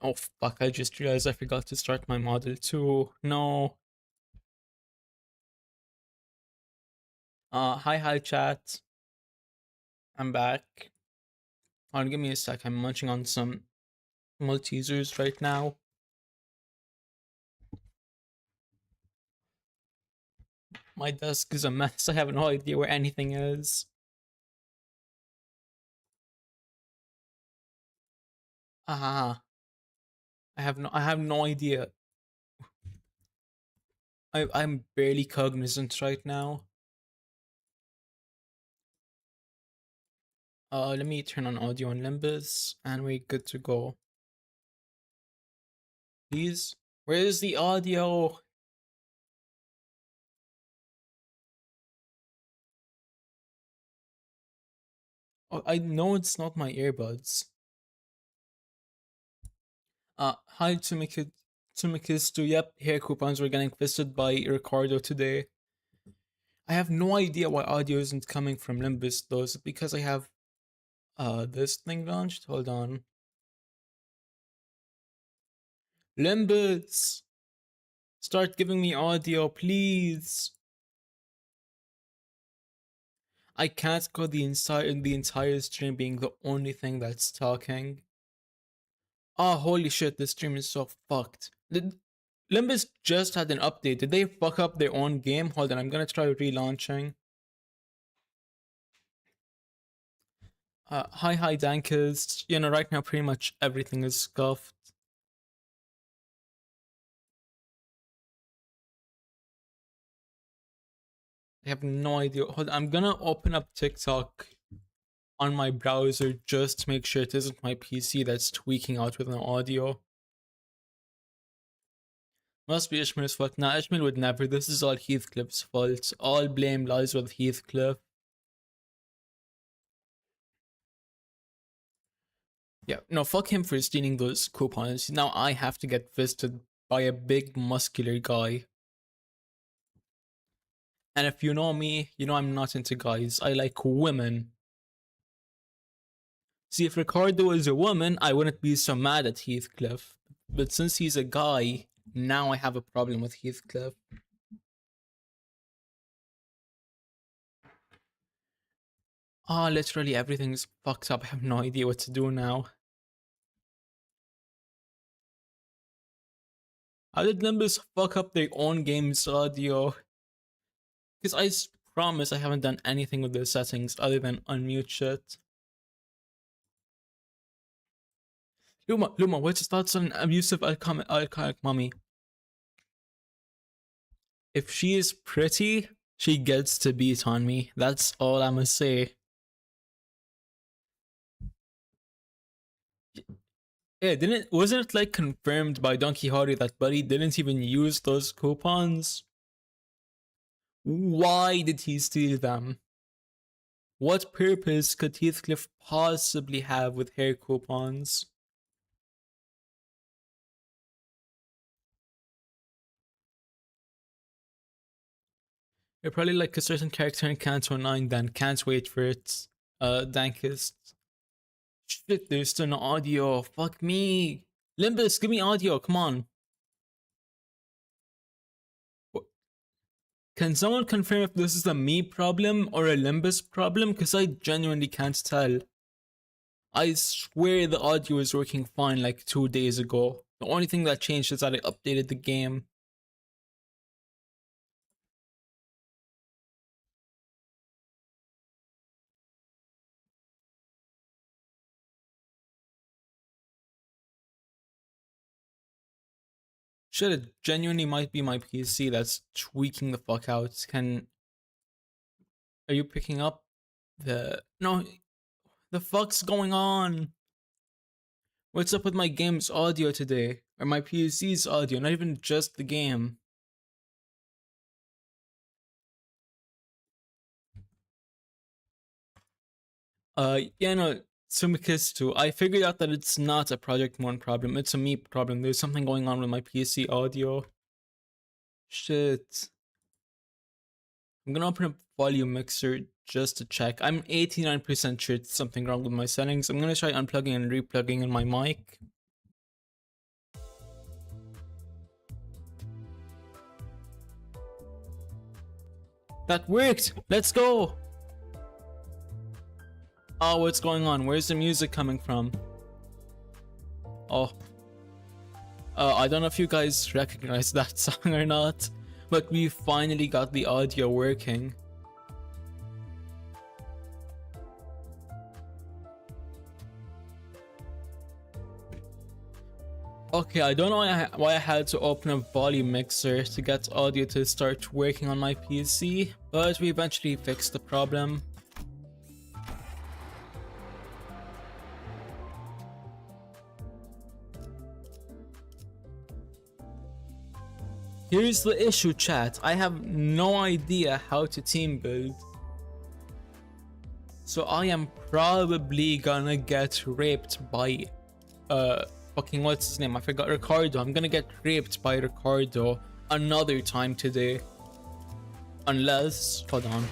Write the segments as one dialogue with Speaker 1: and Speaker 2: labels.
Speaker 1: Oh fuck, I just realized I forgot to start my model too. No. Hi chat. I'm back. Give me a sec. I'm munching on some Maltesers right now. My desk is a mess. I have no idea where anything is. Ah, I have no idea. I'm barely cognizant right now. Let me turn on audio on Limbus and we're good to go. Please, where is the audio? Oh, I know it's not my earbuds. Hi Tsumikis. Yep, hair coupons were getting fisted by Ricardo today. I have no idea why audio isn't coming from Limbus though. Is it because I have this thing launched? Hold on. Limbus! Start giving me audio, please. I can't go the entire stream being the only thing that's talking. Oh holy shit, this stream is so fucked. Limbus just had an update. Did they fuck up their own game? Hold on, I'm gonna try relaunching. Hi Dankers. You know, right now pretty much everything is scuffed. I have no idea. Hold on, I'm gonna open up TikTok on my browser just to make sure it isn't my PC that's tweaking out with an audio. Must be Ishmael's fault. Nah, Ishmael would never. This is all Heathcliff's fault. All blame lies with Heathcliff. Yeah, no, fuck him for stealing those coupons. Now I have to get visited by a big muscular guy. And if you know me, you know I'm not into guys. I like women. See, if Ricardo is a woman, I wouldn't be so mad at Heathcliff. But since he's a guy, now I have a problem with Heathcliff. Ah, literally everything's fucked up. I have no idea what to do now. How did Limbus fuck up their own game's audio? Because I promise I haven't done anything with the settings other than unmute shit. Luma, what's your thoughts on abusive alcoholic mommy? If she is pretty, she gets to beat on me. That's all I'ma say. Yeah, wasn't it like confirmed by Don Quixote that Buddy didn't even use those coupons? Why did he steal them? What purpose could Heathcliff possibly have with hair coupons? You're probably like a certain character in Canto 9 then. Can't wait for it. Dankest. Shit, there's still no audio. Fuck me. Limbus, give me audio. Come on. Can someone confirm if this is a me problem or a Limbus problem? Because I genuinely can't tell. I swear the audio is working fine like 2 days ago. The only thing that changed is that I updated the game. Shit, it genuinely might be my PC that's tweaking the fuck out. Are you picking up no, the fuck's going on? What's up with my game's audio today? Or my PC's audio, not even just the game. Yeah, no, Sumikis too. I figured out that it's not a Project One problem, it's a me problem. There's something going on with my PC audio. Shit. I'm gonna open up Volume Mixer just to check. I'm 89% sure it's something wrong with my settings. I'm gonna try unplugging and replugging in my mic. That worked! Let's go! Oh, what's going on? Where's the music coming from? Oh. I don't know if you guys recognize that song or not, but we finally got the audio working. Okay, I don't know why I had to open a volume mixer to get audio to start working on my PC, but we eventually fixed the problem. Here's the issue, chat. I have no idea how to team build. So I am probably gonna get raped by fucking what's his name? I forgot. Ricardo. I'm gonna get raped by Ricardo another time today. Unless, hold on.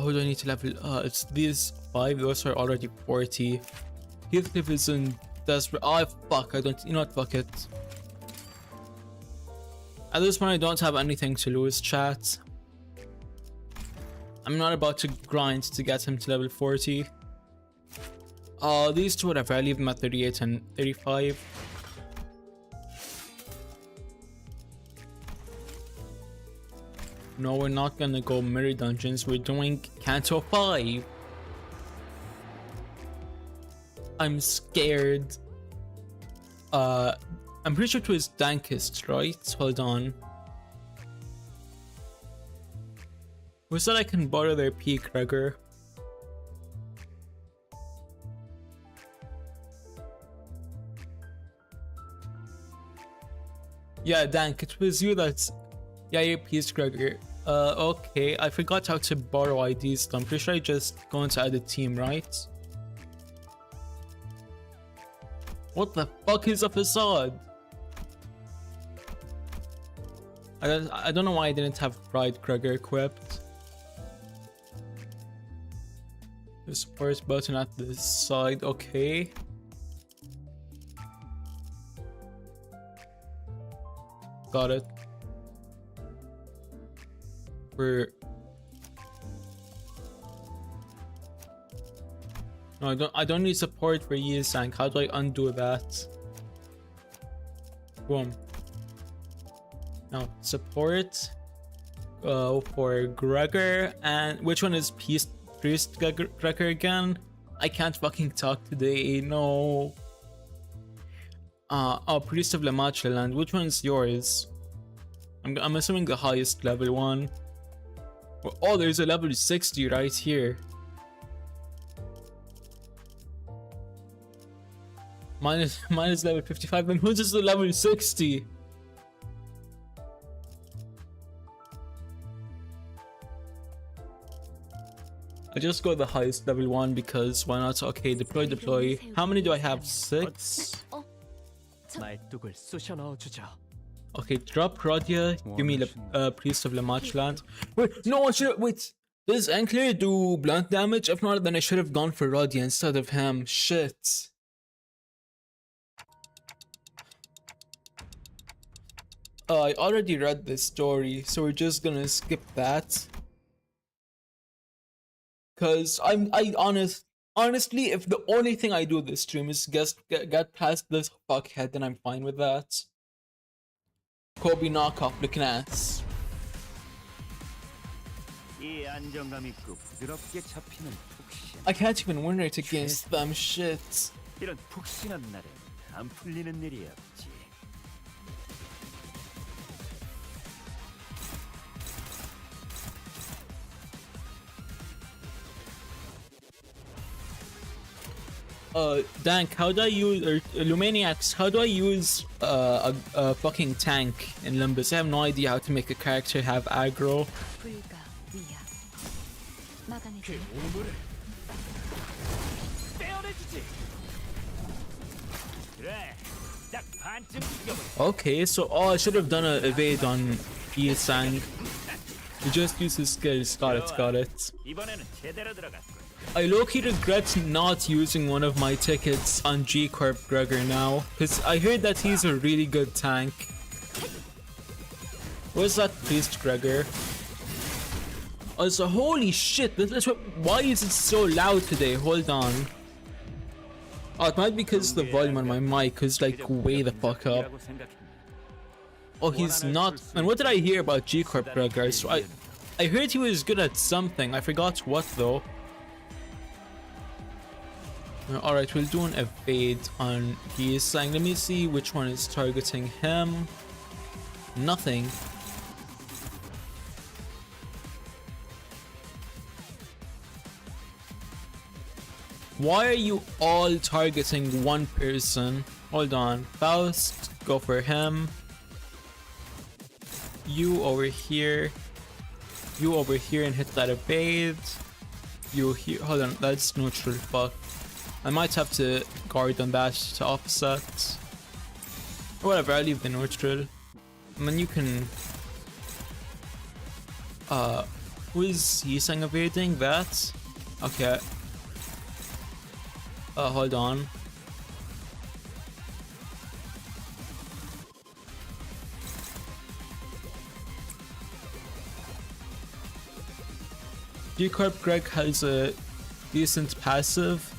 Speaker 1: Who do I need to level? It's these 5. Those are already 40. Heathcliff is in desperate. Oh fuck! I don't. You know what? Fuck it. At this point, I don't have anything to lose, chat. I'm not about to grind to get him to level 40. These two, whatever. I leave them at 38 and 35. No, we're not gonna go mirror dungeons. We're doing Canto 5. I'm scared. I'm pretty sure it was Dankist, right? Hold on. Who said I can borrow their peak, Gregor? Yeah, Dank, it was you that's... Yeah, your piece, Gregor. Okay, I forgot how to borrow IDs, so I'm pretty sure I just go into edit team, right? What the fuck is a facade? I don't know why I didn't have Pride Gregor equipped. The support button at the side, okay. Got it. We're... No, I don't need support for Yizank. How do I undo that? Boom. Now support for Gregor, and which one is Priest Gregor again? I can't fucking talk today. No. Oh, Priest of Lamatraland. Which one's yours? I'm assuming the highest level one. Oh, there's a level 60 right here. Mine is level 55. Then who's just the level 60? I just go the highest level one because why not? Okay, deploy. How many do I have? 6. Okay, drop Rodia. Give me the Priest of Lamatraland. Wait, no, I should wait. Does Enclair do blunt damage? If not, then I should have gone for Rodia instead of him. Shit. I already read this story, so we're just gonna skip that. Cause honestly, if the only thing I do this stream is get past this fuckhead, then I'm fine with that. Kobe knockoff looking ass. I can't even win right against them. Shit. Dank, how do I use, or Lumaniacs, how do I use a fucking tank in Limbus? I have no idea how to make a character have aggro. Okay, so I should have done a evade on Sang. He just used his skills. Got it. I low-key regret not using one of my tickets on G-Corp Gregor now, because I heard that he's a really good tank. Where's that priest Gregor? Also, holy shit, why is it so loud today? Hold on. Oh, it might be because the volume on my mic is like way the fuck up. Oh, he's not. And what did I hear about G-Corp Gregor? So I heard he was good at something. I forgot what though. Alright, we'll do an evade on his saying. Let me see which one is targeting him. Nothing. Why are you all targeting one person? Hold on. Faust, go for him. You over here. You over here and hit that evade. You here. Hold on, that's neutral. Fuck. I might have to guard on that to offset. Whatever, I'll leave the neutral. I mean, you can. Who is he saying evading that? Okay. Hold on. G-Corp Greg has a decent passive,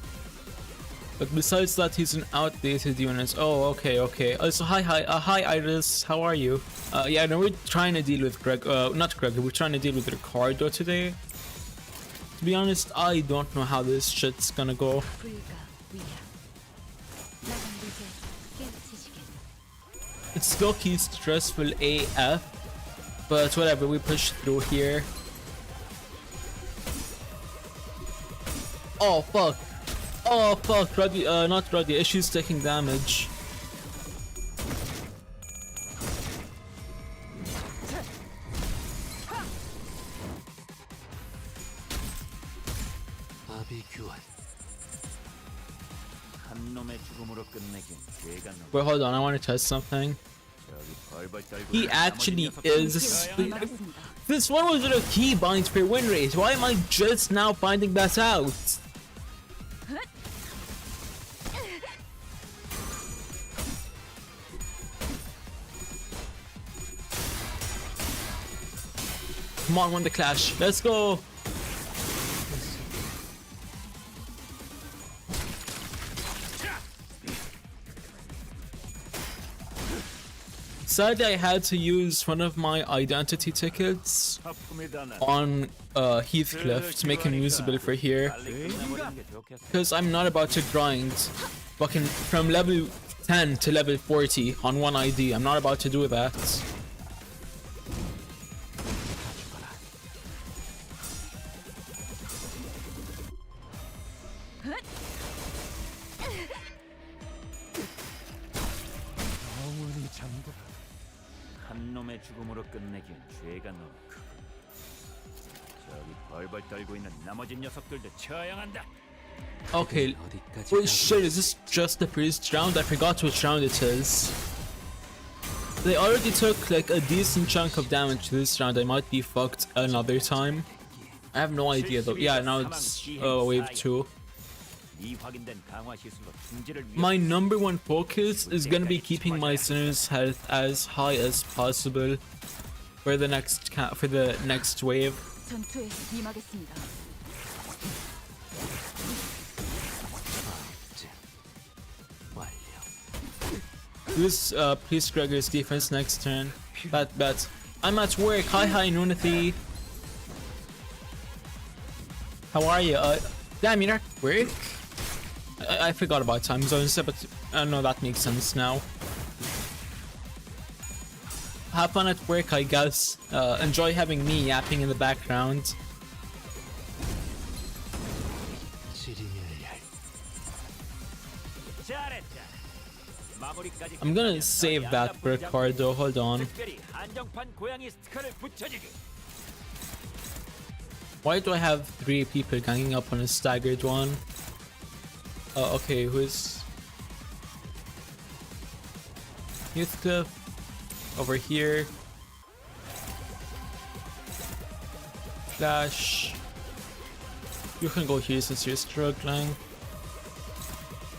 Speaker 1: but besides that, he's an outdated unit. Oh, okay. Also, hi, Iris. How are you? Yeah, no, we're trying to deal with Greg. Not Greg. We're trying to deal with Ricardo today. To be honest, I don't know how this shit's gonna go. It's low-key stressful AF, but whatever, we push through here. Oh fuck! Oh fuck! Roddy, not Roddy. She's taking damage. Wait, hold on, I want to test something. He actually is. This one was a key binds per win rate. Why am I just now finding that out? Come on, win the clash. Let's go. Sadly, I had to use one of my identity tickets on Heathcliff to make him usable for here, because I'm not about to grind fucking from level 10 to level 40 on one ID. I'm not about to do that. Okay, wait, shit, is this just the priest round? I forgot which round it is. They already took like a decent chunk of damage this round. I might be fucked another time. I have no idea though. Yeah, now it's wave 2. My number one focus is gonna be keeping my sinner's health as high as possible for the next wave. This please Gregor's defense next turn. Bet. I'm at work. Hi Nunathy. How are you? Damn, you're at work? I forgot about time zones, but I know that makes sense now. Have fun at work, I guess. Enjoy having me yapping in the background. I'm gonna save that for Ricardo. Hold on. Why do I have 3 people ganging up on a staggered one? Okay, who's Heathcliff over here? Flash. You can go here since you're struggling.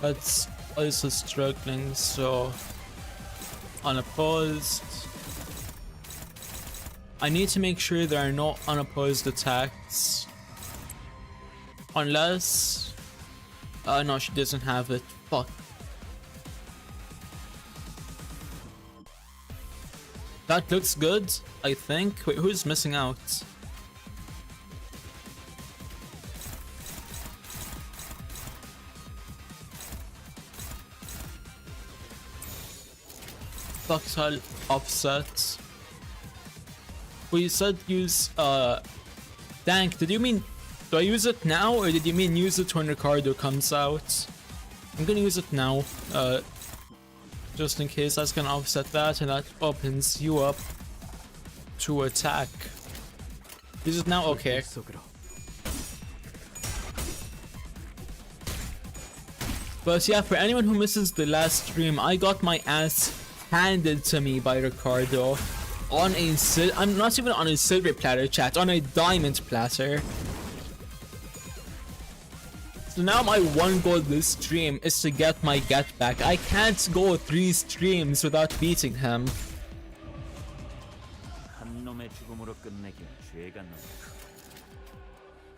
Speaker 1: That's also struggling, so unopposed. I need to make sure there are no unopposed attacks. Unless... no, she doesn't have it. Fuck. That looks good, I think. Wait, who's missing out? Foxhole offset. Well, you said use Dank, did you mean do I use it now or did you mean use it when Ricardo comes out? I'm gonna use it now. Just in case that's gonna offset that and that opens you up to attack. Use it now? Okay. But yeah, for anyone who misses the last stream, I got my ass handed to me by Ricardo on a I'm not even on a silver platter, chat, on a diamond platter. So now my one goal this stream is to get my get back. I can't go 3 streams without beating him.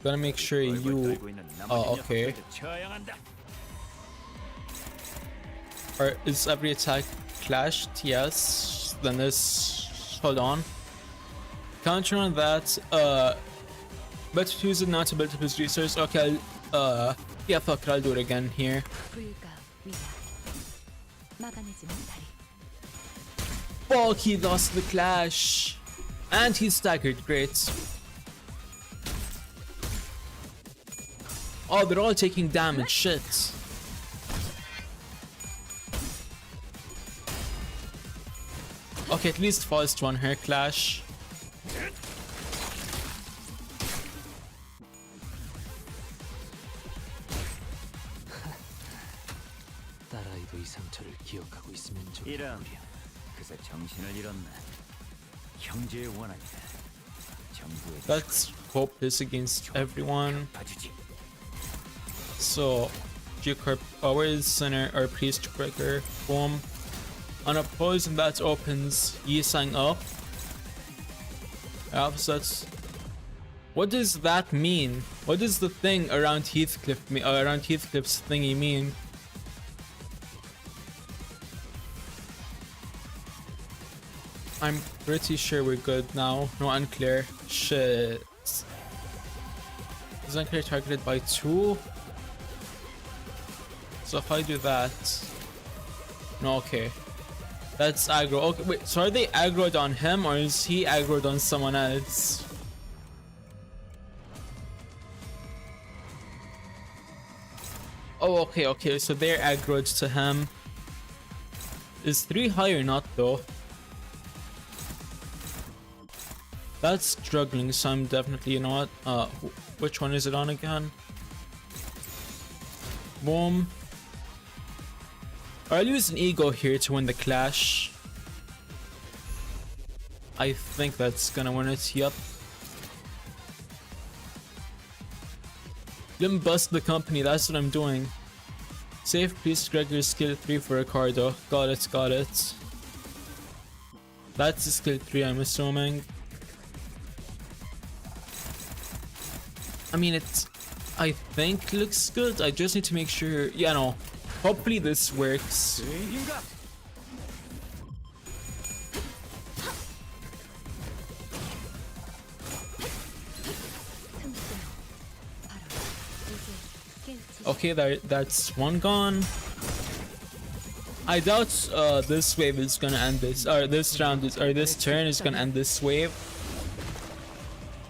Speaker 1: Gonna make sure you... Oh, okay. Or is every attack clashed? Yes. Then this... Hold on. Counter on that. Better to use it, not to build up his resource. Okay, yeah, fuck it, I'll do it again here. Fuck, he lost the clash. And he's staggered, great. Oh, they're all taking damage, shit. Okay, at least first one her clash. Let's hope this against everyone. So, Geocorp powers, center or priest breaker, boom. Unopposed, and that opens Yisang up. Offsets. What does that mean? What does the thing around Heathcliff around Heathcliff's thingy mean? I'm pretty sure we're good now. No, unclear. Shit. Is unclear targeted by 2? So if I do that... No, okay. That's aggro. Okay, wait, so are they aggroed on him or is he aggroed on someone else? Oh, okay, okay, so they're aggroed to him. Is 3 high or not though? That's struggling, so I'm definitely, you know what? Which one is it on again? Boom. I'll use an ego here to win the clash. I think that's gonna win it, yup. Limbus the company, that's what I'm doing. Save Priest Gregor's skill 3 for Ricardo. Got it, got it. That's the skill 3, I'm assuming. I mean, it, I think looks good. I just need to make sure, yeah, no. Hopefully this works. Okay, that's one gone. I doubt this wave is gonna end this, or this round is, or this turn is gonna end this wave.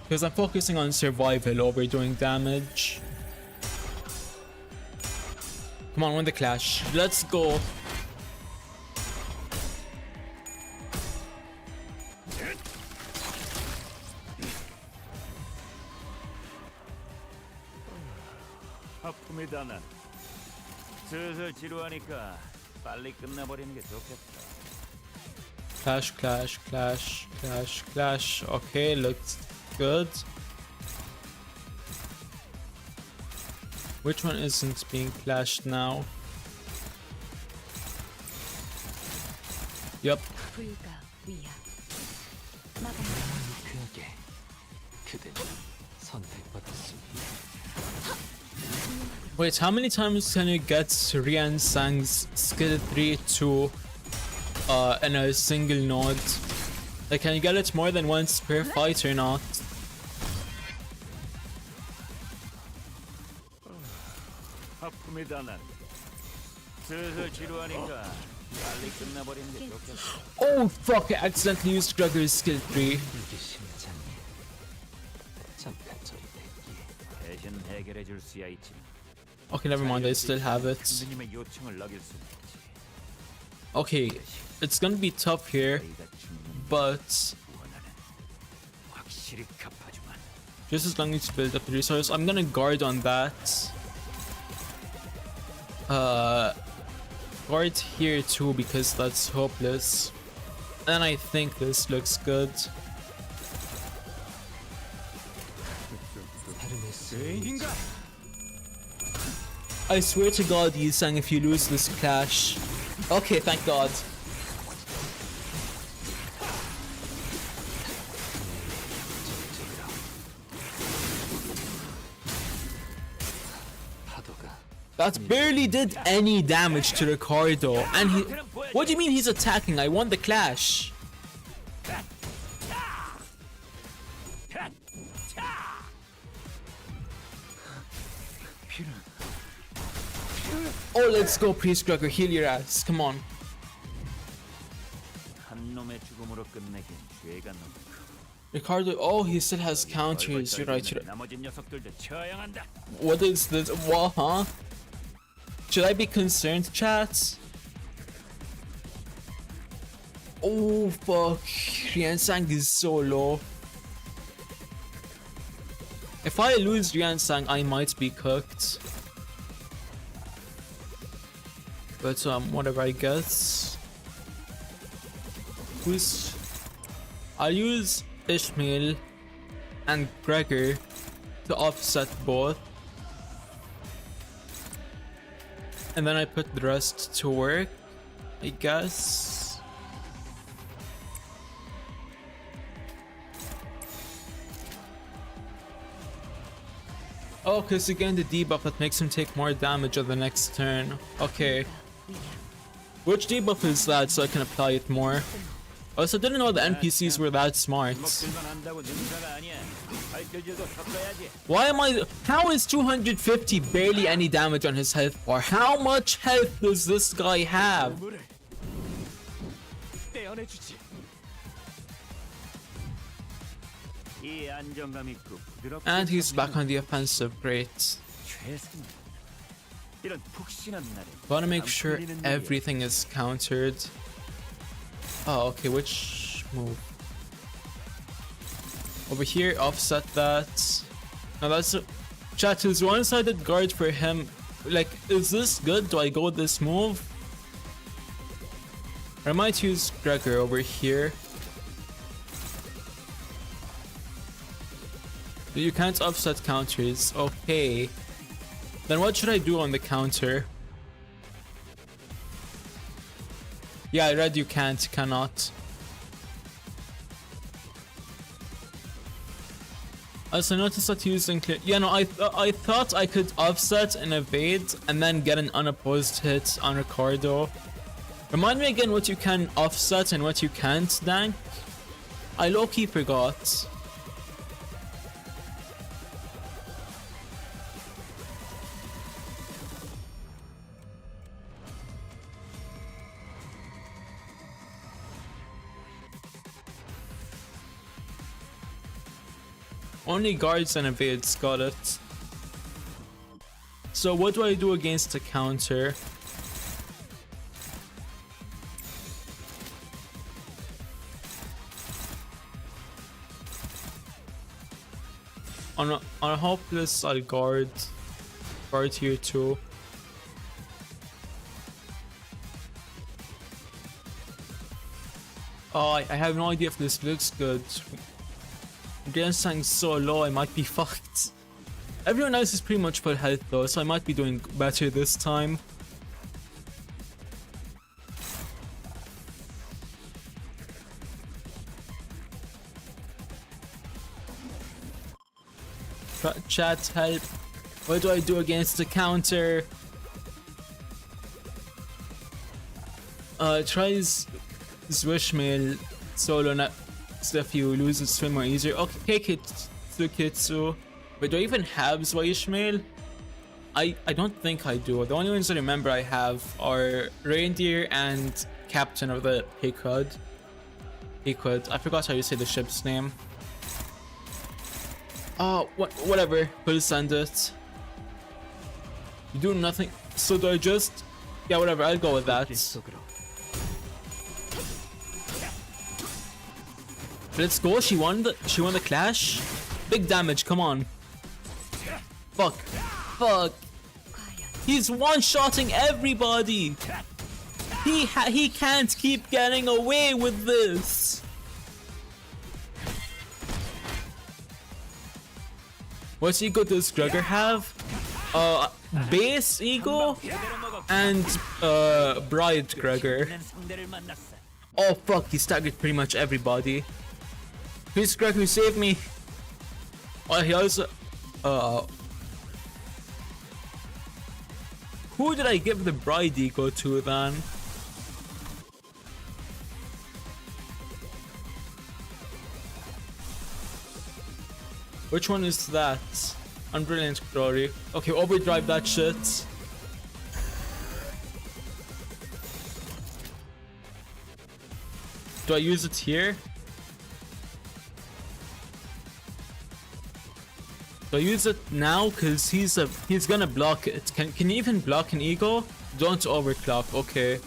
Speaker 1: Because I'm focusing on survival over doing damage. Come on, win the clash. Let's go. Clash, clash, clash, clash, clash. Okay, looks good. Which one isn't being clashed now? Yup. Wait, how many times can you get Rian Sang's skill 3 to in a single node? Like, can you get it more than once per fight or not? Oh fuck, I accidentally used Gregor's skill 3. Okay, never mind, I still have it. Okay, it's gonna be tough here, but just as long as you build up the resource, I'm gonna guard on that. Guard here too because that's hopeless. And I think this looks good. I swear to God, Yisang, if you lose this clash. Okay, thank God. That barely did any damage to Ricardo. And he... What do you mean he's attacking? I won the clash. Oh, let's go, Priest Gregor. Heal your ass. Come on. Ricardo, oh, he still has counters. You're right. What is this? What, huh? Should I be concerned, chat? Oh, fuck. Riansang is so low. If I lose Riansang, I might be cooked. But, whatever, I guess. I'll use Ishmael and Gregor to offset both. And then I put the rest to work, I guess. Oh, because again the debuff that makes him take more damage on the next turn. Okay. Which debuff is that so I can apply it more? Also, I didn't know the NPCs were that smart. Why am I... How is 250 barely any damage on his health bar? How much health does this guy have? And he's back on the offensive, great. Wanna make sure everything is countered. Oh, okay, which move? Over here, offset that. Now that's... Chat, is one-sided guard for him... Like, is this good? Do I go with this move? Or I might use Gregor over here. You can't offset counters. Okay. Then what should I do on the counter? Yeah, I read you cannot. I also noticed that using clear... Yeah, no, I thought I could offset and evade and then get an unopposed hit on Ricardo. Remind me again what you can offset and what you can't, Dank. I low-key forgot. Only guards and evades, got it. So what do I do against the counter? On a hopeless, I'll guard here too. Oh, I have no idea if this looks good. Gansang's so low, I might be fucked. Everyone else is pretty much full health though, so I might be doing better this time. Chat, help. What do I do against the counter? Tries Zwishmail solo not if you lose a swim more easier. Okay, Kitsu. But do I even have Zwishmail? I don't think I do. The only ones I remember I have are Reindeer and Captain of the Hikud. I forgot how you say the ship's name. Whatever. We'll send it. You do nothing. So do I just... Yeah, whatever. I'll go with that. Let's go. She won the clash. Big damage. Come on. Fuck. He's one-shotting everybody. He can't keep getting away with this. What ego does Gregor have? Base ego and Bride Gregor. Oh fuck, he staggered pretty much everybody. Please Gregor, save me. Oh, he also who did I give the Bride ego to then? Which one is that? Unbrilliant Glory. Okay, overdrive that shit. Do I use it here? Do I use it now? Cause he's gonna block it. Can you even block an ego? Don't overclock. Okay.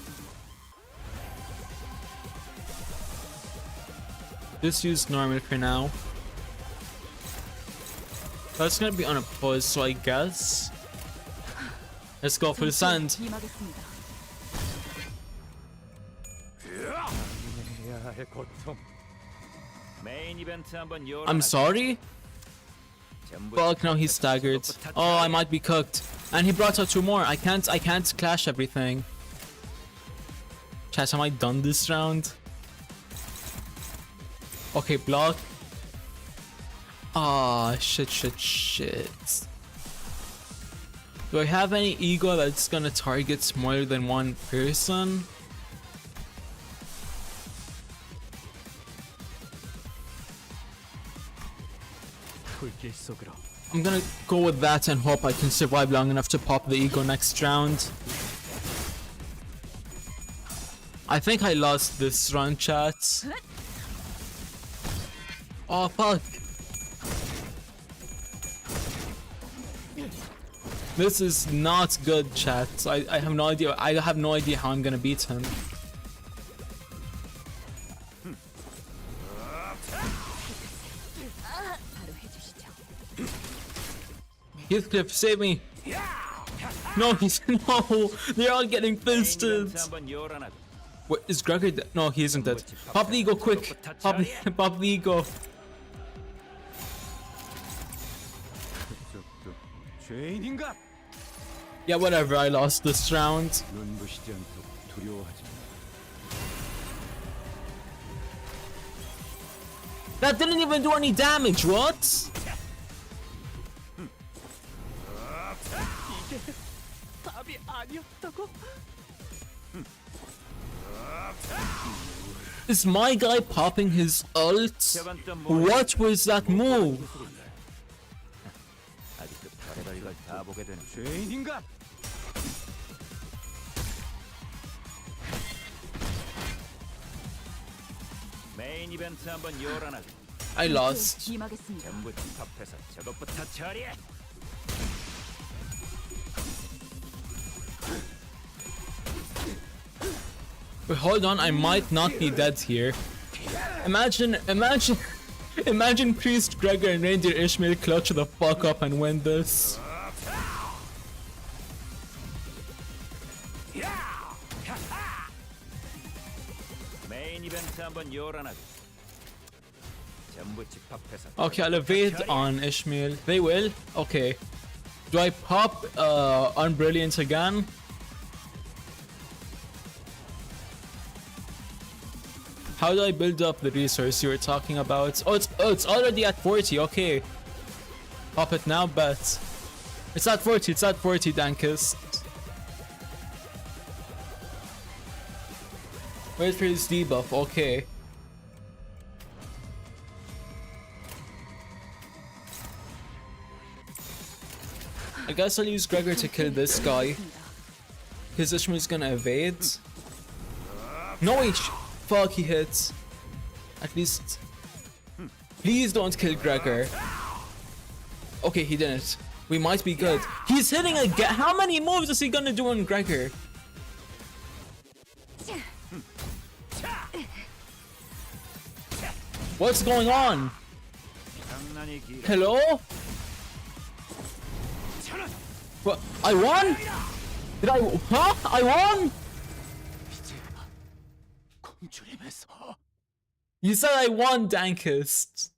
Speaker 1: Just use normal for now. That's gonna be unopposed, so I guess. Let's go for the sand. I'm sorry? Fuck, no, he's staggered. Oh, I might be cooked. And he brought out two more. I can't clash everything. Chat, am I done this round? Okay, block. Ah, shit. Do I have any ego that's gonna target more than one person? I'm gonna go with that and hope I can survive long enough to pop the ego next round. I think I lost this round, chat. Oh fuck. This is not good, chat. I have no idea. I have no idea how I'm gonna beat him. Heathcliff, save me! No, no! They're all getting fisted! What, is Gregor dead? No, he isn't dead. Pop the ego, quick! Pop the ego! Yeah, whatever, I lost this round. That didn't even do any damage, what? Is my guy popping his ult? What was that move? I lost. But hold on, I might not be dead here. Imagine Priest Gregor and Reindeer Ishmael clutch the fuck up and win this. Okay, I'll evade on Ishmael. They will? Okay. Do I pop Unbrilliant again? How do I build up the resource you were talking about? Oh, it's already at 40, okay. Pop it now, bet. It's at 40, it's at 40, Dankus. Wait for his debuff, okay. I guess I'll use Gregor to kill this guy. His Ishmael's gonna evade. No, fuck, he hits. At least. Please don't kill Gregor. Okay, he didn't. We might be good. He's hitting again. How many moves is he gonna do on Gregor? What's going on? Hello? What? I won? Did I? Huh? I won? You said I won, Dankist.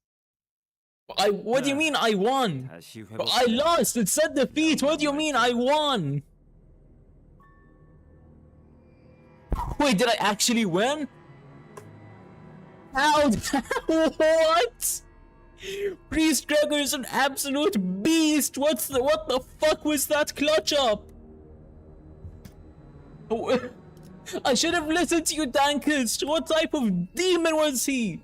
Speaker 1: What do you mean I won? I lost. It said defeat. What do you mean I won? Wait, did I actually win? How? What? Priest Gregor is an absolute beast. What the fuck was that clutch up? I should have listened to you, Dankist. What type of demon was he?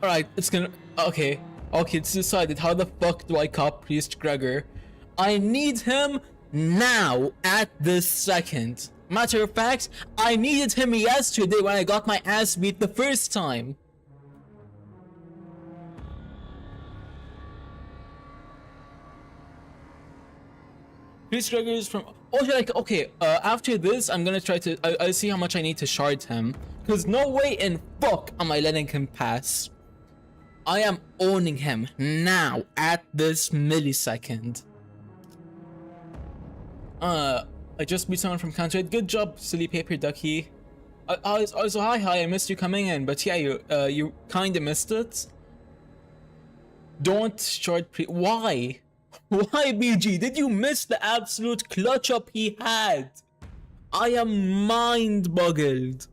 Speaker 1: Alright, it's gonna... Okay, it's decided. How the fuck do I cop Priest Gregor? I need him now, at this second. Matter of fact, I needed him yesterday when I got my ass beat the first time. Priest Gregor is from... Okay, after this, I'm gonna try to... I'll see how much I need to shard him. Because no way in fuck am I letting him pass. I am owning him now, at this millisecond. I just beat someone from CANTO. Good job, silly paper ducky. Also, hi, I missed you coming in, but yeah, you kinda missed it. Don't short Why? Why, BG? Did you miss the absolute clutch up he had? I am mind boggled.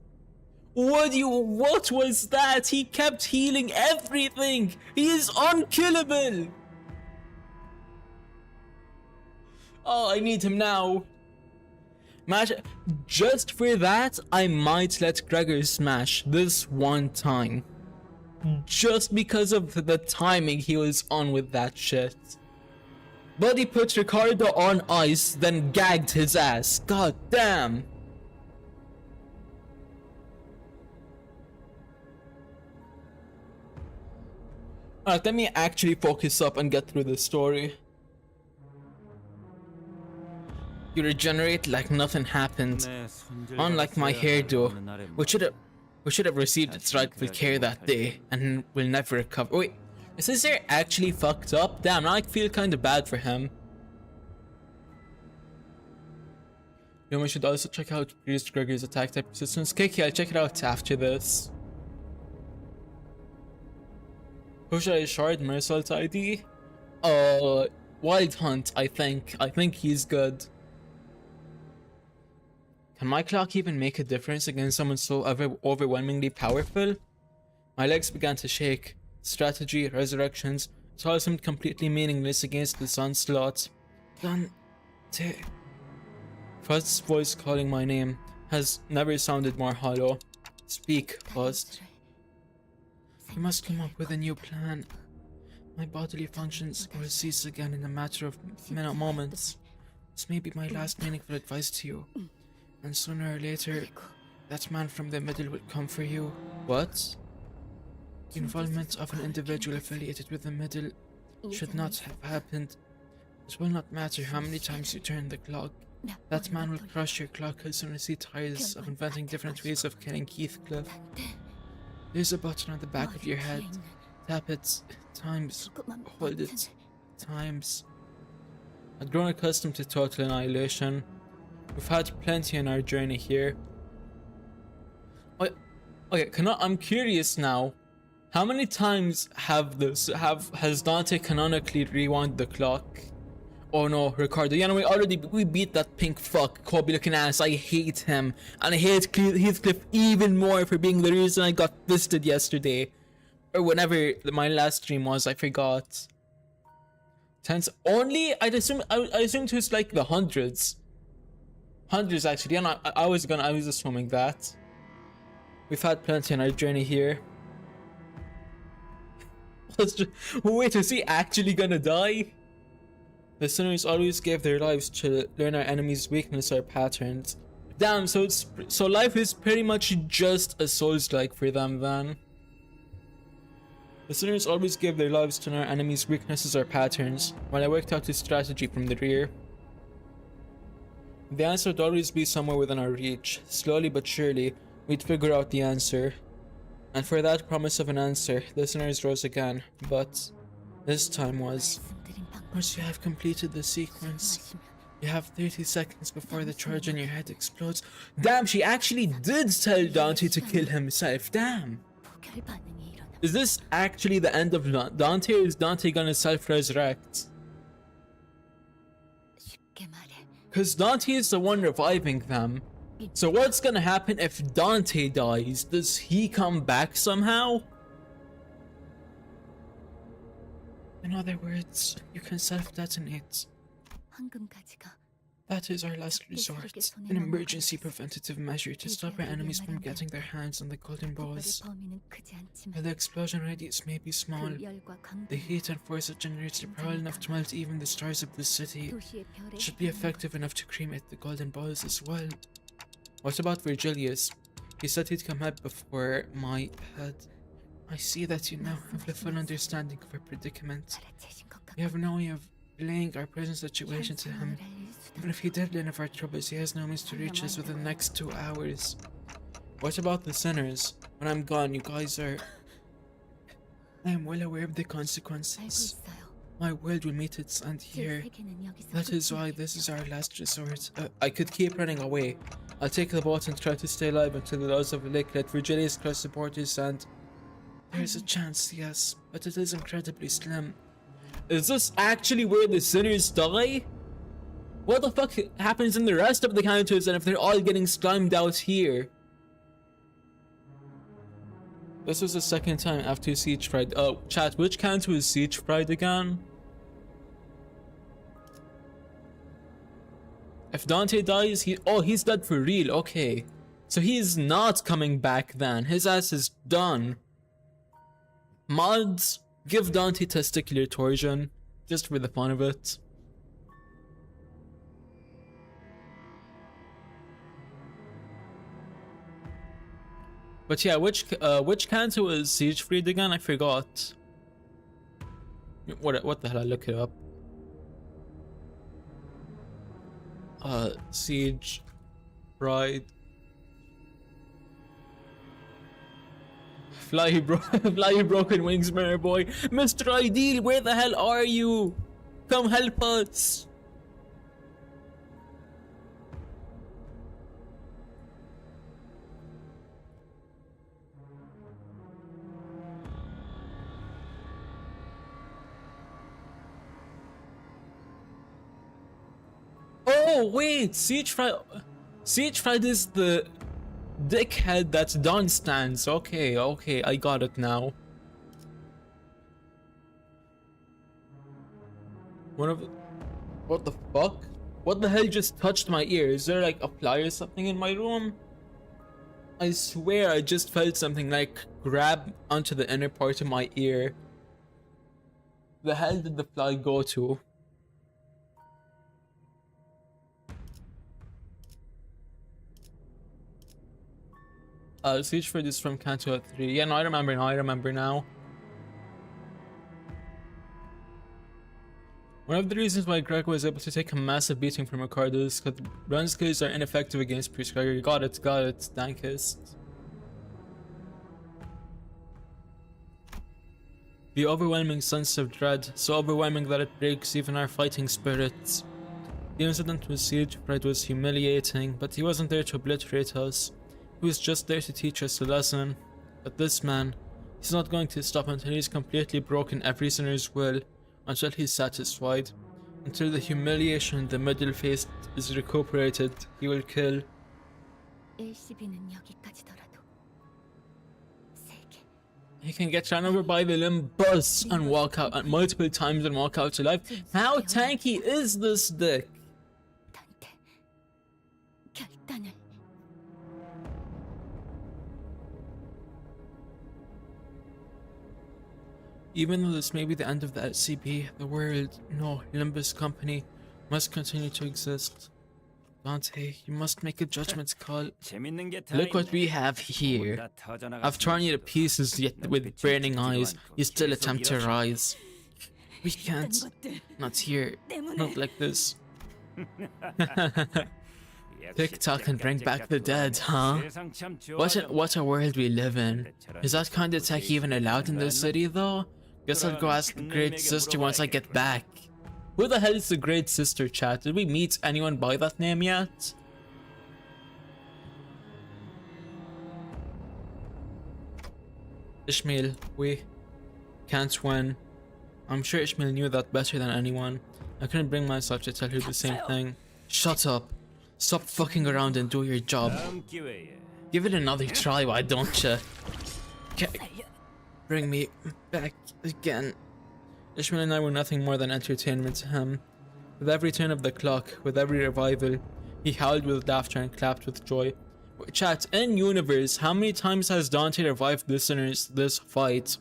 Speaker 1: What was that? He kept healing everything. He is unkillable. Oh, I need him now. Just for that, I might let Gregor smash this one time. Just because of the timing he was on with that shit. But he put Ricardo on ice, then gagged his ass. God damn. Alright, let me actually focus up and get through this story. You regenerate like nothing happened. Unlike my hairdo, which should have received its rightful care that day and will never recover. Wait, is his hair actually fucked up? Damn, now I feel kind of bad for him. You know, we should also check out Priest Gregor's attack type resistance. Kiki, I'll check it out after this. Who should I shard? Mersault ID? Wild Hunt, I think. I think he's good. Can my clock even make a difference against someone so overwhelmingly powerful? My legs began to shake. Strategy, resurrections, it all seemed completely meaningless against this onslaught. Dante. Frost's voice calling my name has never sounded more hollow. Speak, Frost. You must come up with a new plan. My bodily functions will cease again in a matter of moments. This may be my last meaningful advice to you. And sooner or later, that man from the middle will come for you. What? The involvement of an individual affiliated with the middle should not have happened. It will not matter how many times you turn the clock. That man will crush your clock as soon as he tires of inventing different ways of killing Heathcliff. There's a button on the back of your head. Tap it. Times. Hold it. Times. I've grown accustomed to total annihilation. We've had plenty on our journey here. Okay, I'm curious now. How many times has Dante canonically rewound the clock? Oh no, Ricardo. You know, we beat that pink fuck, Kobe looking ass. I hate him. And I hate Heathcliff even more for being the reason I got fisted yesterday. or whenever my last stream was, I forgot. Tens only? I assumed it was like the hundreds. Hundreds actually, and I was assuming that. We've had plenty on our journey here. Wait, is he actually gonna die? The sinners always gave their lives to learn our enemy's weakness or patterns. Damn, so life is pretty much just a Souls-like for them then. The sinners always gave their lives to learn our enemy's weaknesses or patterns, while I worked out his strategy from the rear. The answer would always be somewhere within our reach. Slowly but surely, we'd figure out the answer. And for that promise of an answer, the sinners rose again, but this time was, once you have completed the sequence, you have 30 seconds before the charge on your head explodes. Damn, she actually did tell Dante to kill himself, damn! Is this actually the end of Dante, or is Dante gonna self-resurrect? Because Dante is the one reviving them. So what's gonna happen if Dante dies? Does he come back somehow? In other words, you can self-detonate. That is our last resort, an emergency preventative measure to stop our enemies from getting their hands on the golden balls. While the explosion radius may be small, the heat and force it generates are powerful enough to melt even the stars of the city. It should be effective enough to cremate the golden balls as well. What about Virgilius? He said he'd come help before my head. I see that you now have the full understanding of our predicament. We have no way of relaying our present situation to him. Even if he did learn of our troubles, he has no means to reach us within the next 2 hours. What about the sinners? When I'm gone, you guys are... I am well aware of the consequences. My world will meet its end here. That is why this is our last resort. I could keep running away. I'll take the boat and try to stay alive until the laws of the lake let Virgilius cross the borders, and... There's a chance, yes, but it is incredibly slim. Is this actually where the sinners die? What the fuck happens in the rest of the counters, and if they're all getting slimed out here? This was the second time after Siege Pride. Chat, which canto is Siege Pride again? If Dante dies, he's dead for real, okay. So he's not coming back then. His ass is done. Mods, give Dante testicular torsion, just for the fun of it. But yeah, which canto is Siege Freed again? I forgot. What the hell? I look it up. Siege Pride. Fly you broken wings, mirror boy. Mr. Ideal, where the hell are you? Come help us. Oh wait, Siege Fried is the dickhead that's Dawn stands. Okay, I got it now. What the fuck? What the hell just touched my ear? Is there like a fly or something in my room? I swear I just felt something like grab onto the inner part of my ear. The hell did the fly go to? Siege for this from Canto 3. Yeah, no, I remember now. One of the reasons why Greg was able to take a massive beating from Ricardo is because run skills are ineffective against Prescriber. Got it, Dankist. The overwhelming sense of dread, so overwhelming that it breaks even our fighting spirits. The incident with Siege Pride was humiliating, but he wasn't there to obliterate us. He was just there to teach us a lesson. But this man, he's not going to stop until he's completely broken every sinner's will, until he's satisfied. Until the humiliation in the middle face is recuperated, he will kill. He can get run over by the Limbus and walk out multiple times and walk out to life. How tanky is this dick? Even though this may be the end of the SCP, the world, no, Limbus company, must continue to exist. Dante, you must make a judgment call. Look what we have here. I've torn you to pieces, yet with burning eyes, you still attempt to rise. We can't. Not here. Not like this. TikTok and bring back the dead, huh? What a world we live in. Is that kind of tech even allowed in this city, though? Guess I'll go ask the Great Sister once I get back. Who the hell is the Great Sister, chat? Did we meet anyone by that name yet? Ishmael, we can't win. I'm sure Ishmael knew that better than anyone. I couldn't bring myself to tell her the same thing. Shut up. Stop fucking around and do your job. Give it another try, why don't you? Bring me back again. Ishmael and I were nothing more than entertainment to him. With every turn of the clock, with every revival, he howled with laughter and clapped with joy. Chat, in universe, how many times has Dante revived listeners this fight?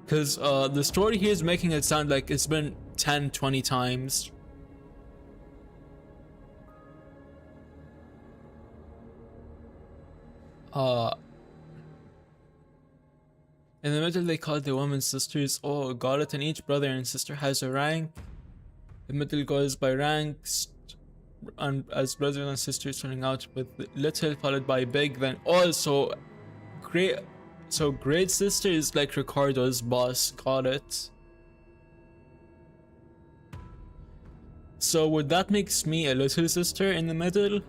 Speaker 1: Cause the story here is making it sound like it's been 10-20 times. In the middle they called the women sisters. Oh, got it, and each brother and sister has a rank. The middle goes by ranks, and as brothers and sisters turning out with little followed by big, then also great. So great sister is like Ricardo's boss, got it. So would that makes me a little sister in the middle?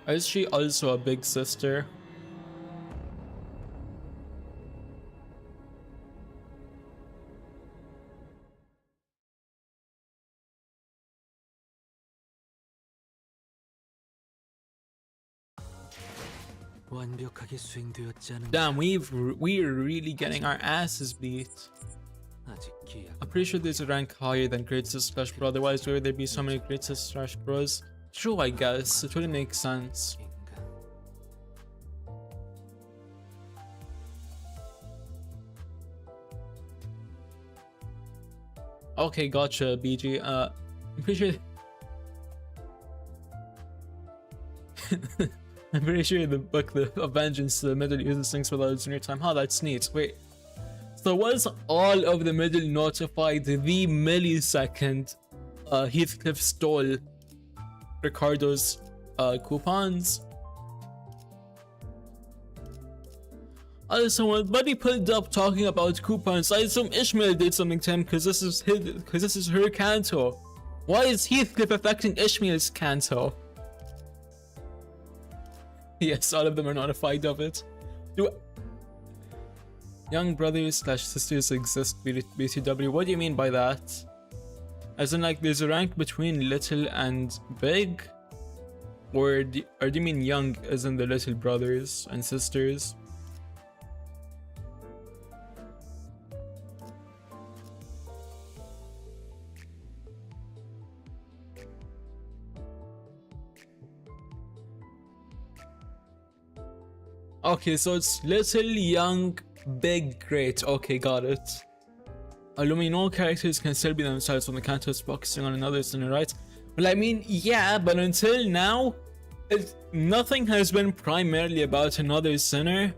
Speaker 1: Or is she also a big sister? Damn, we're really getting our asses beat. I'm pretty sure there's a rank higher than Great Sister / Bro, otherwise why would there be so many Great Sister / Bros? True, I guess. It wouldn't make sense. Okay, gotcha, BG. I'm pretty sure... I'm pretty sure the book of Vengeance, the middle uses things without losing your time. Oh, that's neat. Wait. So was all of the middle notified the millisecond Heathcliff stole Ricardo's coupons? Also, when Buddy pulled up talking about coupons, I assume Ishmael did something to him because this is her canto. Why is Heathcliff affecting Ishmael's canto? Yes, all of them are notified of it. Do young brothers / sisters exist, BTW? What do you mean by that? As in, like, there's a rank between little and big? Or do you mean young as in the little brothers and sisters? Okay, so it's little, young, big, great. Okay, got it. Illumino characters can still be themselves when the canto is focusing on another sinner, right? Well, I mean, yeah, but until now, nothing has been primarily about another sinner,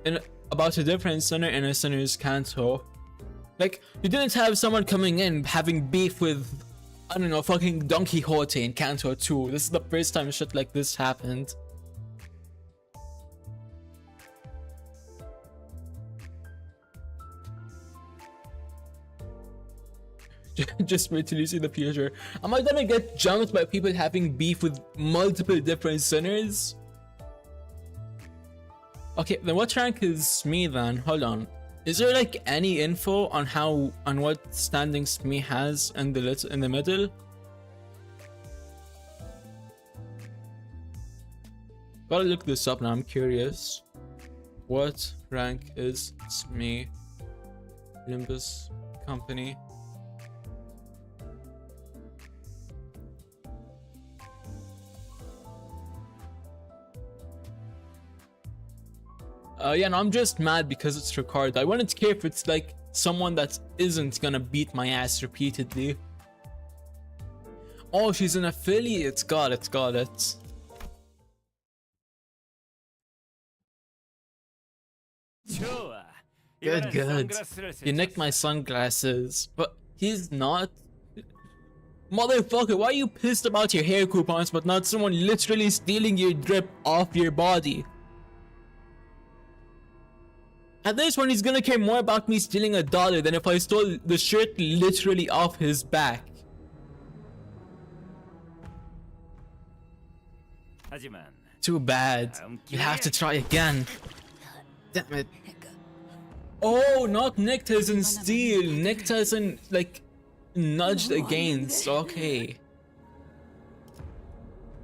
Speaker 1: and about a different sinner in a sinner's canto. Like, you didn't have someone coming in having beef with, I don't know, fucking Don Quixote in Canto 2. This is the first time shit like this happened. Just wait till you see the future. Am I gonna get jumped by people having beef with multiple different sinners? Okay, then what rank is me then? Hold on. Is there like any info on what standings me has in the middle? Gotta look this up now, I'm curious. What rank is me? Limbus company. Yeah, no, I'm just mad because it's RICARDO. I wouldn't care if it's like someone that isn't gonna beat my ass repeatedly. Oh, she's an affiliate. Got it, got it. Good, good. You nicked my sunglasses, but he's not. Motherfucker, why are you pissed about your hair coupons but not someone literally stealing your drip off your body? At this point, he's gonna care more about me stealing $1 than if I stole the shirt literally off his back. Too bad. You have to try again. Damn it. Oh, not nicked as in steal. Nicked as in, like, nudged against. Okay.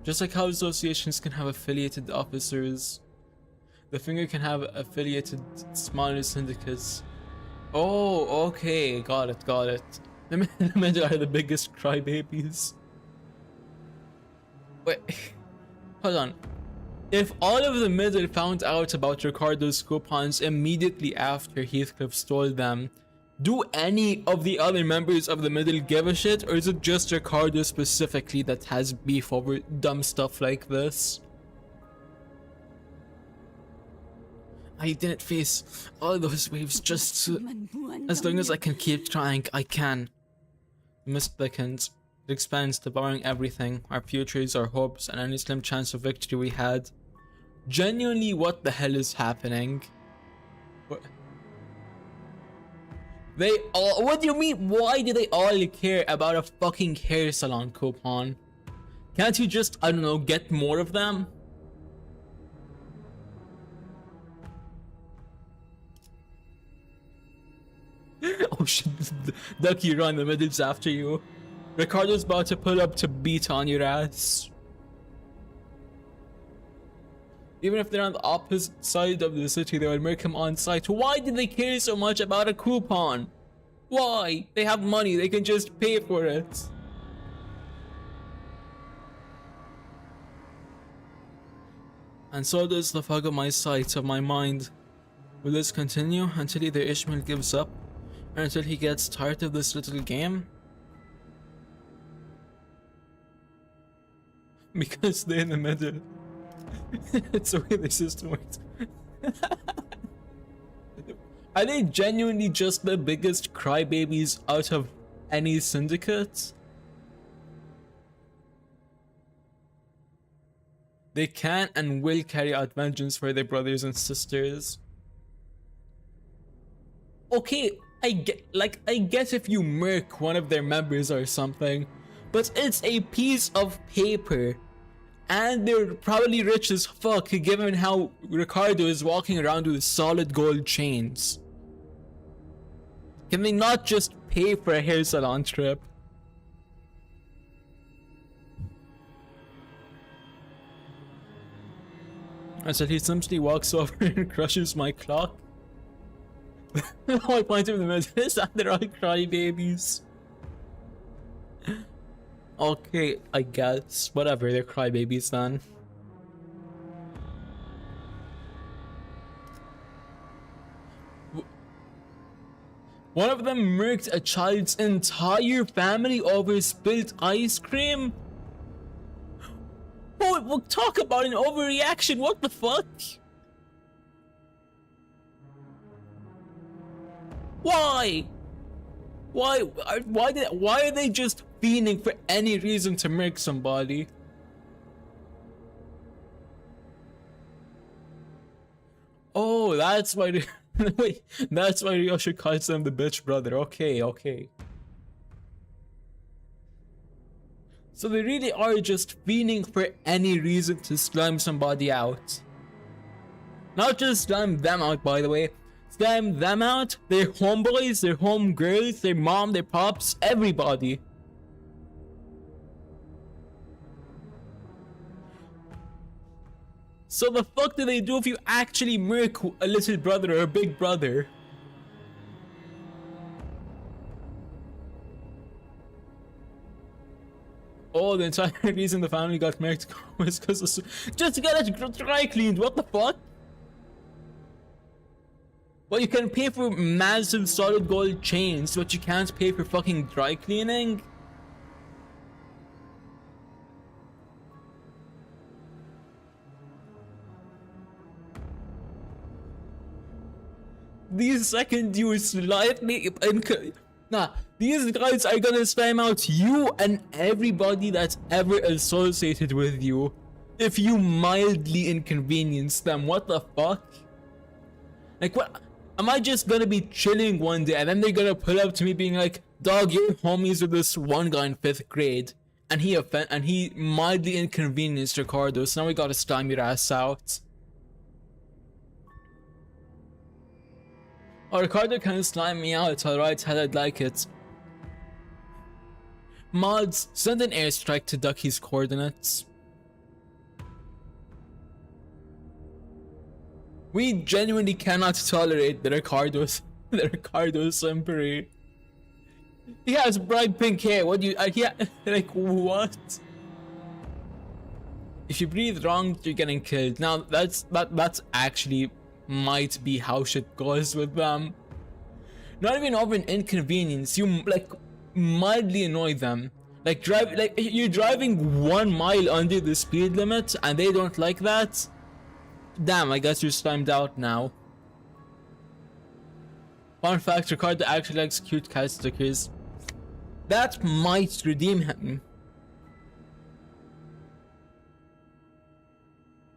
Speaker 1: Just like how associations can have affiliated officers, the finger can have affiliated smaller syndicates. Oh, okay. Got it, got it. The middle are the biggest crybabies. Wait. Hold on. If all of the middle found out about RICARDO's coupons immediately after Heathcliff stole them, do any of the other members of the middle give a shit, or is it just RICARDO specifically that has beef over dumb stuff like this? I didn't face all those waves just to, as long as I can keep trying, I can. The mist thickens. It expands, devouring everything, our futures, our hopes, and any slim chance of victory we had. Genuinely, what the hell is happening? What? They all— what do you mean? Why do they all care about a fucking hair salon coupon? Can't you just, I don't know, get more of them? Oh shit, Ducky, run, the middle's after you. RICARDO's about to pull up to beat on your ass. Even if they're on the opposite side of the city, they will make him on site. Why do they care so much about a coupon? Why? They have money, they can just pay for it. And so does the fog of my sight, of my mind. Will this continue until either Ishmael gives up, or until he gets tired of this little game? Because they're in the middle. It's the way the system works. Are they genuinely just the biggest crybabies out of any syndicate? They can and will carry out vengeance for their brothers and sisters. Okay, I guess if you murk one of their members or something, but it's a piece of paper. And they're probably rich as fuck, given how RICARDO is walking around with solid gold chains. Can they not just pay for a hair salon trip? And so he simply walks over and crushes my clock. The whole point of the middle is that they're all crybabies. Okay, I guess. Whatever, they're crybabies then. One of them murked a child's entire family over spilled ice cream? Oh, we'll talk about an overreaction, what the fuck? Why? Why are they just fiending for any reason to murk somebody? Oh, that's why wait, that's why Ryoshi calls them the bitch brother. Okay, okay. So they really are just fiending for any reason to slime somebody out. Not just slime them out, by the way. Slime them out, their homeboys, their homegirls, their mom, their pops, everybody. So the fuck do they do if you actually murk a little brother or a big brother? Oh, the entire reason the family got married was because just to get it dry cleaned. What the fuck? Well, you can pay for massive solid gold chains, but you can't pay for fucking dry cleaning? These second you slightly these guys are gonna spam out you and everybody that's ever associated with you if you mildly inconvenience them. What the fuck? Like, what? Am I just gonna be chilling one day and then they're gonna pull up to me being like, dog, you're homies with this one guy in 5th grade and he mildly inconvenienced Ricardo, so now we gotta slime your ass out. Oh, Ricardo can slime me out, alright, how I'd like it. Mods, send an airstrike to Ducky's coordinates. We genuinely cannot tolerate the Ricardo simpery. He has bright pink hair. What do you? Like what? If you breathe wrong, you're getting killed. Now that's actually might be how shit goes with them. Not even over an inconvenience. You like mildly annoy them. Like you're driving 1 mile under the speed limit and they don't like that. Damn, I guess you're slimed out now. Fun fact, Ricardo actually likes cute cat stickers. That might redeem him.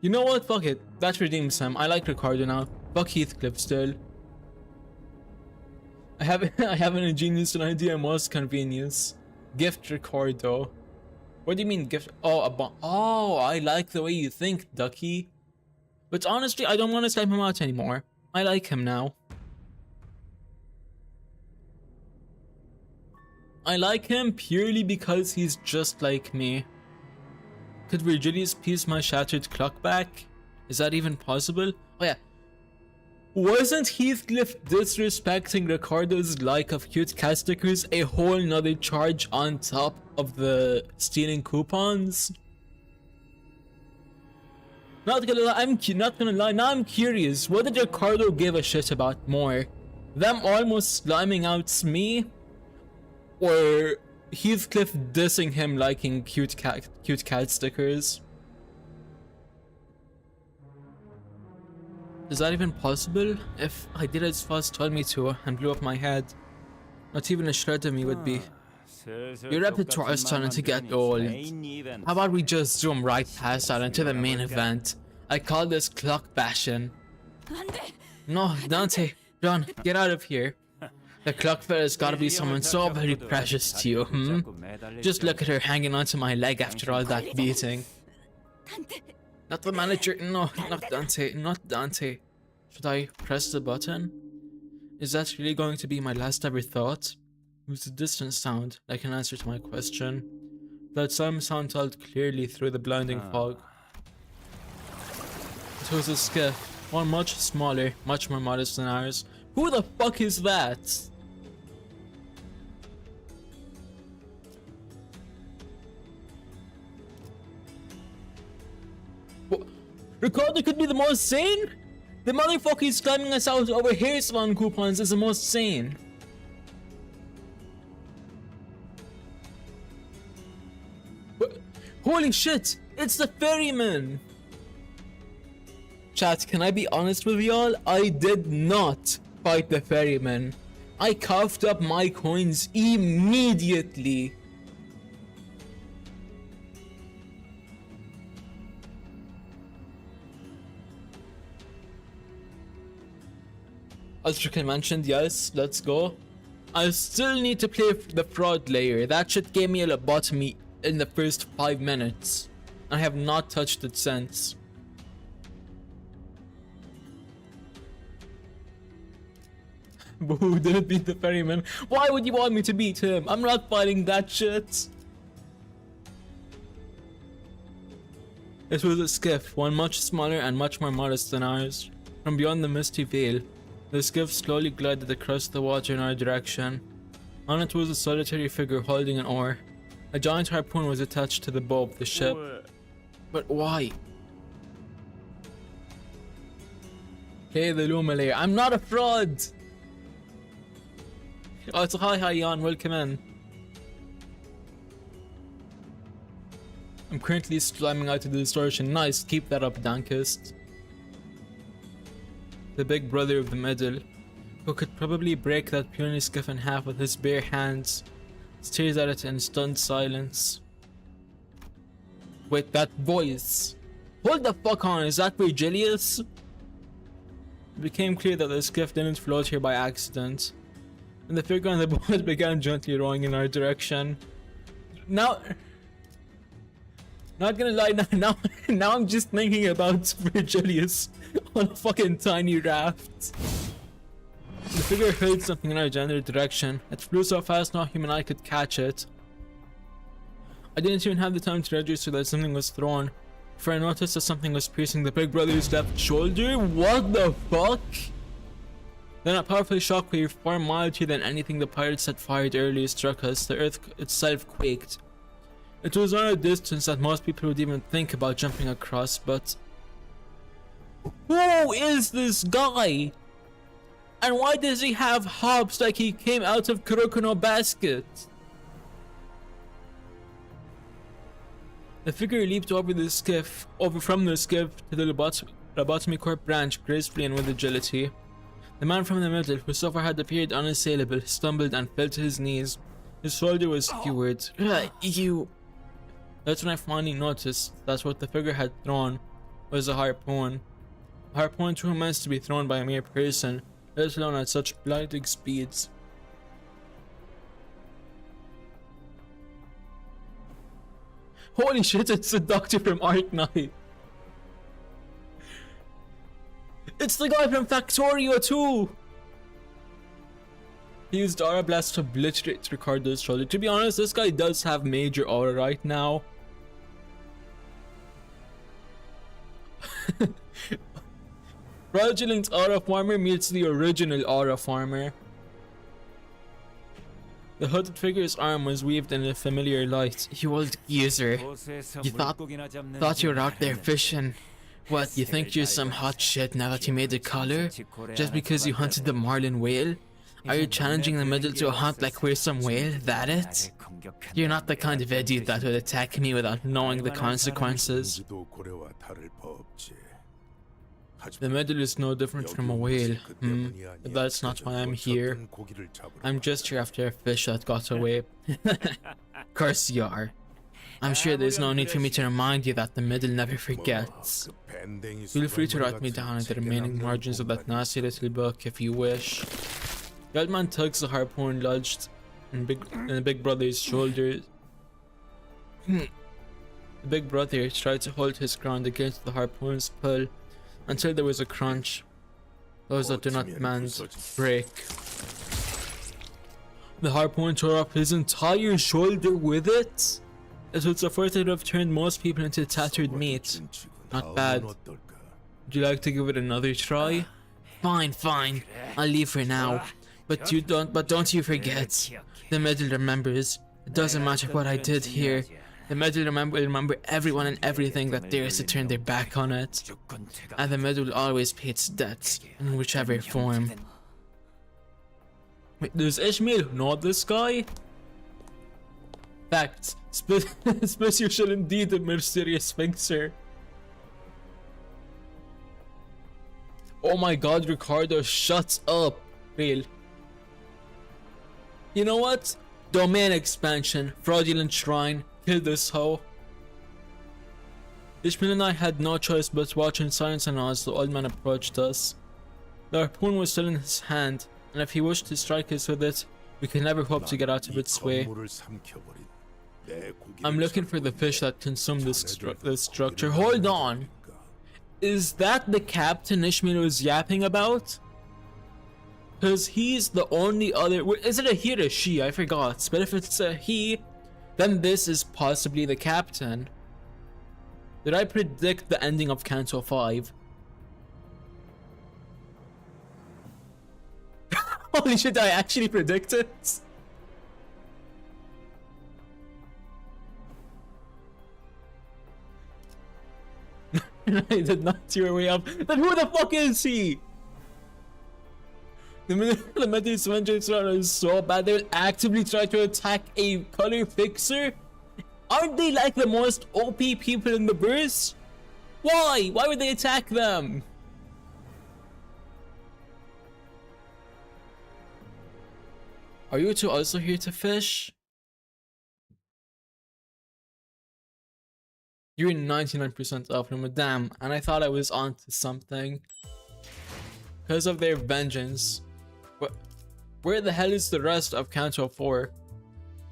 Speaker 1: You know what? Fuck it. That redeems him. I like Ricardo now. Fuck Heathcliff still. I have an ingenious idea, most convenience. Gift Ricardo. What do you mean gift? Oh, oh, I like the way you think, Ducky. But honestly, I don't want to slap him out anymore. I like him now. I like him purely because he's just like me. Could Virgilius piece my shattered clock back? Is that even possible? Oh yeah. Wasn't Heathcliff disrespecting Ricardo's like of cute cat stickers a whole nother charge on top of the stealing coupons? Not gonna lie, not gonna lie, now I'm curious, what did Ricardo give a shit about more? Them almost sliming out me? Or Heathcliff dissing him liking cute cat stickers? Is that even possible? If I did as Fuzz told me to and blew up my head, not even a shred of me would be. Your repertoire is starting to get old. How about we just zoom right past that into the main event? I call this clock bashing. No, Dante, John, get out of here. The clock fella's gotta be someone so very precious to you, hmm? Just look at her hanging onto my leg after all that beating. Not the manager, no, not Dante, not Dante. Should I press the button? Is that really going to be my last ever thought? It was a distant sound, like an answer to my question. That some sound told clearly through the blinding fog. It was a skiff, one much smaller, much more modest than ours. Who the fuck is that? Ricardo could be the most sane? The motherfucker is climbing us out over hair salon coupons is the most sane. Holy shit, it's the ferryman! Chat, can I be honest with y'all? I did not fight the ferryman. I coughed up my coins immediately. Ultra mentioned, yes, let's go. I still need to play the fraud layer. That shit gave me a lobotomy in the first 5 minutes. I have not touched it since. Boo, didn't beat the ferryman. Why would you want me to beat him? I'm not fighting that shit. It was a skiff, one much smaller and much more modest than ours. From beyond the misty veil, the skiff slowly glided across the water in our direction. On it was a solitary figure holding an oar. A giant harpoon was attached to the bow of the ship. But why? Hey, the Lumale, I'm not a fraud! Oh, it's hi Jan, welcome in. I'm currently slamming out of the distortion. Nice, keep that up, Dankist. The big brother of the middle, who could probably break that puny skiff in half with his bare hands, stares at it in stunned silence. Wait, that voice! Hold the fuck on, is that Virgilius? It became clear that the skiff didn't float here by accident, and the figure on the boat began gently rowing in our direction. Now, not gonna lie, now I'm just thinking about Virgilius on a fucking tiny raft. The figure hurled something in our general direction. It flew so fast no human eye could catch it. I didn't even have the time to register that something was thrown, for I noticed that something was piercing the big brother's left shoulder. What the fuck? Then a powerful shockwave far mightier than anything the pirates had fired earlier struck us. The earth itself quaked. It was on a distance that most people would even think about jumping across, but... Who is this guy? And why does he have hops like he came out of Kuroko basket? The figure leaped over from the skiff to the lobotomy corp branch gracefully and with agility. The man from the middle, who so far had appeared unassailable, stumbled and fell to his knees. His shoulder was skewered. You... That's when I finally noticed that what the figure had thrown was a harpoon. A harpoon too immense to be thrown by a mere person, let alone at such blinding speeds. Holy shit, it's the doctor from Arc Knight! It's the guy from Factorio too! He used Aura Blast to obliterate Ricardo's shoulder. To be honest, this guy does have major aura right now. Fraudulent Aura Farmer meets the original Aura Farmer. The hooded figure's arm was weaved in a familiar light. You old geezer. You thought you were out there fishing. What, you think you're some hot shit now that you made a collar? Just because you hunted the marlin whale? Are you challenging the middle to a hunt like we're some whale? That it? You're not the kind of idiot that would attack me without knowing the consequences. The middle is no different from a whale. But that's not why I'm here. I'm just here after a fish that got away. Curse you are. I'm sure there's no need for me to remind you that the middle never forgets. Feel free to write me down in the remaining margins of that nasty little book if you wish. The old man tugs the harpoon lodged in the big brother's shoulders. The big brother tried to hold his ground against the harpoon's pull until there was a crunch. Those that do not mend break. The harpoon tore up his entire shoulder with it. It was a force that would have turned most people into tattered meat. Not bad. Would you like to give it another try? Fine. I'll leave for now. But don't you forget. The middle remembers. It doesn't matter what I did here. The middle will remember everyone and everything that dares to turn their back on it. And the middle will always pay its debts in whichever form. Wait, does Ishmael know this guy? Fact. Special shall indeed the mysterious sphinxer. Oh my god, Ricardo, shut up. Real. You know what? Domain expansion, fraudulent shrine, kill this hoe. Ishmael and I had no choice but to watch in silence and awe as the old man approached us. The harpoon was still in his hand, and if he wished to strike us with it, we could never hope to get out of its way. I'm looking for the fish that consumed this structure. Hold on! Is that the captain Ishmael was yapping about? Because he's the only other... Is it a he or a she? I forgot. But if it's a he, then this is possibly the captain. Did I predict the ending of Canto 5? Holy shit, I actually predicted. I did not see your way up. Then who the fuck is he? The Metis vengeance is so bad they will actively try to attack a color fixer? Aren't they like the most OP people in the verse? Why? Why would they attack them? Are you two also here to fish? You're 99% off, damn, and I thought I was onto something. Because of their vengeance. Where the hell is the rest of Canto 4?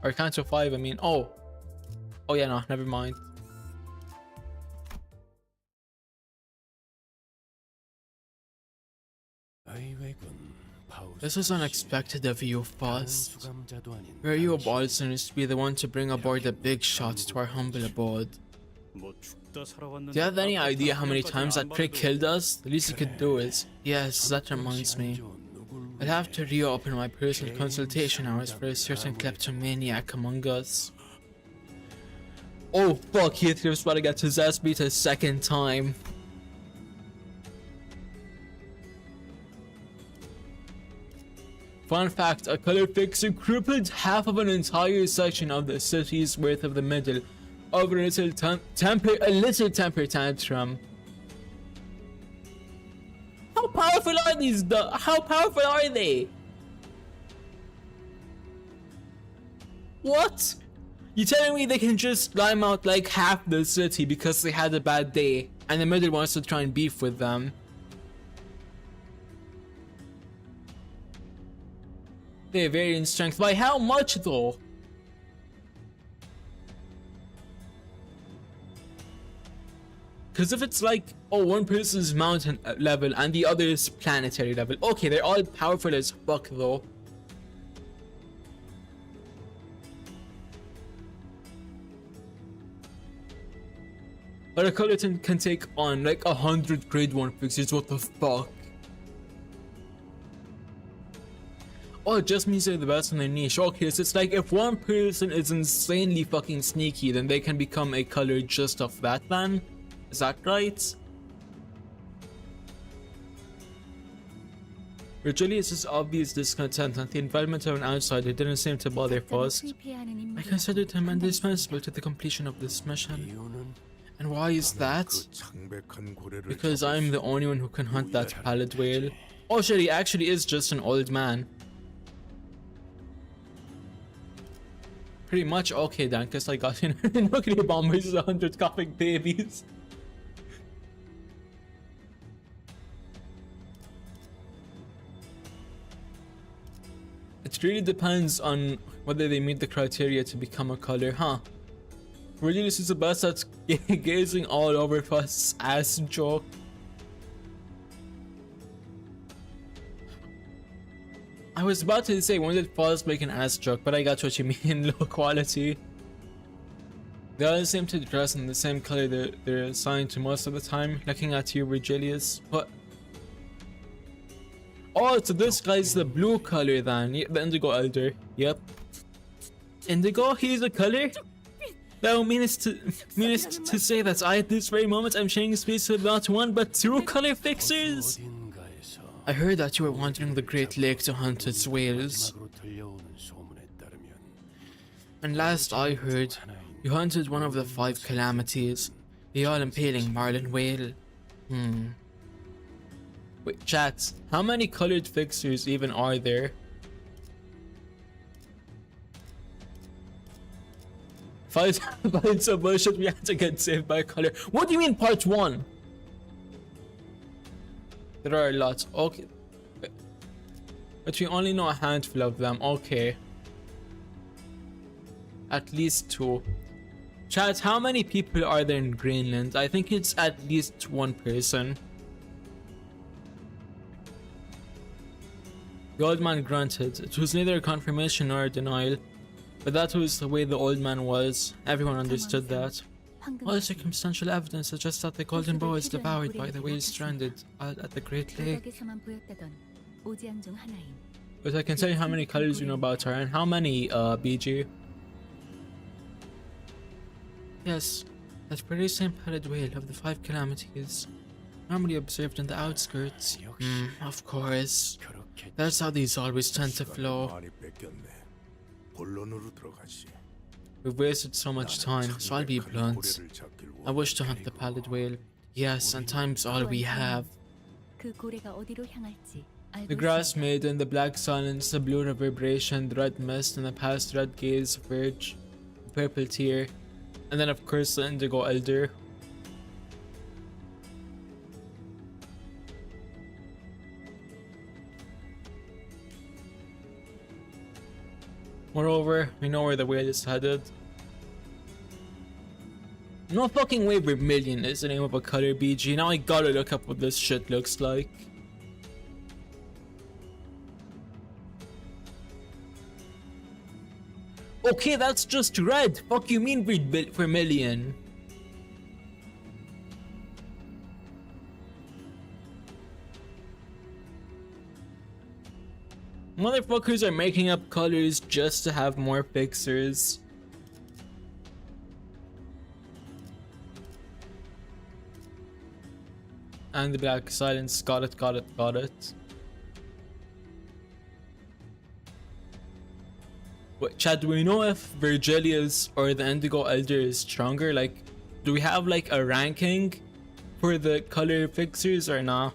Speaker 1: Or Canto 5, I mean. Oh yeah, no, never mind. This was unexpected of you, Faust. Were you a Balsoners to be the one to bring aboard the big shots to our humble abode? Do you have any idea how many times that prick killed us? The least you could do is... Yes, that reminds me. I'll have to reopen my personal consultation hours for a certain kleptomaniac among us. Oh fuck, Heathcliff's about to get his ass beat a second time. Fun fact, a color fixer crippled half of an entire section of the city's worth of the middle over a little temper tantrum. How powerful are these how powerful are they? What? You telling me they can just lime out like half the city because they had a bad day and the middle wants to try and beef with them? They vary in strength. By how much though? Because if it's like, oh, one person's mountain level and the other is planetary level. Okay, they're all powerful as fuck though. But a Cullerton can take on like 100 grade 1 fixers, what the fuck? Oh, it just means they're the best in their niche. Okay, so it's like if one person is insanely fucking sneaky, then they can become a color just of that then? Is that right? Virgilius' obvious discontent and the involvement of an outsider didn't seem to bother Faust. I considered him indispensable to the completion of this mission. And why is that? Because I'm the only one who can hunt that pallid whale. Oh shit, he actually is just an old man. Pretty much. Okay then, cause I got in nuclear bomb versus 100 coughing babies. It really depends on whether they meet the criteria to become a color, huh? Virgilius is the best at gazing all over Faust's ass joke. I was about to say, when did Faust make an ass joke, but I got what you mean, low quality. They all seem to dress in the same color they're assigned to most of the time. Looking at you, Virgilius. What? Oh, so this guy's the blue color then. Yeah, the Indigo Elder. Yep. Indigo? He's a color? That means to say that I, at this very moment, I'm sharing space with not one but two color fixers. I heard that you were wandering the Great Lake to hunt its whales. And last I heard, you hunted one of the 5 calamities, the all-impaling marlin whale. Wait, chat, how many colored fixers even are there? Fight so bullshit, we had to get saved by a color. What do you mean part 1? There are lots. Okay. But we only know a handful of them. Okay. At least 2. Chat, how many people are there in Greenland? I think it's at least 1 person. The old man grunted. It was neither a confirmation nor a denial. But that was the way the old man was. Everyone understood that. All the circumstantial evidence suggests that the golden bow is devoured by the whales stranded at the Great Lake. But I can tell you how many colors you know about her and how many, BG. Yes, that very same pallid whale of the 5 calamities, normally observed in the outskirts. Of course. That's how these always tend to flow. We've wasted so much time, so I'll be blunt. I wish to hunt the pallid whale. Yes, and time's all we have. The grass maiden, the black silence, the blue reverberation, the red mist, and the past red gaze verge, the purple tear, and then of course the indigo elder. Moreover, we know where the whale is headed. No fucking way vermilion is the name of a color, BG. Now I gotta look up what this shit looks like. Okay, that's just red. Fuck you mean vermilion? Motherfuckers are making up colors just to have more fixers. And the black silence, got it, got it, got it. Wait, Chad, do we know if Virgilia's or the Indigo Elder is stronger? Like, do we have like a ranking for the color fixers or not?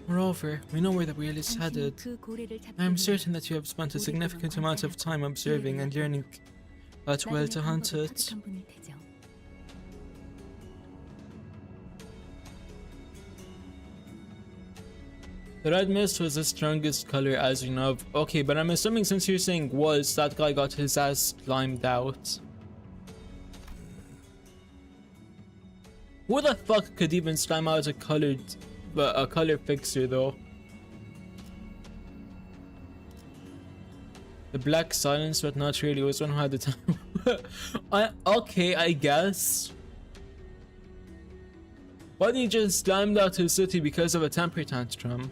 Speaker 1: Moreover, we know where the whale is headed. I am certain that you have spent a significant amount of time observing and learning that whale to hunt it. The red mist was the strongest color as you know. Okay, but I'm assuming since you're saying was, that guy got his ass slimed out. Who the fuck could even slime out a color fixer though? The black silence, but not really, was one who had the time. Okay, I guess. But he just slimed out his city because of a temper tantrum.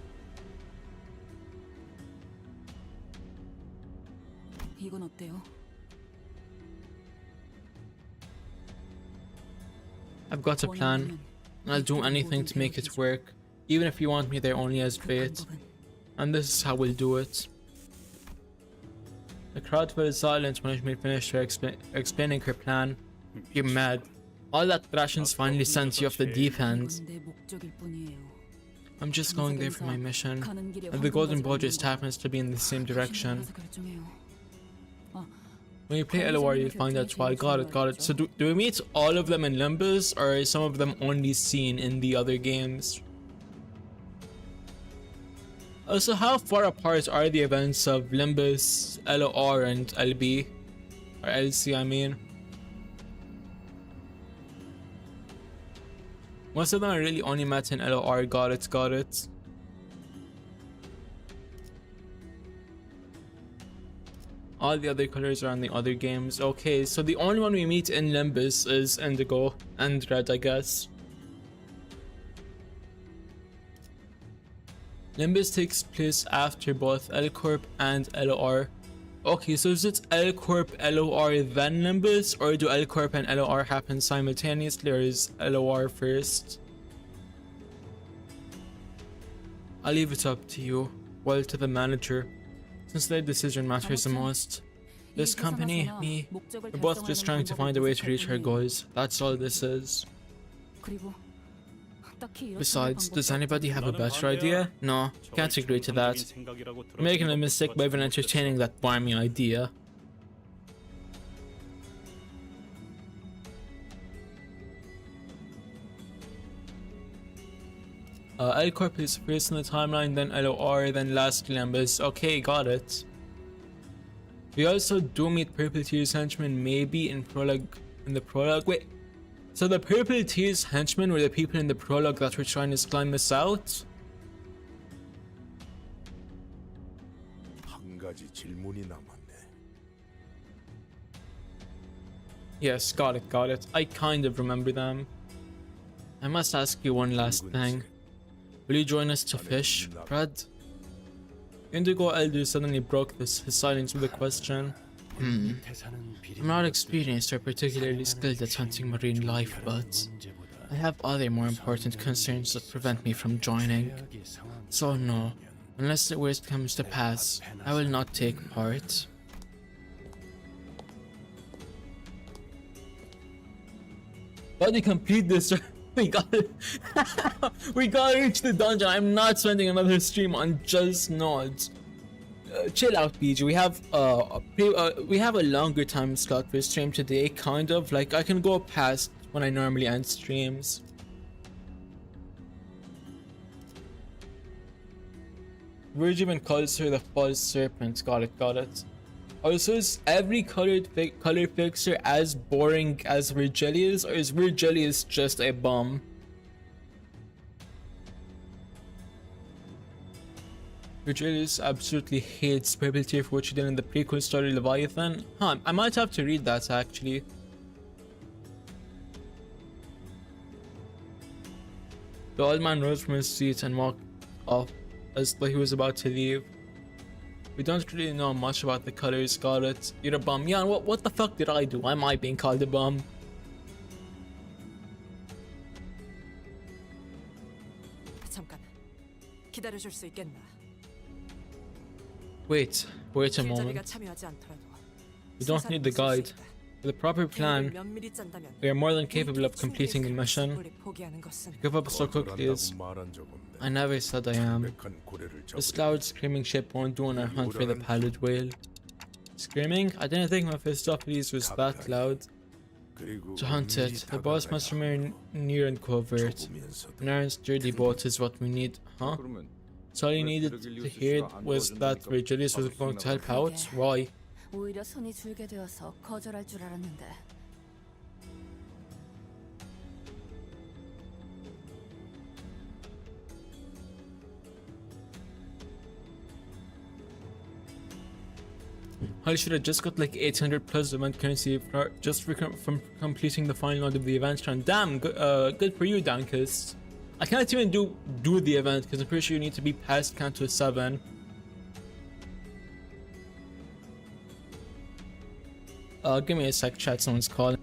Speaker 1: I've got a plan, and I'll do anything to make it work, even if you want me there only as bait. And this is how we'll do it. The crowd fell silent when Ishmael finished her explaining her plan. You're mad. All that rations finally sent you off the deep end. I'm just going there for my mission, and the golden bow just happens to be in the same direction. When you play LOR, you'll find out why. Got it. So do we meet all of them in Limbus, or are some of them only seen in the other games? Also, how far apart are the events of Limbus, LOR, and LB? Or LC, I mean. Most of them are really only met in LOR. Got it. All the other colors are on the other games. Okay, so the only one we meet in Limbus is Indigo and Red, I guess. Limbus takes place after both L Corp and LOR. Okay, so is it L Corp, LOR, then Limbus? Or do L Corp and LOR happen simultaneously, or is LOR first? I'll leave it up to you. Well, to the manager, since their decision matters the most. This company, me, we're both just trying to find a way to reach our goals. That's all this is. Besides, does anybody have a better idea? No, can't agree to that. You're making a mistake by even entertaining that barmy idea. L Corp is first in the timeline, then LOR, then last Limbus. Okay, got it. We also do meet Purple Tear's henchmen maybe in the prologue. Wait, so the Purple Tear's henchmen were the people in the prologue that were trying to slime us out? Yes, got it, got it. I kind of remember them. I must ask you one last thing. Will you join us to fish, Fred? Indigo Elder suddenly broke his silence with a question. I'm not experienced or particularly skilled at hunting marine life, but I have other more important concerns that prevent me from joining. So no, unless the worst comes to pass, I will not take part. Buddy, complete this. We got it. We gotta reach the dungeon. I'm not spending another stream on just nods. Chill out, PG. We have a longer time slot for stream today. Kind of like I can go past when I normally end streams. Virgil even calls her the false serpent. Got it, got it. Also, is every color fixer as boring as Virgilius, or is Virgilius just a bum? Virgilius absolutely hates Purple Tear for what she did in the prequel story Leviathan. Huh, I might have to read that actually. The old man rose from his seat and walked off as though he was about to leave. We don't really know much about the colors, got it. You're a bum. Yeah, what the fuck did I do? Why am I being called a bum?
Speaker 2: 잠깐. 기다려줄 수 있겠나?
Speaker 1: Wait a moment. We don't need the guide. With a proper plan, we are more than capable of completing the mission. To give up so quickly is... I never said I am. This loud screaming ship won't do on our hunt for the pallid whale. Screaming? I didn't think Mephistopheles was that loud. To hunt it, the boss must remain near and covert. An iron sturdy boat is what we need, huh? So all you needed to hear was that Virgilius was going to help out? Why?
Speaker 3: 오히려 손이 줄게 되어서 거절할 줄 알았는데.
Speaker 1: I should have just got like 800 plus event currency just from completing the final node of the event run. Damn, good for you, Dankist. I can't even do the event because I'm pretty sure you need to be past Canto 7. Give me a sec, chat, someone's calling.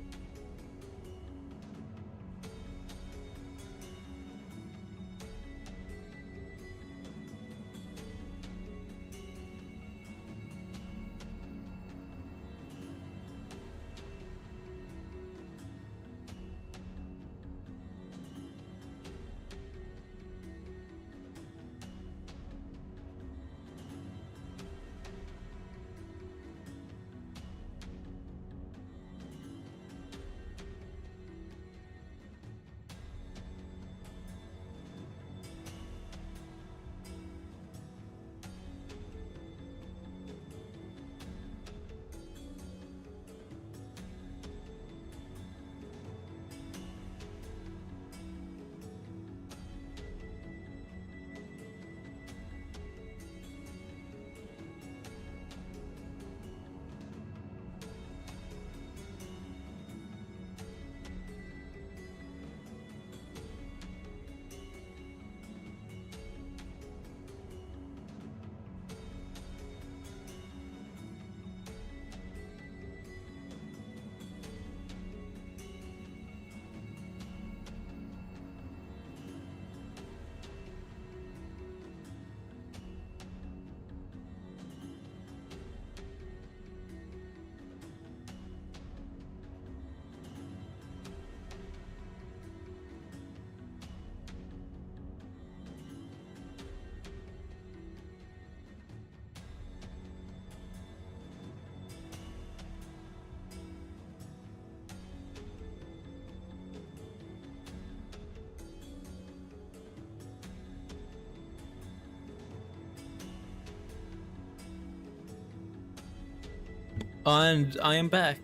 Speaker 1: And I am back.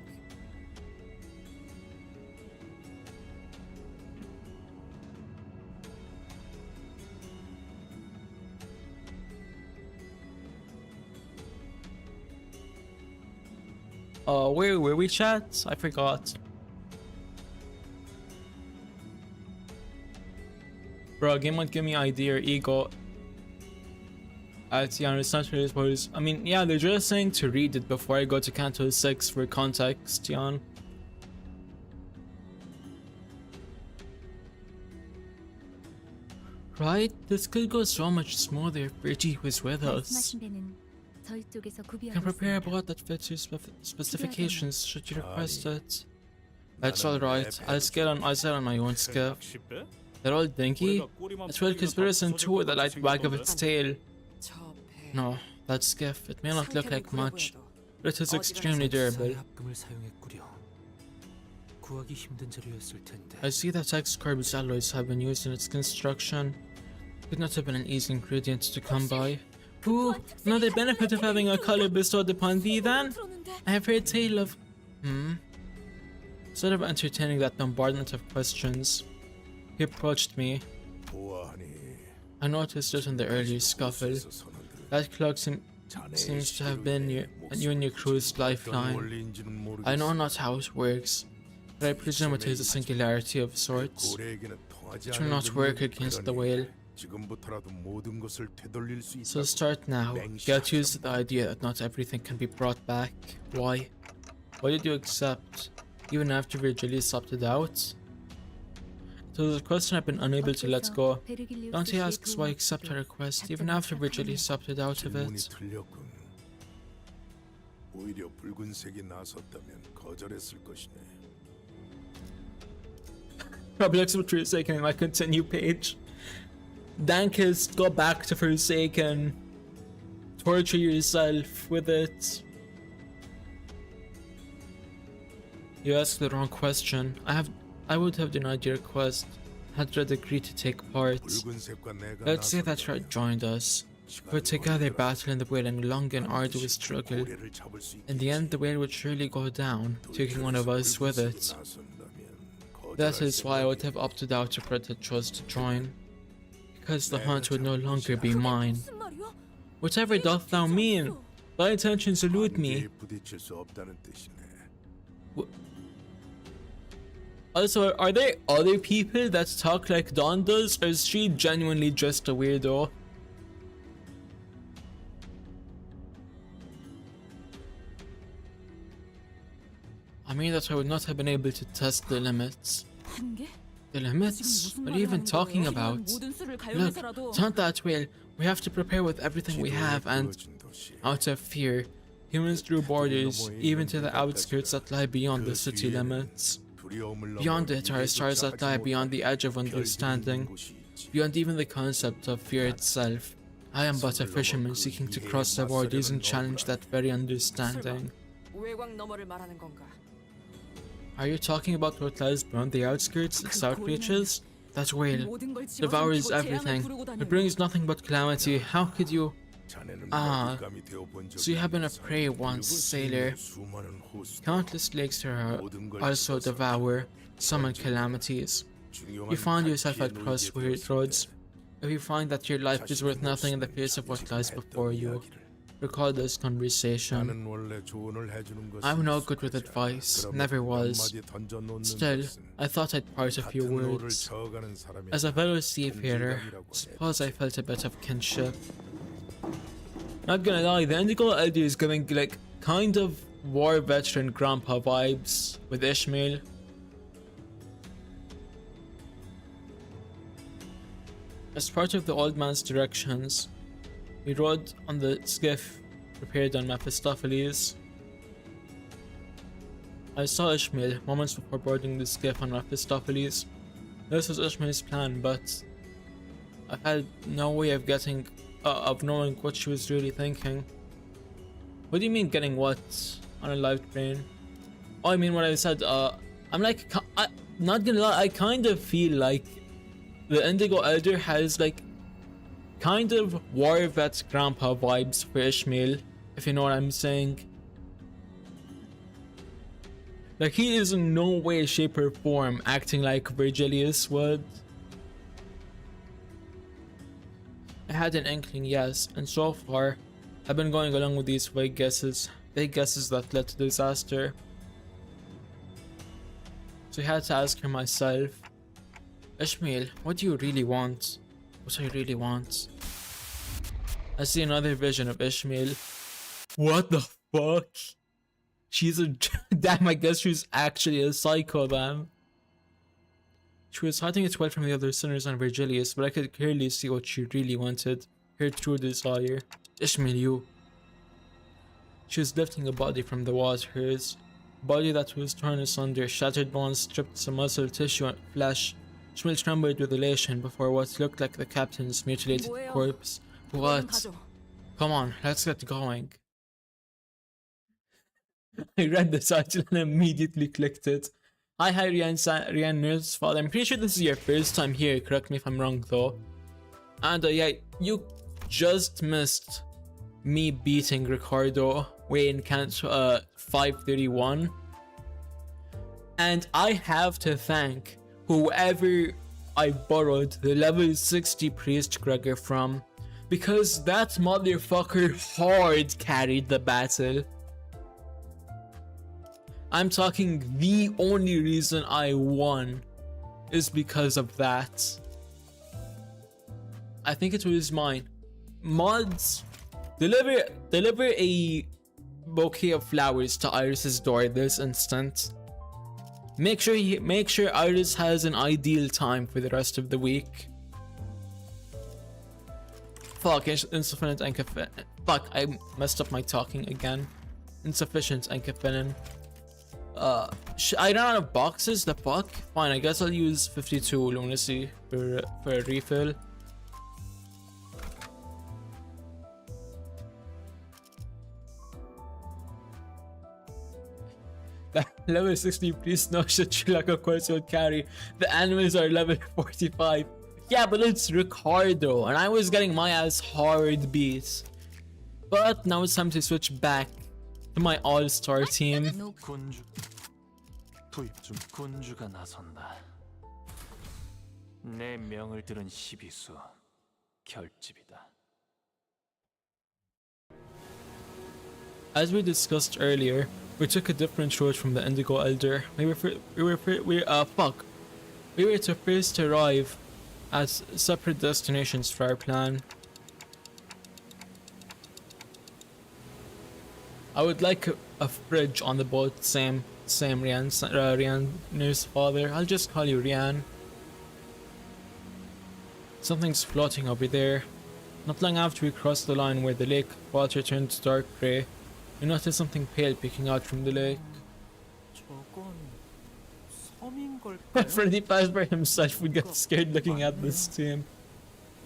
Speaker 1: Where were we, chat? I forgot. Bro, a game won't give me ID or ego. Yeah, it's not really supposed. I mean, yeah, they're just saying to read it before I go to Canto 6 for context, Jan. Right? This could go so much smoother if Richie was with us. Can prepare a bot that fits your specifications should you request it. That's alright. I'll set on my own skiff. They're all dinky? That's well because there isn't two with the light wag of its tail. No, that skiff, it may not look like much, but it is extremely durable. I see that X-Carb's alloys have been used in its construction. It could not have been an easy ingredient to come by. Ooh, another benefit of having a color bestowed upon thee then? I have heard tale of... Instead of entertaining that bombardment of questions, he approached me. I noticed it in the earlier scuffle. That cloak seems to have been you and your crew's lifeline. I know not how it works, but I presume it is a singularity of sorts. It will not work against the whale. So start now. Get used to the idea that not everything can be brought back. Why? Why did you accept, even after Virgilius opted out? So the question I've been unable to let go. Don't he asks why I accept her request, even after Virgilius opted out of it? Probably looks for Forsaken in my continue page. Dankest, go back to Forsaken. Torture yourself with it. You asked the wrong question. I would have denied your request had Red agreed to take part. Let's say that Red joined us. We would together battle in the whale in a long and arduous struggle. In the end, the whale would surely go down, taking one of us with it. That is why I would have opted out if Red had chose to join. Because the hunt would no longer be mine. Whatever doth thou mean? Thy intentions elude me. Also, are there other people that talk like Dawn does, or is she genuinely just a weirdo? I mean that I would not have been able to test the limits. The limits? What are you even talking about? Look, it's not that well. We have to prepare with everything we have and, out of fear, humans drew borders, even to the outskirts that lie beyond the city limits. Beyond it are stars that lie beyond the edge of understanding, beyond even the concept of fear itself. I am but a fisherman seeking to cross the borders and challenge that very understanding. Are you talking about what lies beyond the outskirts, the south reaches? That whale devours everything. It brings nothing but calamity. How could you... Ah, so you have been a prey once, sailor. Countless lakes here also devour, summon calamities. You find yourself at crossroads. If you find that your life is worth nothing in the face of what lies before you, recall this conversation. I'm no good with advice, never was. Still, I thought I'd part a few words. As a fellow seafarer, suppose I felt a bit of kinship. Not gonna lie, the Indigo Elder is giving like kind of war veteran grandpa vibes with Ishmael. As part of the old man's directions, we rode on the skiff prepared on Mephistopheles. I saw Ishmael moments before boarding the skiff on Mephistopheles. This was Ishmael's plan, but I had no way of knowing what she was really thinking. What do you mean getting what on a live train? Oh, I mean what I said. I'm like, not gonna lie, I kind of feel like the Indigo Elder has like kind of war vet grandpa vibes for Ishmael, if you know what I'm saying. Like he is in no way, shape or form acting like Virgilius would. I had an inkling, yes, and so far, I've been going along with these vague guesses that led to disaster. So I had to ask her myself, Ishmael, what do you really want? What I really want? I see another vision of Ishmael. What the fuck? She's a damn. I guess she's actually a psycho, man. She was hiding it well from the other sinners and Virgilius, but I could clearly see what she really wanted. Her true desire. Ishmael, you. She was lifting a body from the waters. Body that was torn asunder, shattered bones, stripped some muscle, tissue, and flesh. Ishmael trembled with elation before what looked like the captain's mutilated corpse. What? Come on, let's get going. I read the title and immediately clicked it. Hi, Rian Nerd's father. I'm pretty sure this is your first time here. Correct me if I'm wrong, though. And yeah, you just missed me beating Ricardo way in CANTO 531. And I have to thank whoever I borrowed the level 60 priest Gregor from, because that motherfucker hard carried the battle. I'm talking the only reason I won is because of that. I think it was mine. Mods, deliver a bouquet of flowers to Iris's door this instant. Make sure Iris has an ideal time for the rest of the week. Fuck, insufficient enkephalin. Fuck, I messed up my talking again. Insufficient enkephalin. I ran out of boxes, the fuck? Fine, I guess I'll use 52 lunacy for a refill. The level 60 priest knows that Chilaka Quartz will carry. The animals are level 45. Yeah, but it's Ricardo, and I was getting my ass hard beat. But now it's time to switch back to my all-star team.
Speaker 4: 투입 중 군주가 나선다. 내 명을 들은 시비수 결집이다.
Speaker 1: As we discussed earlier, we took a different road from the Indigo Elder. We were to first arrive at separate destinations for our plan. I would like a fridge on the boat, same Rian's father. I'll just call you Rian. Something's floating over there. Not long after we crossed the line where the lake water turned dark grey, we noticed something pale peeking out from the lake.
Speaker 4: 저건 섬인 걸까요?
Speaker 1: Freddy Fazbear himself would get scared looking at this team.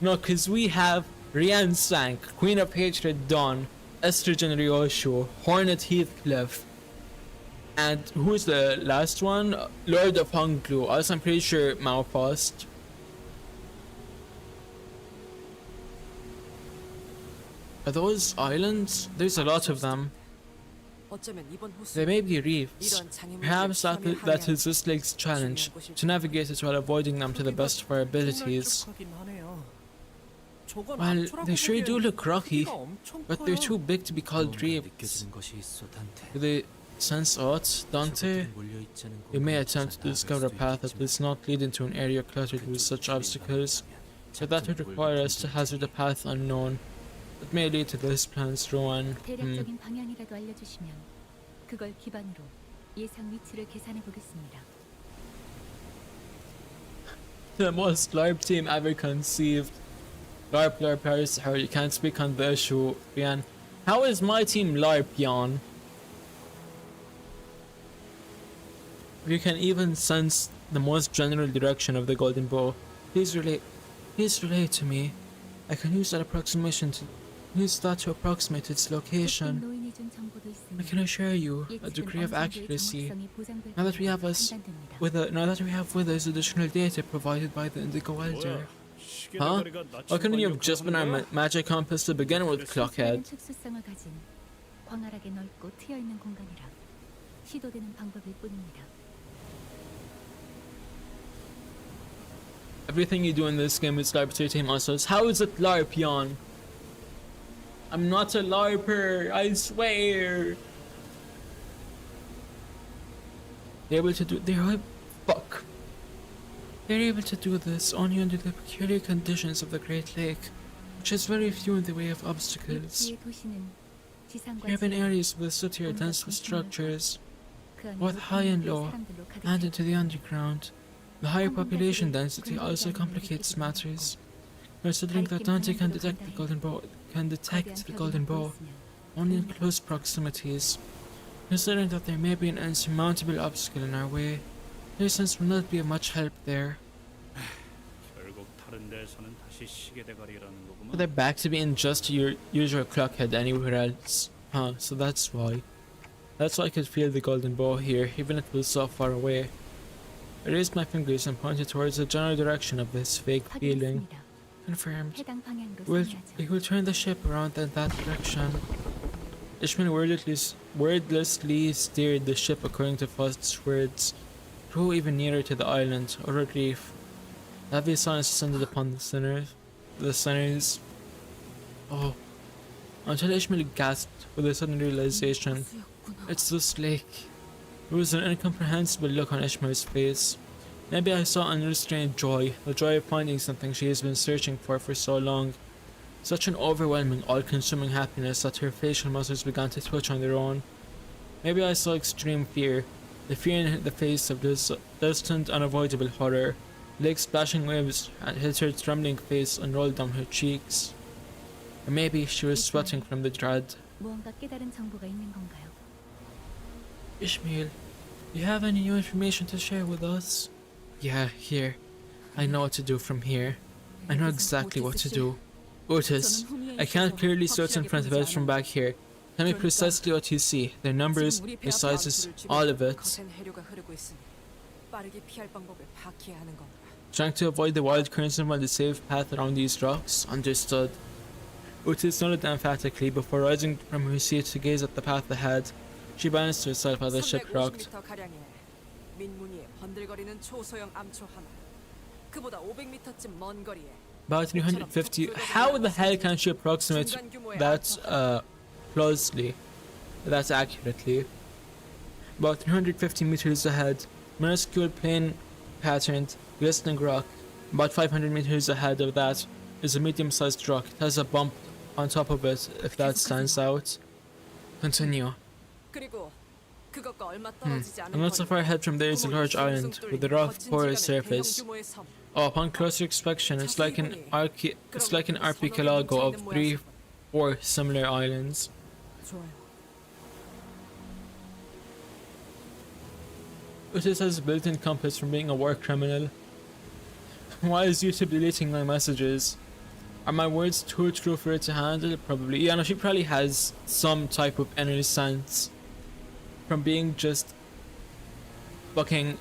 Speaker 1: No, cause we have Rian Sank, Queen of Hatred Dawn, Estrogen Ryosho, Hornet Heathcliff, and who's the last one? Lord of Honglu. Also, I'm pretty sure Malfast. Are those islands? There's a lot of them. They may be reefs. Perhaps that is this lake's challenge, to navigate it while avoiding them to the best of our abilities. Well, they sure do look rocky, but they're too big to be called reefs. Do they sense aught, Dante? We may attempt to discover a path that does not lead into an area cluttered with such obstacles, but that would require us to hazard a path unknown. That may lead to this plan's ruin.
Speaker 3: 대략적인 방향이라도 알려주시면 그걸 기반으로 예상 위치를 계산해 보겠습니다.
Speaker 1: The most LARP team ever conceived. LARP Paris, how you can't speak on the issue, Rian. How is my team LARP, Jan? You can even sense the most general direction of the golden bow. Please relate to me. I can use that to approximate its location.
Speaker 3: 노인이 준 정보도 있으니
Speaker 1: I can assure you a degree of accuracy. Now that we have with us additional data provided by the Indigo Elder. Huh? Why couldn't you have just been our magic compass to begin with, Clockhead?
Speaker 3: 특수성을 가진 광활하게 넓고 트여 있는 공간이라 시도되는 방법일 뿐입니다.
Speaker 1: Everything you do in this game is LARP to your team muscles. How is it LARP, Jan? I'm not a LARPer, I swear. They're able to do. Fuck. They're able to do this only under the peculiar conditions of the Great Lake, which has very few in the way of obstacles.
Speaker 3: 육지의 도시는 지상과
Speaker 1: There have been
Speaker 3: 지하,
Speaker 1: areas with city or
Speaker 3: 온갖
Speaker 1: dense with
Speaker 3: 건축물과
Speaker 1: structures,
Speaker 3: 그 안에
Speaker 1: both high and low,
Speaker 3: 사람들로 가득
Speaker 1: and
Speaker 3: 차
Speaker 1: into the underground. The higher population density also complicates matters, considering that Dante can detect the golden bow only in close proximities. Considering that there may be an insurmountable obstacle in our way, distance will not be of much help there.
Speaker 4: 결국 다른 데서는 다시 시계 대가리라는 거구만.
Speaker 1: But they're back to being just your usual clockhead anywhere else. Huh, so that's why. That's why I could feel the golden bow here, even if it was so far away. I raised my fingers and pointed towards the general direction of this vague feeling.
Speaker 3: 확인했습니다.
Speaker 1: Confirmed.
Speaker 3: 해당 방향으로
Speaker 1: Well,
Speaker 3: 상이하죠.
Speaker 1: we will turn the ship around in that direction. Ishmael wordlessly steered the ship according to Faust's words, drew even nearer to the island, or a reef. Heavy silence descended upon the sinners. Oh. Until Ishmael gasped with a sudden realization. It's this lake. There was an incomprehensible look on Ishmael's face. Maybe I saw unrestrained joy, the joy of finding something she has been searching for so long. Such an overwhelming, all-consuming happiness that her facial muscles began to twitch on their own. Maybe I saw extreme fear, the fear in the face of this distant, unavoidable horror. Lake splashing waves hit her trembling face and rolled down her cheeks. Or maybe she was sweating from the dread.
Speaker 3: 무언가 깨달은 정보가 있는 건가요?
Speaker 1: Ishmael, you have any new information to share with us? Yeah, here. I know what to do from here. I know exactly what to do. Otis, I can't clearly search in front of us from back here. Tell me precisely what you see, their numbers, their sizes, all of it.
Speaker 2: 거센 해류가 흐르고 있으니 빠르게 피할 방법을 파악해야 하는 건가.
Speaker 1: Trying to avoid the wild currents and find a safe path around these rocks? Understood. Otis nodded emphatically before rising from her seat to gaze at the path ahead. She balanced herself as the ship rocked.
Speaker 2: 350m 가량의 민무늬의 번들거리는 초소형 암초 하나. 그보다 500m쯤 먼 거리에
Speaker 1: About 350. How the hell can she approximate that closely? That's accurately. About 350 meters ahead, minuscule plain patterned, glistening rock. About 500 meters ahead of that is a medium-sized rock. It has a bump on top of it, if that stands out. Continue.
Speaker 2: 그리고 그것과 얼마 떨어지지 않은
Speaker 1: And not so far ahead from there is a large island with a rough porous surface. Oh, upon closer inspection, it's like an archipelago of 3-4 similar islands.
Speaker 2: 좋아요.
Speaker 1: Otis has a built-in compass from being a war criminal. Why is YouTube deleting my messages? Are my words too true for it to handle? Probably. Yeah, no, she probably has some type of inner sense from being just fucking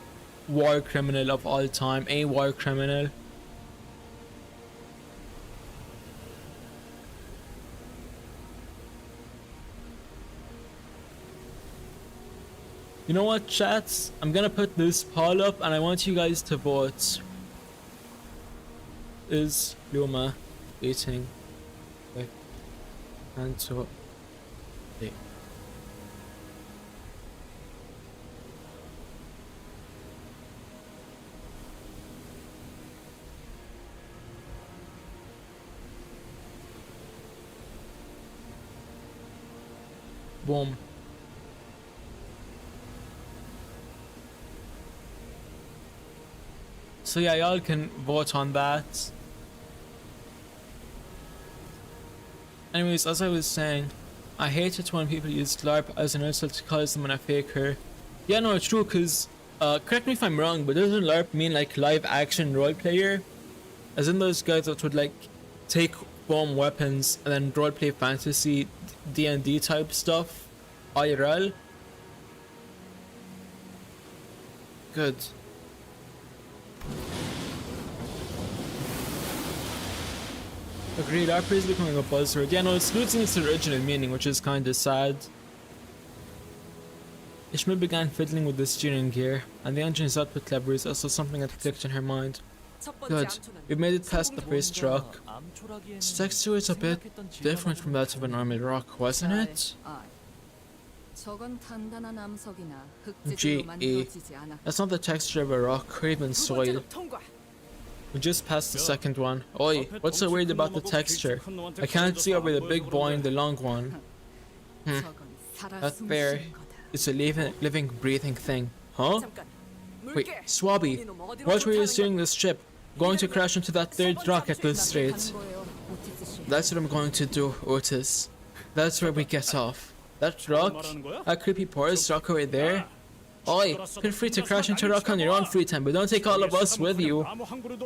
Speaker 1: war criminal of all time, a war criminal. You know what, chats? I'm gonna put this poll up and I want you guys to vote. Is Luma eating the CANTO? Boom. So yeah, y'all can vote on that. Anyways, as I was saying, I hate it when people use LARP as an insult to call someone a faker. Yeah, no, it's true, cause correct me if I'm wrong, but doesn't LARP mean like live action role player? As in those guys that would like take foam weapons and then roleplay fantasy D&D type stuff IRL? Good. Agreed, RP is becoming a buzzword. Yeah, no, it's losing its original meaning, which is kinda sad. Ishmael began fiddling with the steering gear, and the engine's output levers also something that clicked in her mind. Good, we've made it past the first rock. Its texture is a bit different from that of a normal rock, wasn't it?
Speaker 2: 저건 단단한 암석이나
Speaker 1: GE.
Speaker 2: 흙재질로 만들어지지 않아.
Speaker 1: That's not the texture of a rock or even soil.
Speaker 2: 통과.
Speaker 1: We just passed the second one. Oi, what's so weird about the texture? I can't see over the big boy and the long one.
Speaker 2: 저건 살아
Speaker 1: That bear
Speaker 2: 숨쉬는 거다.
Speaker 1: is a living, breathing thing. Huh?
Speaker 2: 잠깐.
Speaker 1: Wait,
Speaker 2: 물개.
Speaker 1: Swabby,
Speaker 2: 이놈 어디로
Speaker 1: watch where you're
Speaker 2: 쫓아가는
Speaker 1: steering this ship. Going to crash into that third rock at this rate.
Speaker 2: 가는 거예요, 오티스 씨.
Speaker 1: That's what I'm going to do, Otis. That's where we get off. That rock? That creepy porous rock over there? Oi, feel free to crash into rock on your own free time, but don't take all of us with you.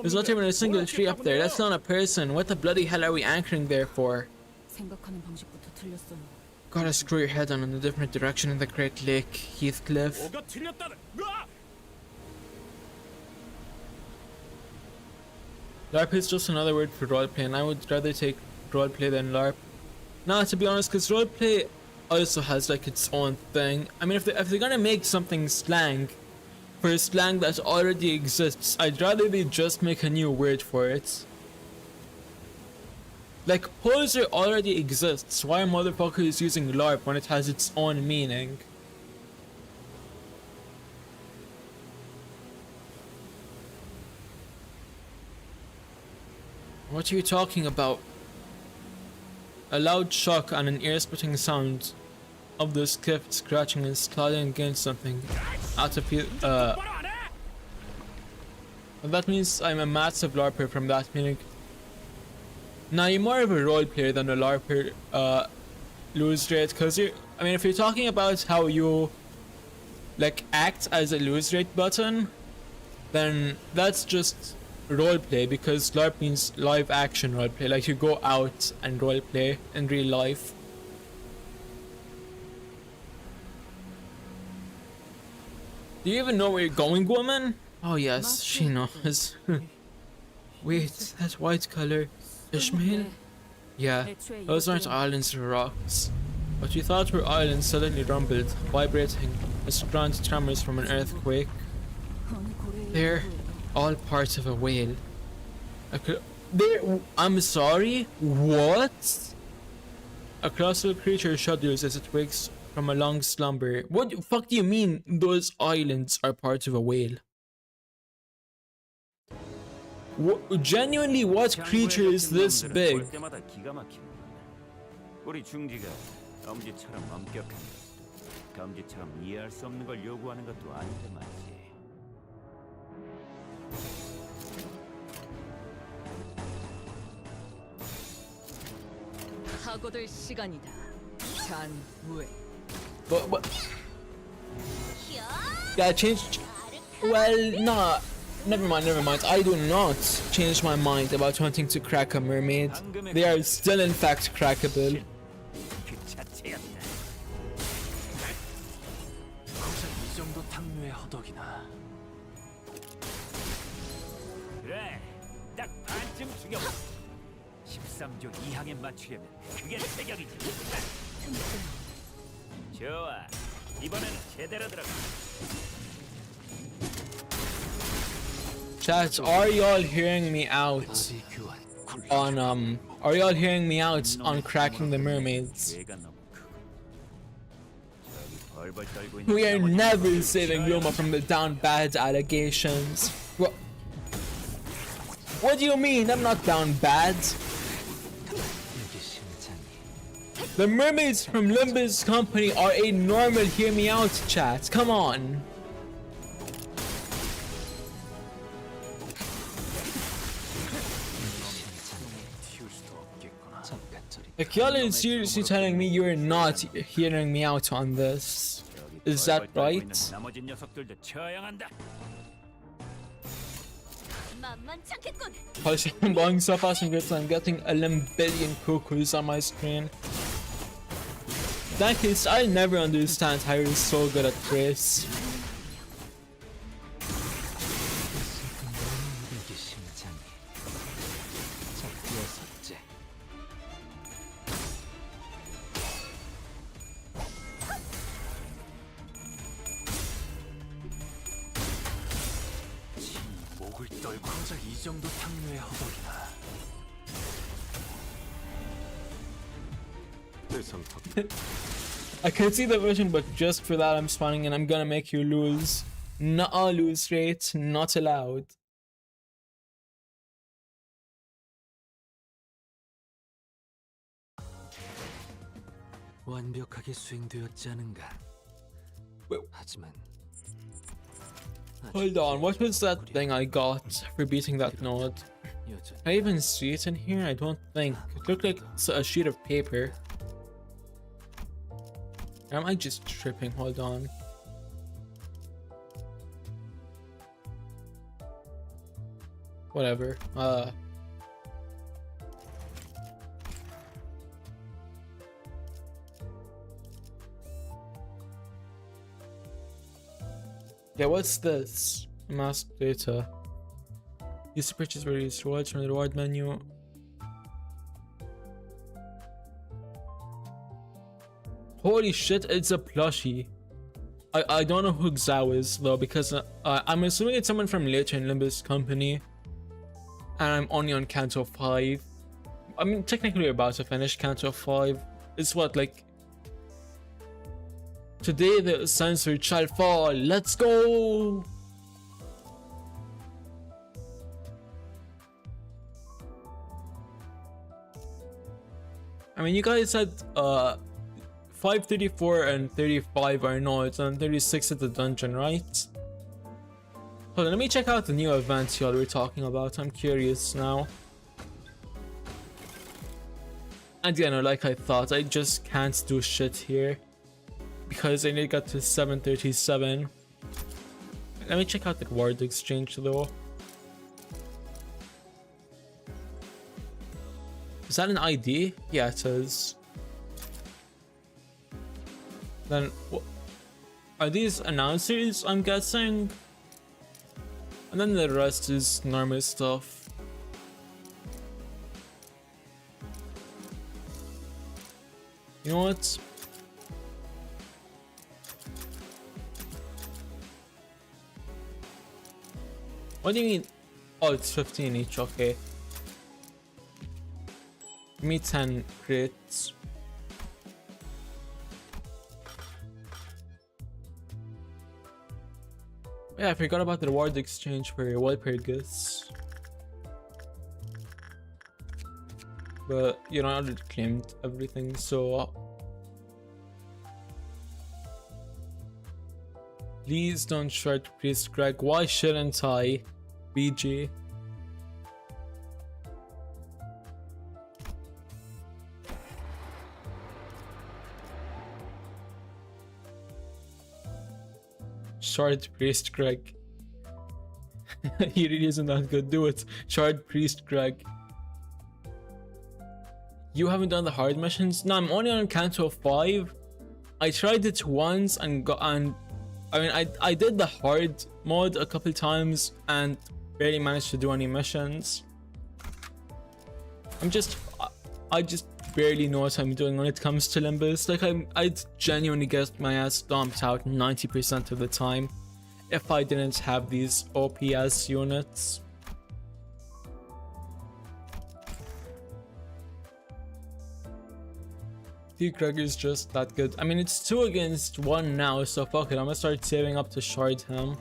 Speaker 1: There's not even a single tree up there. That's not a person. What the bloody hell are we anchoring there for?
Speaker 2: 생각하는 방식부터 틀렸어요.
Speaker 1: Gotta screw your head on in a different direction in the Great Lake, Heathcliff.
Speaker 4: 뭐가 틀렸다는? 으아!
Speaker 1: LARP is just another word for roleplay, and I would rather take roleplay than LARP. Nah, to be honest, because roleplay also has like its own thing. I mean, if they're gonna make something slang for slang that already exists, I'd rather they just make a new word for it. Like, poser already exists. Why are motherfuckers using LARP when it has its own meaning? What are you talking about? A loud shock and an ear-splitting sound of the skiff scratching and sliding against something. Out of that means I'm a massive LARPer from that meaning. Now you're more of a role player than a LARPer, lose rate, cause I mean, if you're talking about how you like act as a lose rate button, then that's just roleplay, because LARP means live action roleplay, like you go out and roleplay in real life. Do you even know where you're going, woman? Oh yes, she knows. Wait, that white color, Ishmael? Yeah, those aren't islands or rocks. What you thought were islands suddenly rumbled, vibrating as grand tremors from an earthquake. They're all parts of a whale. I'm sorry? What? A colossal creature shudders as it wakes from a long slumber. What the fuck do you mean those islands are parts of a whale? Genuinely, what creature is this big?
Speaker 5: 우리 중지가 엄지처럼 엄격한 검지처럼 이해할 수 없는 걸 요구하는 것도 아닌데 말이지.
Speaker 2: 사고들 시간이다. 잔무에.
Speaker 1: But yeah, change. Well, nah. Never mind. I do not change my mind about wanting to crack a mermaid. They are still, in fact, crackable.
Speaker 5: 그 자체였다. 고작 이 정도 탕류의 허덕이나. 그래, 딱 반쯤 죽여. 13조 2항에 맞추려면 그게 체격이지. 좋아, 이번에는 제대로 들어가.
Speaker 1: Chat, are y'all hearing me out on are y'all hearing me out on cracking the mermaids? We are never saving Luma from the down bad allegations. What do you mean? I'm not down bad. The mermaids from Limbus company are a normal hear me out, chat. Come on. Like, y'all are seriously telling me you're not hearing me out on this? Is that right?
Speaker 5: 나머진 녀석들도 처형한다.
Speaker 1: I'm going so fast and good, I'm getting 11 billion cuckoos on my screen. In that case, I'll never understand how you're so good at this. I can see the vision, but just for that I'm spawning and I'm gonna make you lose. Nuh-uh, lose rate, not allowed.
Speaker 6: 완벽하게 수행되었지 않은가?
Speaker 1: Wait.
Speaker 6: 하지만
Speaker 1: Hold on, what was that thing I got for beating that node?
Speaker 6: 여전히
Speaker 1: Can I even see it in here? I don't think. It looked like a sheet of paper. Am I just tripping? Hold on. Whatever. Yeah, what's this? Mask data. Use to purchase various rewards from the reward menu. Holy shit, it's a plushie. I don't know who Xiao is though, because I'm assuming it's someone from later in Limbus company. And I'm only on Canto 5. I mean, technically we're about to finish Canto 5. It's what, like... Today the censored shall fall. Let's go! I mean, you guys said 534 and 35 are nodes and 36 at the dungeon, right? Hold on, let me check out the new events y'all were talking about. I'm curious now. And yeah, no, like I thought, I just can't do shit here because I need to get to 737. Let me check out the word exchange though. Is that an ID? Yeah, it is. Then, are these announcers, I'm guessing? And then the rest is normal stuff. You know what? What do you mean? Oh, it's 15 each, okay. Give me 10 crates. Yeah, I forgot about the reward exchange for Walpurgis. But, you know, I already claimed everything, so... Please don't short Priest Greg. Why shouldn't I? BG. Shard Priest Greg. He really isn't that good. Do it. Shard Priest Greg. You haven't done the hard missions? No, I'm only on Canto 5. I tried it once and got I did the hard mode a couple times and barely managed to do any missions. I just barely know what I'm doing when it comes to Limbus. Like I'd genuinely get my ass stomped out 90% of the time if I didn't have these OPS units. Greg is just that good. I mean, it's 2 against 1 now, so fuck it. I'm gonna start saving up to shard him.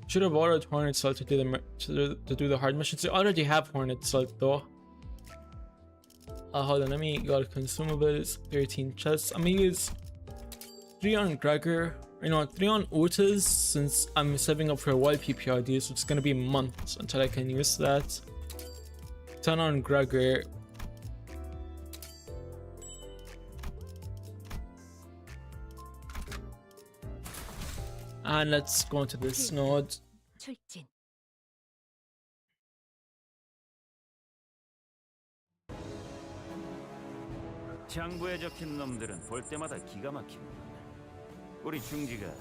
Speaker 1: Should have ordered Hornet Salt to do the hard missions. I already have Hornet Salt though. Hold on, let me go to consumables. 13 chests. I'm gonna use 3 on Gregor. You know, 3 on Utas since I'm saving up for a wild PPRD, so it's gonna be months until I can use that. 10 on Gregor. And let's go into this node.
Speaker 3: 출진.
Speaker 5: 장부에 적힌 놈들은 볼 때마다 기가 막힌다. 우리 중지가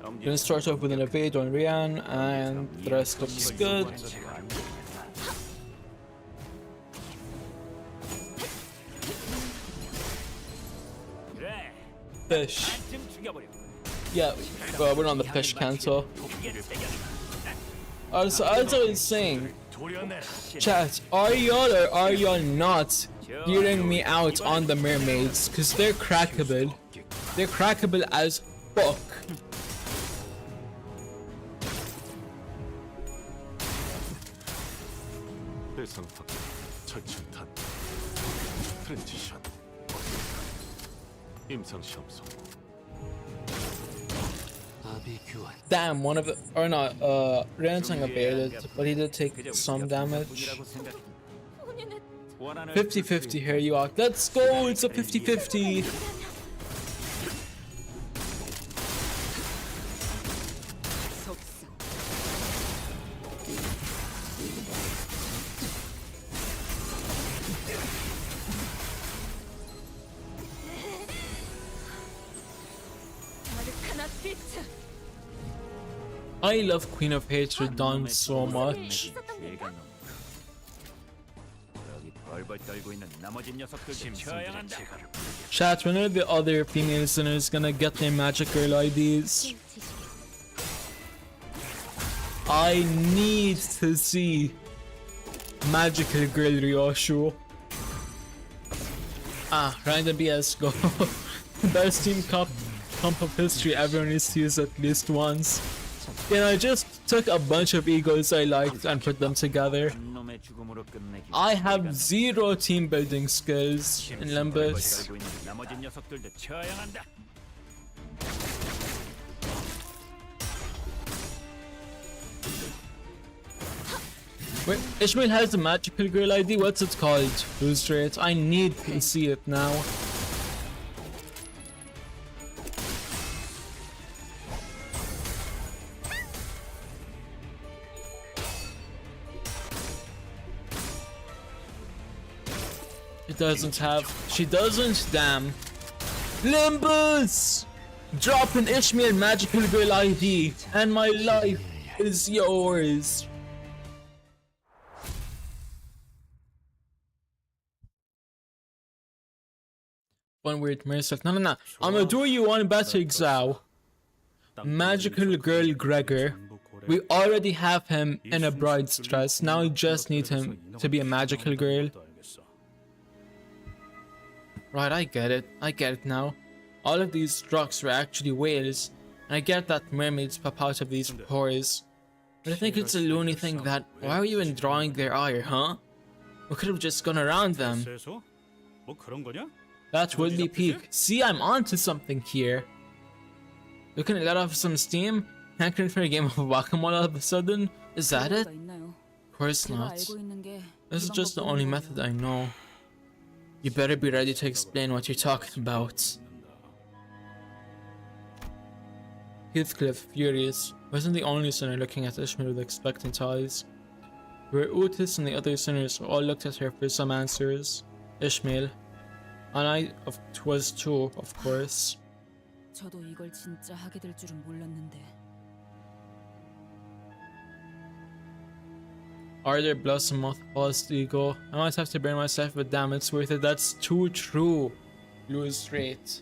Speaker 1: Gonna start off with an evade on Rian, and the rest looks good. Fish. Yeah, we're on the fish canto. Also, as I was saying, chat, are y'all or are y'all not hearing me out on the mermaids? Cause they're crackable. They're crackable as fuck.
Speaker 7: 대상 확, 철침탄, 트랜지션.
Speaker 5: 임상 시험 성공.
Speaker 6: 아비 교환.
Speaker 1: Damn, one of the or not, Ransang evaded, but he did take some damage. 50-50 here, you are. Let's go! It's a 50-50.
Speaker 2: 속상.
Speaker 1: I love Queen of Hatred done so much.
Speaker 5: 여기 벌벌 떨고 있는 나머지 녀석들도 쳐야 한다.
Speaker 1: Chat, when are the other female sinners gonna get their magic girl IDs? I need to see magical girl Ryoshu. Ah, random BS go. Best team comp of history everyone needs to use at least once. You know, I just took a bunch of egos I liked and put them together.
Speaker 5: 놈의 죽음으로 끝내기.
Speaker 1: I have zero team building skills in Limbus.
Speaker 5: 떨고 있는 나머지 녀석들도 쳐야 한다.
Speaker 1: Wait, Ishmael has the magical girl ID. What's it called? Boost rate. I need to see it now. It doesn't have. She doesn't. Damn. Limbus! Drop an Ishmael magical girl ID, and my life is yours. One weird myself. No. I'ma do you one better, Xiao. Magical girl Gregor. We already have him in a bride's dress. Now we just need him to be a magical girl. Right, I get it now. All of these rocks were actually whales, and I get that mermaids pop out of these pores. But I think it's a loony thing that, why are you even drawing their eye, huh? We could have just gone around them.
Speaker 4: 뭐 그런 거냐?
Speaker 1: That would be peak. See, I'm onto something here. Looking to let off some steam? Hankering for a game of whack-a-mole all of a sudden? Is that it? Of course not. This is just the only method I know. You better be ready to explain what you're talking about. Heathcliff, furious, wasn't the only sinner looking at Ishmael with expectant eyes. Where Otis and the other sinners all looked at her for some answers. Ishmael, and I was too, of course.
Speaker 2: 저도 이걸 진짜 하게 될 줄은 몰랐는데.
Speaker 1: Arthur Blossom Mothball's ego. I might have to burn myself, but damn, it's worth it. That's too true. Lose straight.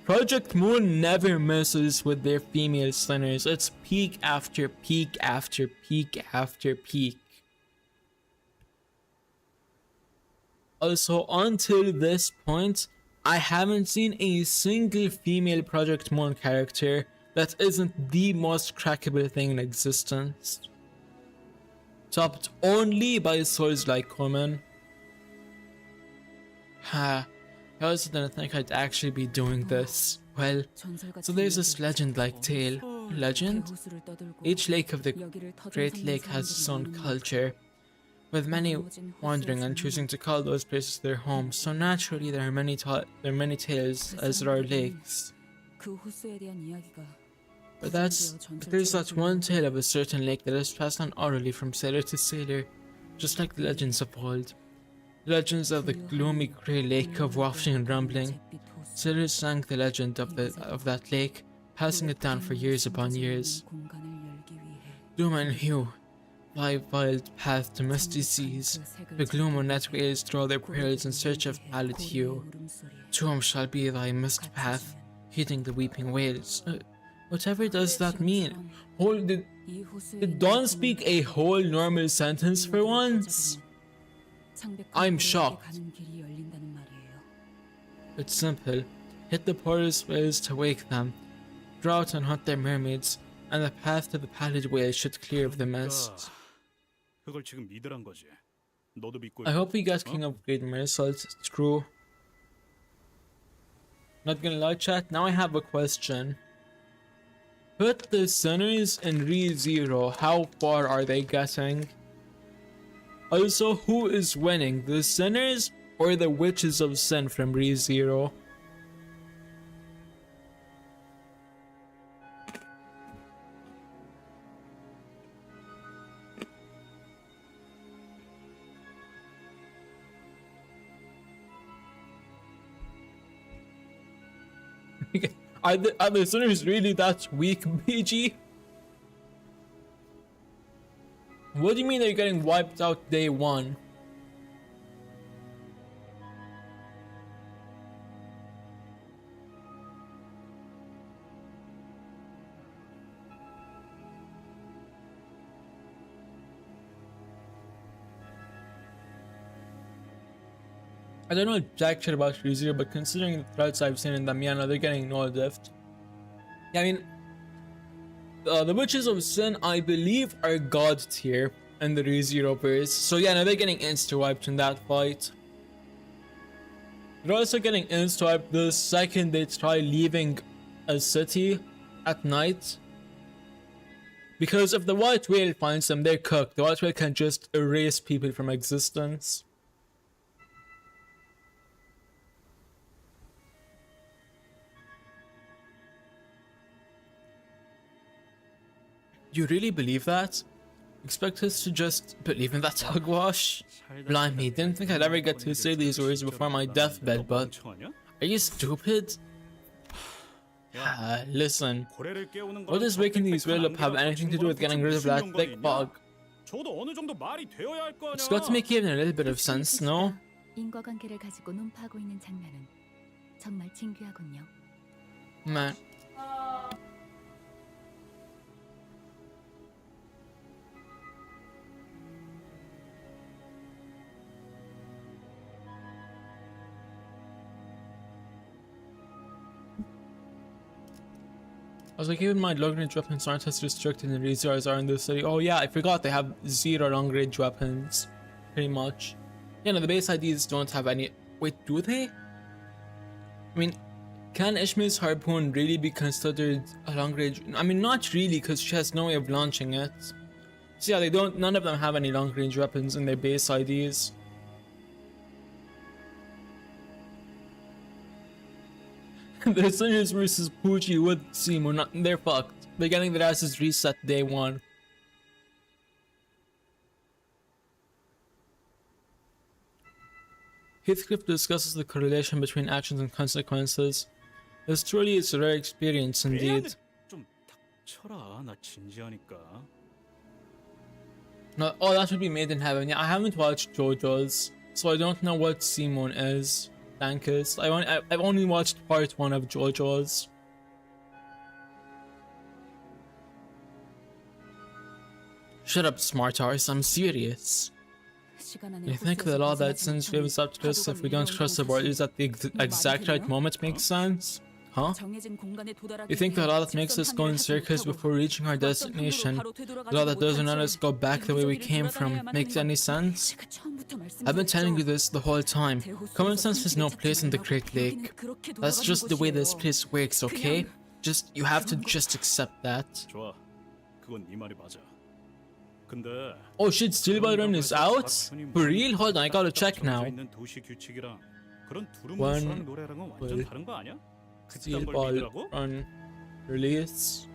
Speaker 1: Project Moon never misses with their female sinners. It's peak after peak after peak after peak. Also, until this point, I haven't seen a single female Project Moon character that isn't the most crackable thing in existence. Topped only by souls like Coleman. Ha, I also didn't think I'd actually be doing this. Well, so there's this legend-like tale. Legend? Each lake of the Great Lake has its own culture, with many wandering and choosing to call those places their home. So naturally, there are many tales as there are lakes. But there's that one tale of a certain lake that is passed on orally from sailor to sailor, just like the legends of old. Legends of the gloomy grey lake of wafting and rumbling. Sailors sang the legend of that lake, passing it down for years upon years. Doom and hue, fly wild path to misty seas. The gloom on net whales draw their prayers in search of pallid hue. To whom shall be thy mist path, heeding the weeping whales. Whatever does that mean? Did Dawn speak a whole normal sentence for once? I'm shocked. It's simple. Hit the porous whales to wake them. Draw out and hunt their mermaids, and the path to the pallid whale should clear of the mist.
Speaker 4: 그걸 지금 믿으란 거지. 너도 믿고
Speaker 1: I
Speaker 4: 있고.
Speaker 1: hope we get King of Great Miracles. It's true. Not gonna lie, chat. Now I have a question. Put the sinners in Re-Zero. How far are they getting? Also, who is winning? The sinners or the witches of sin from Re-Zero? Are the sinners really that weak, BG? What do you mean they're getting wiped out day one? I don't know jack shit about ReZero, but considering the threats I've seen in them, yeah, no, they're getting no lift. Yeah, I mean, the Witches of Sin, I believe, are god tier in the ReZero verse. So yeah, no, they're getting insta-wiped in that fight. They're also getting insta-wiped the second they try leaving a city at night. Because if the White Whale finds them, they're cooked. The White Whale can just erase people from existence. You really believe that? Expect us to just believe in that hogwash? Blimey, didn't think I'd ever get to say these words before my deathbed, but are you stupid? Listen, what does waking these whales up have anything to do with getting rid of that thick fog? It's got to make even a little bit of sense, no?
Speaker 3: 인과관계를 가지고 논파하고 있는 장면은 정말 진귀하군요.
Speaker 1: Man. I was like, keep in mind, long range weapons aren't as restricted in ReZero as are in this city. Oh yeah, I forgot they have 0 long range weapons. Pretty much. Yeah, no, the base IDs don't have any. Wait, do they? I mean, can Ishmael's harpoon really be considered a long range? I mean, not really, because she has no way of launching it. So yeah, they don't. None of them have any long range weapons in their base IDs. The Sinners versus Poochie with Simu, they're fucked. They're getting their asses reset day one. Heathcliff discusses the correlation between actions and consequences. This truly is a rare experience indeed.
Speaker 4: 좀 닥쳐라. 나 진지하니까.
Speaker 1: No, oh, that would be Made in Heaven. Yeah, I haven't watched JoJo's, so I don't know what Simon is. Thankus. I've only watched part 1 of JoJo's. Shut up, smartards, I'm serious. You think the law that sins favors up to us if we don't cross the borders at the exact right moment makes sense? Huh? You think the law that makes us go in circles before reaching our destination, the law that doesn't let us go back the way we came from, makes any sense? I've been telling you this the whole time. Common sense has no place in the Great Lake. That's just the way this place works, okay? You have to just accept that.
Speaker 4: 좋아. 그건 네 말이 맞아. 근데
Speaker 1: Oh shit, Steel Ball Run is out? For real? Hold on, I gotta check now.
Speaker 4: 있는 도시 규칙이랑 그런 두루뭉술한 노래랑은 완전 다른 거 아니야?
Speaker 1: Steel Ball Run release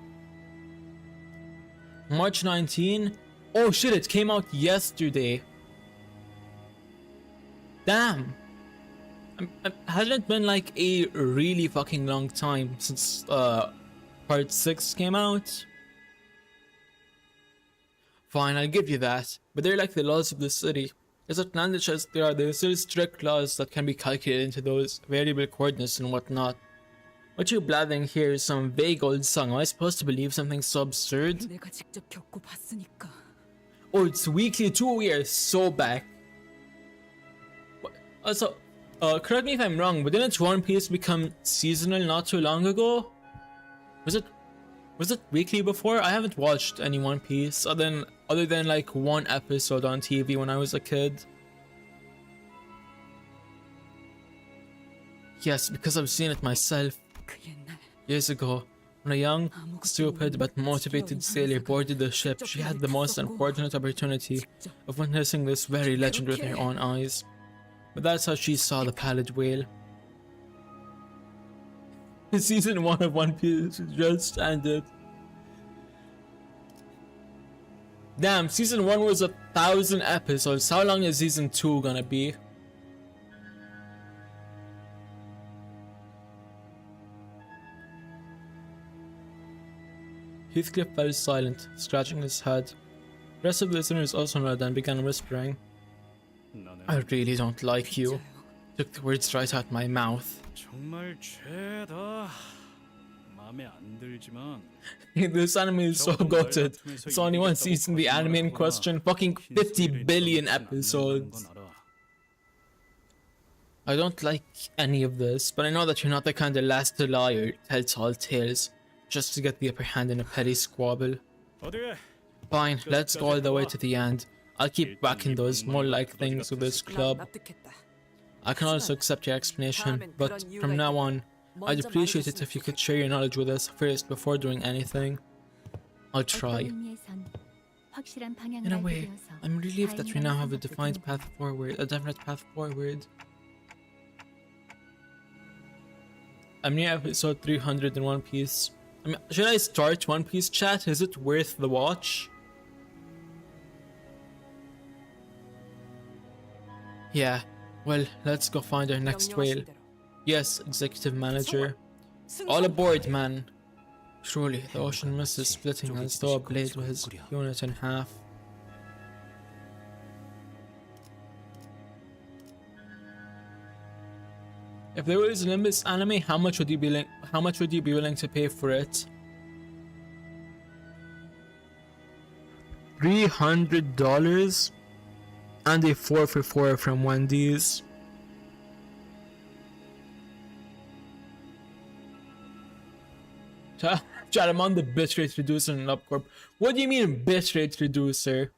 Speaker 1: March 19. Oh shit, it came out yesterday. Damn. Hasn't it been like a really fucking long time since part 6 came out? Fine, I'll give you that, but they're like the laws of the city. As outlandish as they are, there's still strict laws that can be calculated into those variable coordinates and whatnot. What you blathering here is some vague old song. Am I supposed to believe something so absurd?
Speaker 2: 내가 직접 겪고 봤으니까.
Speaker 1: Oh, it's weekly too. We are so back. Also, correct me if I'm wrong, but didn't One Piece become seasonal not too long ago? Was it weekly before? I haven't watched any One Piece other than like one episode on TV when I was a kid. Yes, because I've seen it myself.
Speaker 2: 그 옛날
Speaker 1: Years ago, when a young, stupid but motivated sailor boarded the ship, she had the most unfortunate opportunity of witnessing this very legend with her own eyes. But that's how she saw the pallid whale. Season 1 of One Piece just ended. Damn, season 1 was 1,000 episodes. How long is season 2 gonna be? Heathcliff fell silent, scratching his head. The rest of the listeners also nodded and began whispering. I really don't like you. Took the words right out my mouth.
Speaker 4: 정말 죄다. 마음에 안 들지만
Speaker 1: This anime is so goated. It's only one season, the anime in question, fucking 50 billion episodes. I don't like any of this, but I know that you're not the kind of lass to lie or tell tall tales, just to get the upper hand in a petty squabble.
Speaker 4: 어디에?
Speaker 1: Fine, let's go all the way to the end. I'll keep backing those more like things with this
Speaker 2: 난
Speaker 1: club.
Speaker 2: 납득했다.
Speaker 1: I can also accept your explanation, but from now on, I'd appreciate it if you could share your knowledge with us first before doing anything. I'll try. In a way, I'm relieved that we now have a defined path forward, a definite path forward. I'm near episode 300 in One Piece. I mean, should I start One Piece, chat? Is it worth the watch? Yeah, well, let's go find our next whale. Yes, executive manager. All aboard, man. Surely, the ocean mist is splitting as though a blade was hewn it in half. If there was a Limbus anime, how much would you be willing to pay for it? $300 and a 4 for 4 from Wendy's. Chat, I'm on the bitrate reducer in UpCorp. What do you mean bitrate reducer?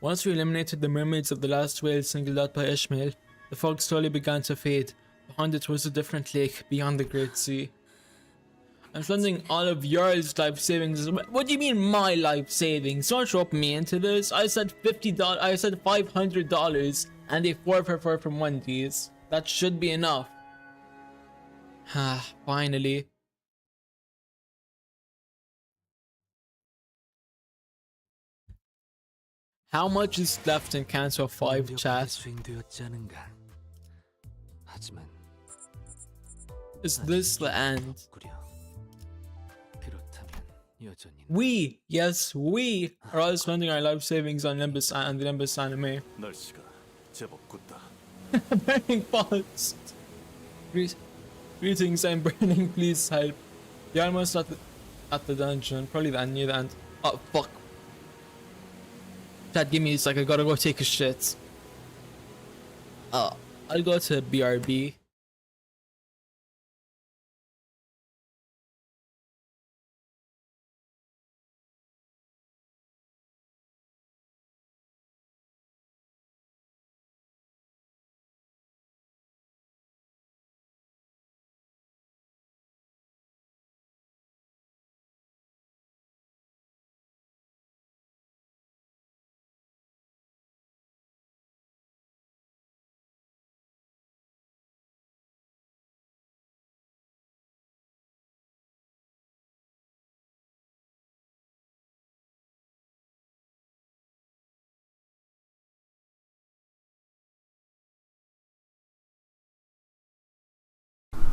Speaker 1: Once we eliminated the mermaids of the last whale singled out by Ishmael, the fog slowly began to fade. Behind it was a different lake beyond the Great Sea. I'm spending all of yours life savings. What do you mean my life savings? Don't rope me into this. I said $50. I said $500 and a 4 for 4 from Wendy's. That should be enough. Ah, finally. How much is left in Canto 5, chat?
Speaker 6: 수행되었지 않은가. 하지만
Speaker 1: Is this the end?
Speaker 6: 꾸려. 그렇다면 여전히
Speaker 1: Yes, we are all spending our life savings on Limbus and the Limbus anime.
Speaker 5: 날씨가 제법 굳다.
Speaker 1: Burning pots. Greetings, I'm burning. Please help. You're almost at the dungeon. Probably near the end. Oh fuck. Dad, give me a sec. I gotta go take a shit. I'll go to BRB.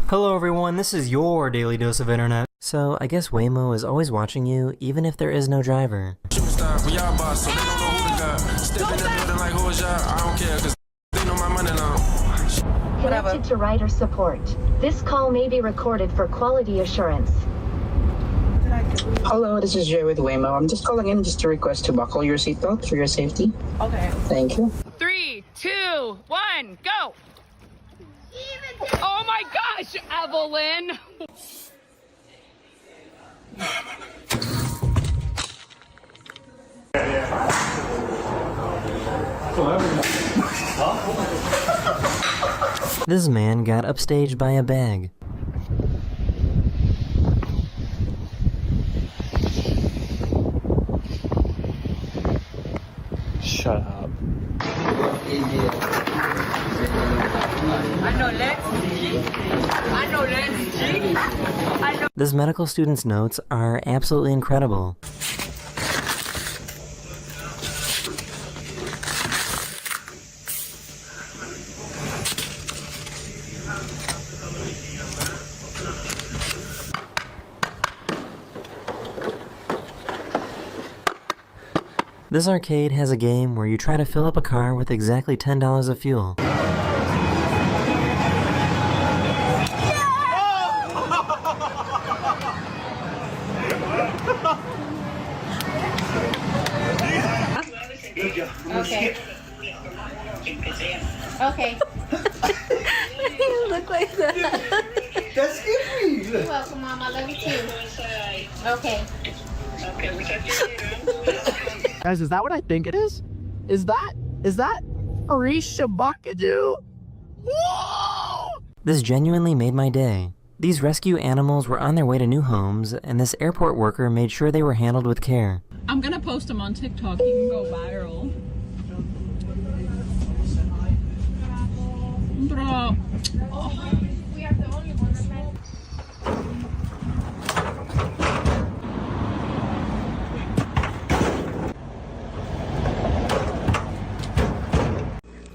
Speaker 7: Hello everyone, this is your daily dose of internet. So, I guess Waymo is always watching you, even if there is no driver.
Speaker 8: Connected to rider support. This call may be recorded for quality assurance.
Speaker 9: Hello, this is Jay with Waymo. I'm just calling in just to request to buckle your seatbelt for your safety. Okay. Thank you.
Speaker 10: 3, 2, 1, go! Oh my gosh, Evelyn!
Speaker 7: This man got upstaged by a bag.
Speaker 1: Shut up.
Speaker 7: This medical student's notes are absolutely incredible. This arcade has a game where you try to fill up a car with exactly $10 of fuel.
Speaker 10: Okay. Okay.
Speaker 3: You look like that.
Speaker 11: That's scary.
Speaker 10: You're welcome, Mom. I love you too. Okay.
Speaker 11: Guys, is that what I think it is? Is that Arisha Bakadu? Whoa!
Speaker 7: This genuinely made my day. These rescue animals were on their way to new homes, and this airport worker made sure they were handled with care.
Speaker 10: I'm gonna post them on TikTok. You can go viral. Bro. We are the only ones that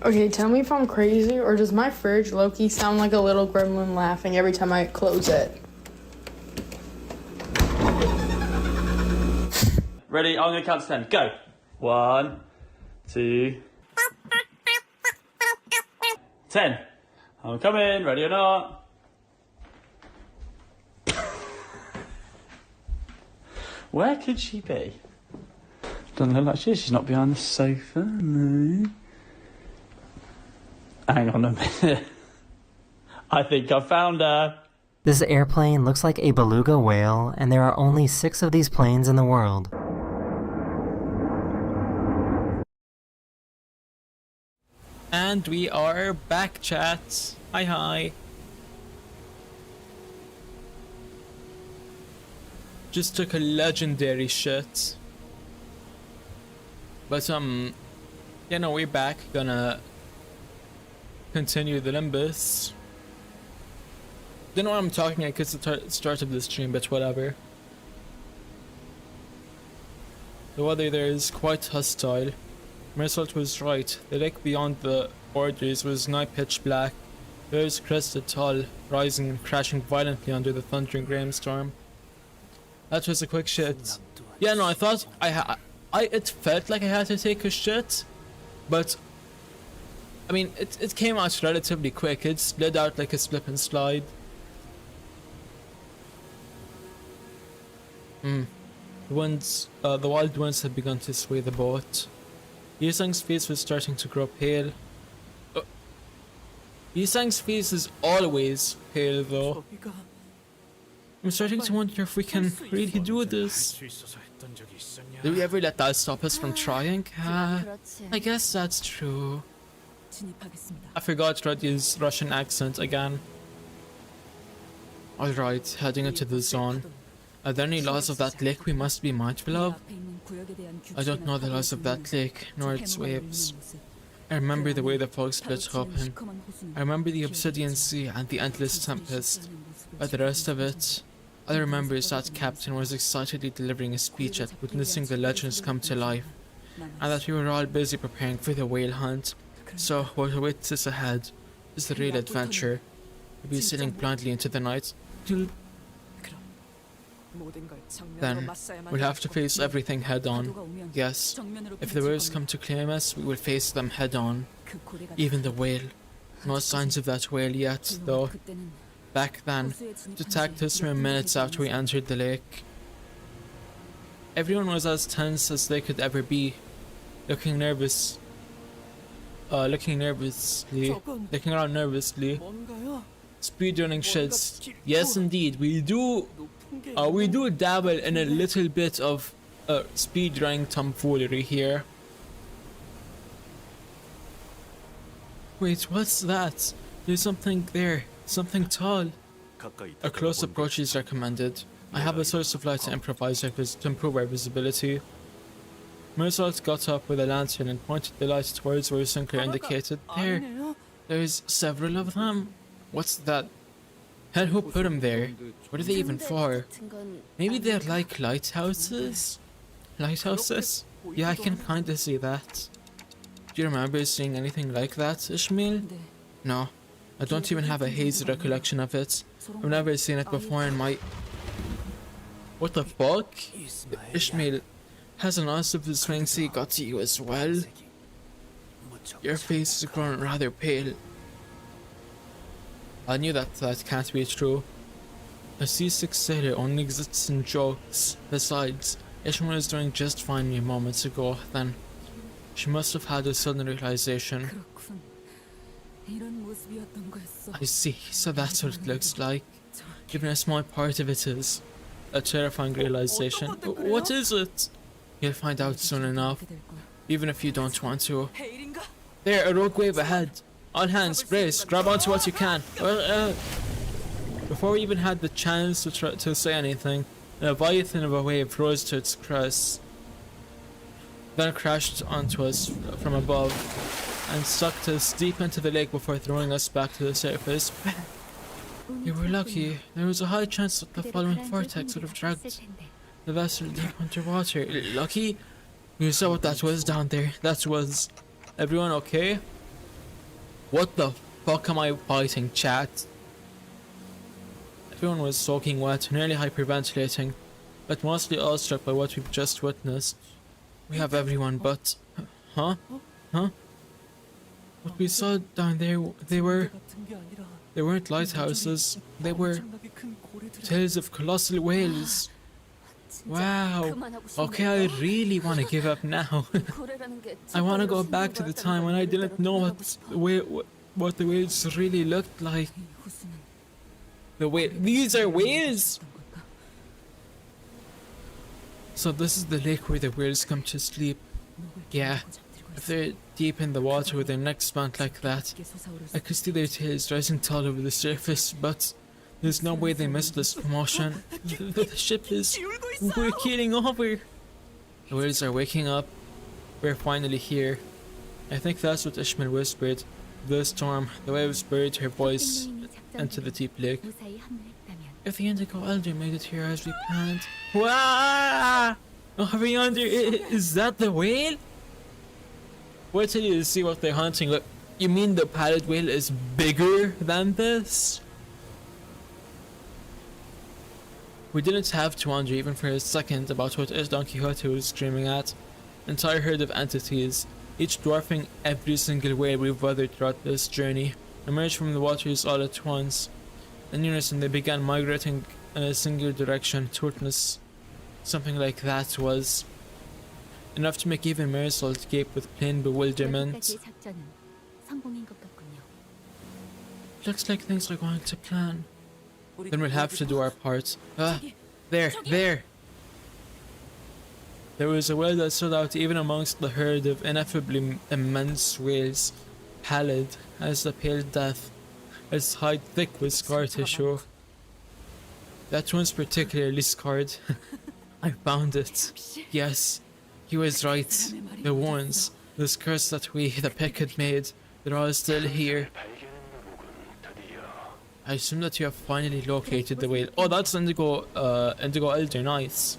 Speaker 12: Okay, tell me if I'm crazy, or does my fridge low-key sound like a little gremlin laughing every time I close it?
Speaker 1: Ready? I'm gonna count to 10. Go. 1, 2, 10. I'm coming. Ready or not? Where could she be? Doesn't look like she is. She's not behind the sofa. No. Hang on a minute. I think I found her.
Speaker 7: This airplane looks like a beluga whale, and there are only 6 of these planes in the world.
Speaker 1: And we are back, chat. Hi, hi. Just took a legendary shit. But you know, we're back. Gonna continue the Limbus. Don't know what I'm talking at because it's the start of the stream, but whatever. The weather there is quite hostile. Mersalt was right. The lake beyond the borders was nigh pitch black. There was crested tall, rising and crashing violently under the thundering rainstorm. That was a quick shit. Yeah, no, I thought it felt like I had to take a shit, but I mean, it came out relatively quick. It slid out like a slip and slide. The wild winds had begun to sway the boat. Yisang's face was starting to grow pale. Yisang's face is always pale though. I'm starting to wonder if we can really do this. Did we ever let that stop us from trying? I guess that's true. I forgot Ruddy's Russian accent again. Alright, heading into the zone. Are there any laws of that lake we must be mindful of? I don't know the laws of that lake, nor its waves. I remember the way the fog split open. I remember the obsidian sea and the endless tempest. But the rest of it, all I remember is that Captain was excitedly delivering a speech at witnessing the legends come to life, and that we were all busy preparing for the whale hunt. So what awaits us ahead is the real adventure. We'll be sailing blindly into the night. Then we'll have to face everything head on. Yes, if the whales come to claim us, we will face them head on. Even the whale. No signs of that whale yet, though. Back then, the attacked us mere minutes after we entered the lake. Everyone was as tense as they could ever be, looking around nervously. Speedrunning shits. Yes, indeed, we do dabble in a little bit of speedrunning tomfoolery here. Wait, what's that? There's something there. Something tall.
Speaker 5: 가까이
Speaker 1: A close approach is recommended. I have a source of light to improvise to improve our visibility. Merzalt got up with a lantern and pointed the light towards where Sinclair indicated. There's several of them. What's that? Hell, who put them there? What are they even for? Maybe they're like lighthouses? Lighthouses? Yeah, I can kinda see that. Do you remember seeing anything like that, Ishmael? No. I don't even have a hazy recollection of it. I've never seen it before in my... What the fuck? Ishmael, has an ounce of the swing sea got to you as well? Your face is growing rather pale. I knew that can't be true. A seasick sailor only exists in jokes. Besides, Ishmael was doing just fine a moments ago, then. She must have had a sudden realization. I see, so that's what it looks like. Even a small part of it is. A terrifying realization. What is it? You'll find out soon enough. Even if you don't want to. There, a rogue wave ahead. All hands, brace, grab onto what you can. Before we even had the chance to say anything, a leviathan of a wave rose to its crest. Then crashed onto us from above and sucked us deep into the lake before throwing us back to the surface. You were lucky. There was a high chance that the following vortex would have dragged the vessel deep underwater. Lucky? You saw what that was down there. That was... Everyone okay? What the fuck am I fighting, chat? Everyone was soaking wet, nearly hyperventilating, but mostly awestruck by what we've just witnessed. We have everyone but... Huh? Huh? What we saw down there, they weren't lighthouses. They were tails of colossal whales. Wow. Okay, I really want to give up now. I want to go back to the time when I didn't know what the whales really looked like. These are whales! So this is the lake where the whales come to sleep. Yeah. If they're deep in the water with their necks bent like that, I could see their tails rising tall over the surface, but there's no way they missed this commotion. The ship is... We're keeling over! The whales are waking up. We're finally here. I think that's what Ishmael whispered. The storm, the waves buried her voice into the deep lake. If the Indigo Elder made it here as we planned... Wow! Over yonder, is that the whale? Wait till you see what they're hunting. Look, you mean the pallid whale is bigger than this? We didn't have to wonder even for a second about what Don Quixote was screaming at. Entire herd of entities, each dwarfing every single whale we've weathered throughout this journey, emerged from the waters all at once. In unison, they began migrating in a single direction to witness something like that was enough to make even Merzalt gape with plain bewilderment. Looks like things are going to plan. Then we'll have to do our part. There! There was a whale that stood out even amongst the herd of ineffably immense whales, pallid as the pale death, its hide thick with scar tissue. That one's particularly scarred. I found it. Yes, he was right. The wounds, the scars that we, the pick, had made, they're all still here. I assume that you have finally located the whale. Oh, that's Indigo Elder, nice.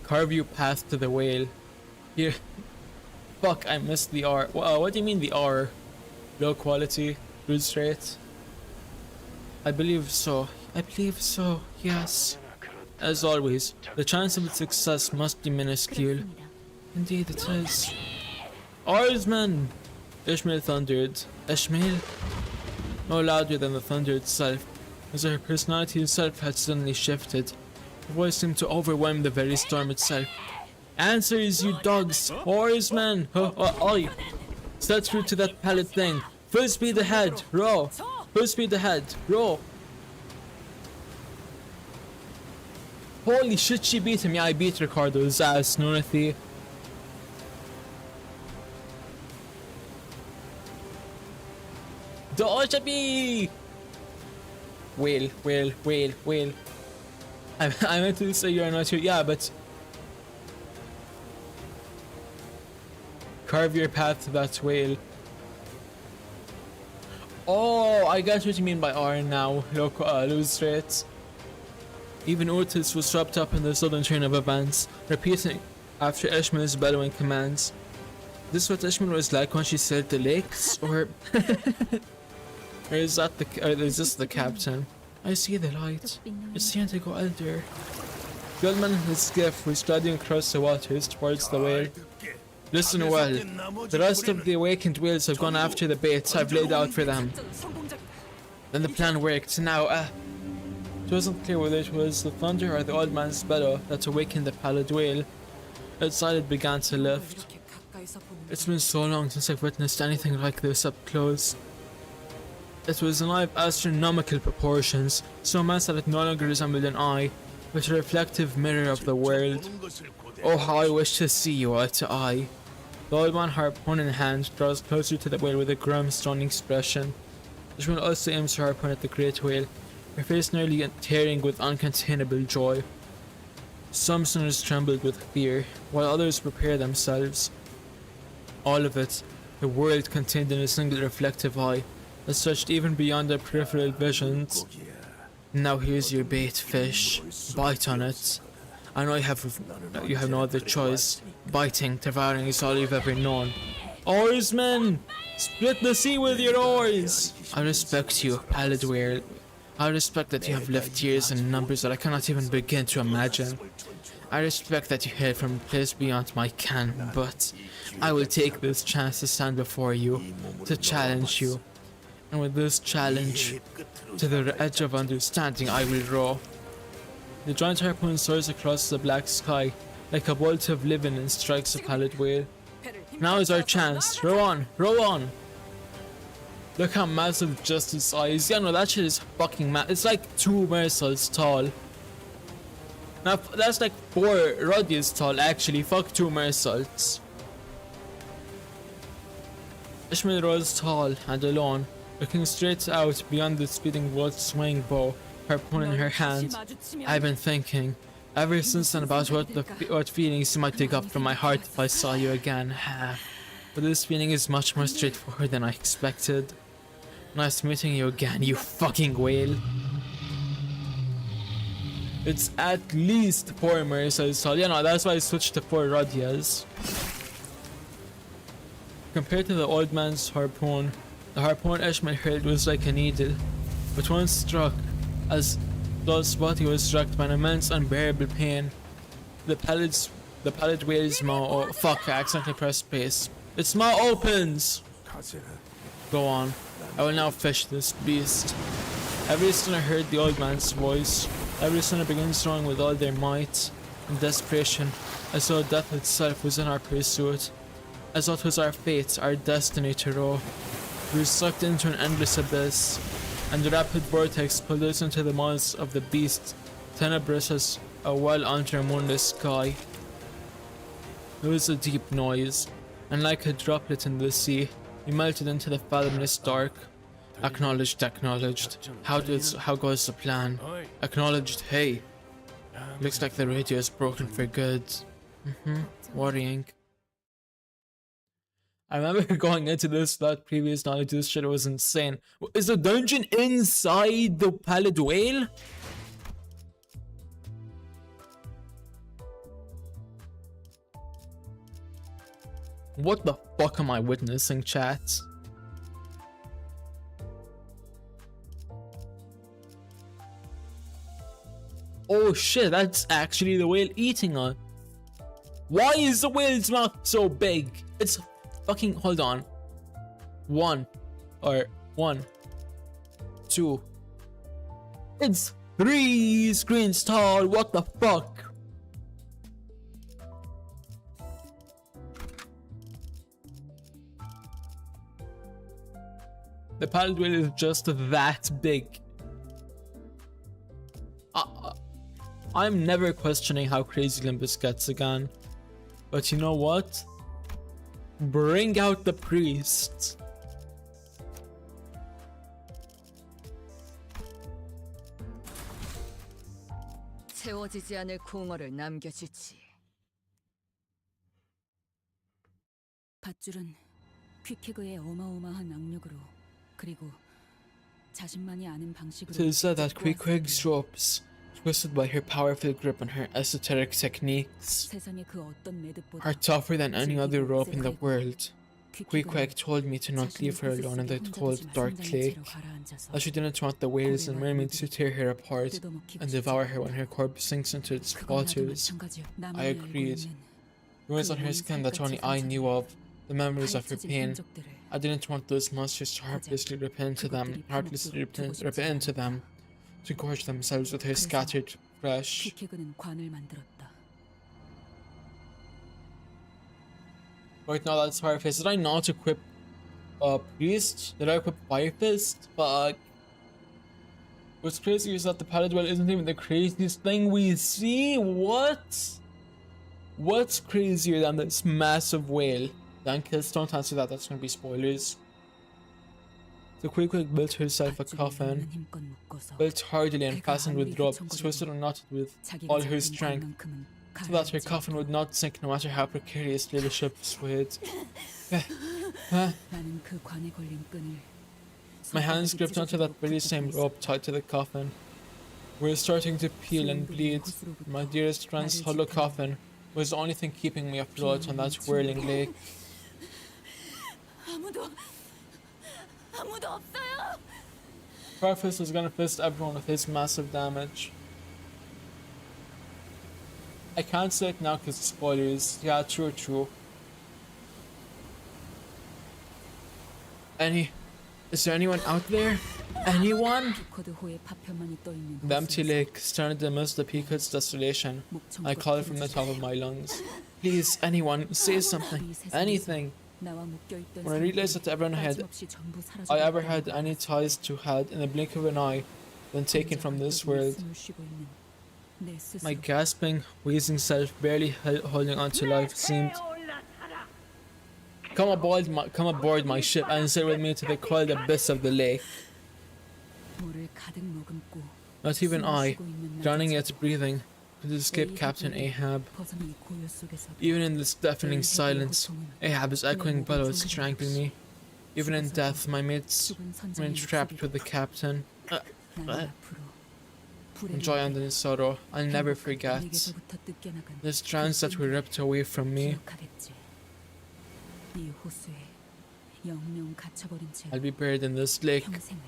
Speaker 1: Carve you path to the whale. Here. Fuck, I missed the R. What do you mean the R? Low quality, cruise rate? I believe so. Yes. As always, the chance of its success must be minuscule. Indeed it is. Oarsman! Ishmael thundered. Ishmael? No louder than the thunder itself, as her personality itself had suddenly shifted. Her voice seemed to overwhelm the very storm itself. Answers, you dogs! Oarsman! Oi! Set through to that pallet thing. Full speed ahead! Row! Full speed ahead! Row! Holy shit, she beat him. Yeah, I beat Ricardo's ass, Norothy. The Oshabi! Whale. I meant to say you're not here. Yeah, but carve your path to that whale. Oh, I get what you mean by R now. Lose rates. Even Otis was swept up in the sudden train of events, repeating after Ishmael's bellowing commands. This what Ishmael was like when she sailed the lakes, or or is this the captain? I see the light. It's time to go elder. The old man and his skiff was gliding across the waters towards the whale. Listen well. The rest of the awakened whales have gone after the baits I've laid out for them. Then the plan worked. Now, it wasn't clear whether it was the thunder or the old man's bellow that awakened the pallid whale. Outside it began to lift. It's been so long since I've witnessed anything like this up close. It was alive astronomical proportions, so massive that it no longer resembled an eye, but a reflective mirror of the world. Oh, how I wish to see you eye to eye. The old man, harpoon in hand, draws closer to the whale with a grim, stony expression. Ishmael also aims her harpoon at the great whale, her face nearly tearing with uncontainable joy. Some sinners trembled with fear, while others prepare themselves. All of it, the world contained in a single reflective eye, that stretched even beyond their peripheral visions. Now here's your bait, fish. Bite on it. I know you have no other choice. Biting, devouring is all you've ever known. Oarsmen! Split the sea with your oars! I respect you, pallid whale. I respect that you have lived years in numbers that I cannot even begin to imagine. I respect that you hail from a place beyond my ken, but I will take this chance to stand before you, to challenge you. And with this challenge, to the edge of understanding, I will row. The giant harpoon soars across the black sky, like a bolt of living and strikes a pallid whale. Now is our chance. Row on, row on. Look how massive Justice's eye is. Yeah, no, that shit is fucking it's like 2 Mersal's tall. Now, that's like 4 Rodias tall, actually. Fuck 2 Mersals. Ishmael rose tall and alone, looking straight out beyond the speeding boat's swaying bow, harpoon in her hand. I've been thinking, ever since then, about what feelings you might dig up from my heart if I saw you again. But this feeling is much more straightforward than I expected. Nice meeting you again, you fucking whale. It's at least 4 Mersals tall. Yeah, no, that's why I switched to 4 Rodias. Compared to the old man's harpoon, the harpoon Ishmael hurled was like a needle, but once struck, as Lord's body was struck by an immense, unbearable pain. The pallid whale's maw. Oh fuck! I accidentally pressed space. Its maw opens. Go on. I will now fish this beast. Every sinner heard the old man's voice. Every sinner begins rowing with all their might. In desperation, as though death itself was in our pursuit, as though it was our fate, our destiny to row. We were sucked into an endless abyss, and the rapid vortex pulled us into the mouths of the beast, tenebrous as a well under a moonless sky. There was a deep noise, and like a droplet in the sea, we melted into the fathomless dark. Acknowledged. How goes the plan? Acknowledged. Hey. Looks like the radio is broken for good. Worrying. I remember going into this without previous knowledge. This shit was insane. Is the dungeon inside the pallid whale? What the fuck am I witnessing, chat? Oh shit, that's actually the whale eating on. Why is the whale's mouth so big? It's fucking, hold on. 1, 2. It's 3 screens tall. What the fuck? The pallid whale is just that big. I'm never questioning how crazy Limbus gets again. But you know what? Bring out the priest.
Speaker 2: 채워지지 않을 공허를 남겨주지. 밧줄은 퀵해그의 어마어마한 악력으로 그리고 자신만이 아는 방식으로.
Speaker 1: It is said that Quick's ropes, twisted by her powerful grip and her esoteric techniques,
Speaker 2: 세상의 그 어떤 매듭보다
Speaker 1: are tougher than any other rope in the world. Quick told me to not leave her alone in the cold, dark lake, that she didn't want the whales and mermaids to tear her apart and devour her when her corpse sinks into its waters. I agreed. The wounds on her skin that only I knew of, the memories of her pain. I didn't want those monsters to heartlessly rip into them, to gorge themselves with her scattered flesh.
Speaker 2: 퀵해그는 관을 만들었다.
Speaker 1: Right now that's Fire Fist. Did I not equip Priest? Did I equip Fire Fist? Fuck. What's crazy is that the Paladwell isn't even the craziest thing we see. What? What's crazier than this massive whale? Dankus, don't answer that, that's gonna be spoilers. So Quick built herself a coffin, built hardily and fastened with ropes, twisted and knotted with all her strength, so that her coffin would not sink no matter how precariously the ship swayed. My hands gripped onto that very same rope tied to the coffin. We were starting to peel and bleed. My dearest friend's hollow coffin was the only thing keeping me afloat on that whirling lake. Farfus was gonna fist everyone with his massive damage. I can't say it now because of spoilers. Yeah, true. Is there anyone out there? Anyone? The empty lake, staring at the mist of Peacock's desolation. I called from the top of my lungs. Please, anyone, say something. Anything. When I realized that everyone I ever had any ties to had in the blink of an eye been taken from this world. My gasping, wheezing self, barely holding on to life, seemed. Come aboard my ship and sail with me to the cold abyss of the lake. Not even I, drowning yet breathing, could escape Captain Ahab. Even in this deafening silence, Ahab's echoing bellows strangling me. Even in death, my mates remain trapped with the captain. Joy and in sorrow, I'll never forget the strands that were ripped away from me. I'll be buried in this lake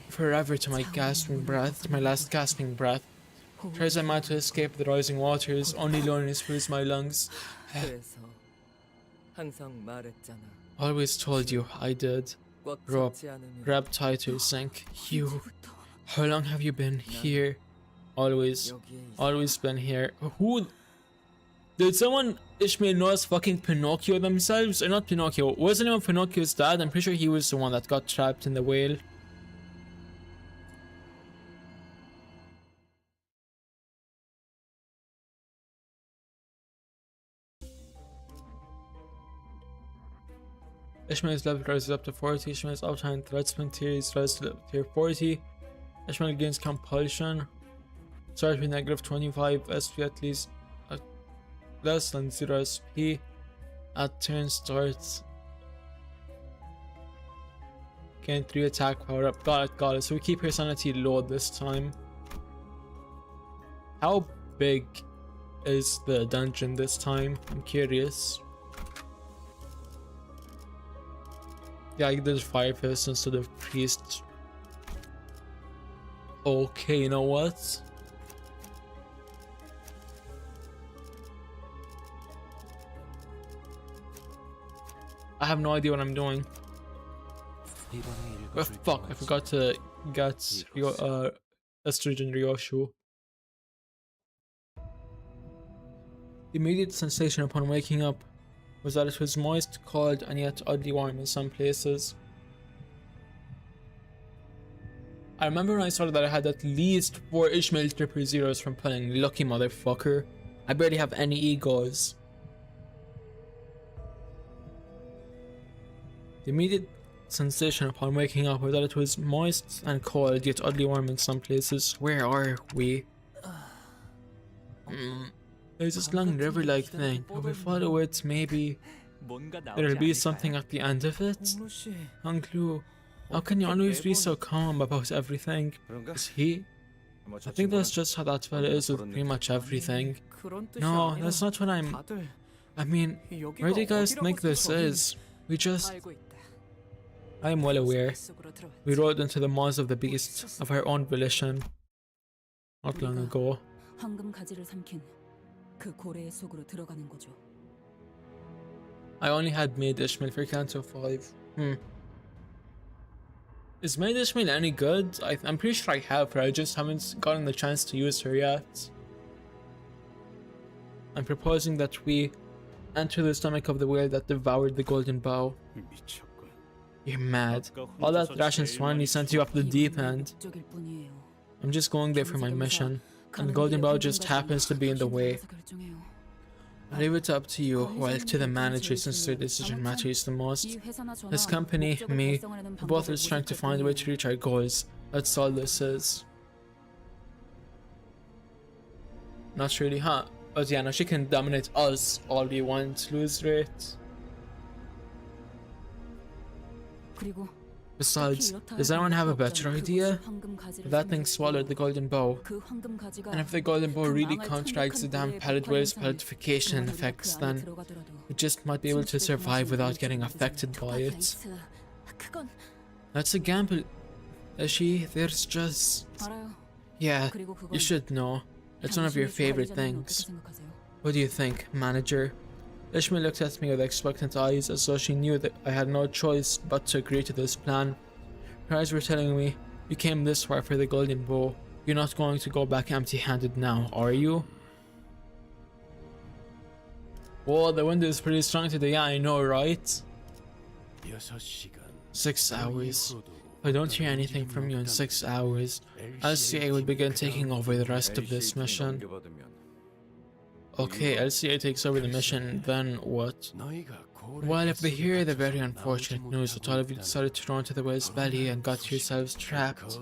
Speaker 1: forever to my last gasping breath. Try as I might to escape the rising waters, only loneliness fills my lungs. Always told you, I did. Rope, grab tighter, sink. You, how long have you been here? Always been here. Who? Did someone Ishmael know as fucking Pinocchio themselves? Or not Pinocchio, wasn't anyone Pinocchio's dad? I'm pretty sure he was the one that got trapped in the whale. Ishmael's level rises up to 40. Ishmael's uptime threat-spin theories rise to tier 40. Ishmael gains compulsion. Start with -25 SP at least less than 0 SP at turn starts. Gain 3 attack power up. Got it. So we keep her sanity low this time. How big is the dungeon this time? I'm curious. Yeah, I did Fire Fist instead of Priest. Okay, you know what? I have no idea what I'm doing. Oh fuck, I forgot to get Estrogen Ryoshu. The immediate sensation upon waking up was that it was moist, cold, and yet oddly warm in some places. I remember when I saw that I had at least 4 Ishmael 000s from playing. Lucky motherfucker. I barely have any egos. The immediate sensation upon waking up was that it was moist and cold, yet oddly warm in some places. Where are we? There's this long river-like thing. If we follow it, maybe there'll be something at the end of it. Clue. How can you always be so calm about everything? Is he? I think that's just how that fella is with pretty much everything. No, that's not what I mean, where do you guys think this is? I am well aware. We rode into the maws of the beast of our own volition. Not long ago. I only had Maid Ishmael for Canto 5. Is Maid Ishmael any good? I'm pretty sure I have her, I just haven't gotten the chance to use her yet. I'm proposing that we enter the stomach of the whale that devoured the golden bow. You're mad. All that rations finally sent you up the deep end. I'm just going there for my mission, and the golden bow just happens to be in the way. I leave it up to you, well, to the manager, since their decision matters the most. This company, me, we're both just trying to find a way to reach our goals. That's all this is. Not really, huh? But yeah, no, she can dominate us all we want. Lose rate. Besides, does anyone have a better idea? If that thing swallowed the golden bow, and if the golden bow really counteracts the damn pallet whale's pelletification effects, then it just might be able to survive without getting affected by it. That's a gamble. There's just... Yeah, you should know. It's one of your favorite things. What do you think, manager? Ishmael looked at me with expectant eyes, as though she knew that I had no choice but to agree to this plan. Her eyes were telling me, you came this far for the golden bow. You're not going to go back empty-handed now, are you? Whoa, the wind is pretty strong today, yeah, I know, right? 6 hours. If I don't hear anything from you in 6 hours, LCA will begin taking over the rest of this mission. Okay, LCA takes over the mission, then what? Well, if they hear the very unfortunate news that all of you decided to run to the whale's belly and got yourselves trapped,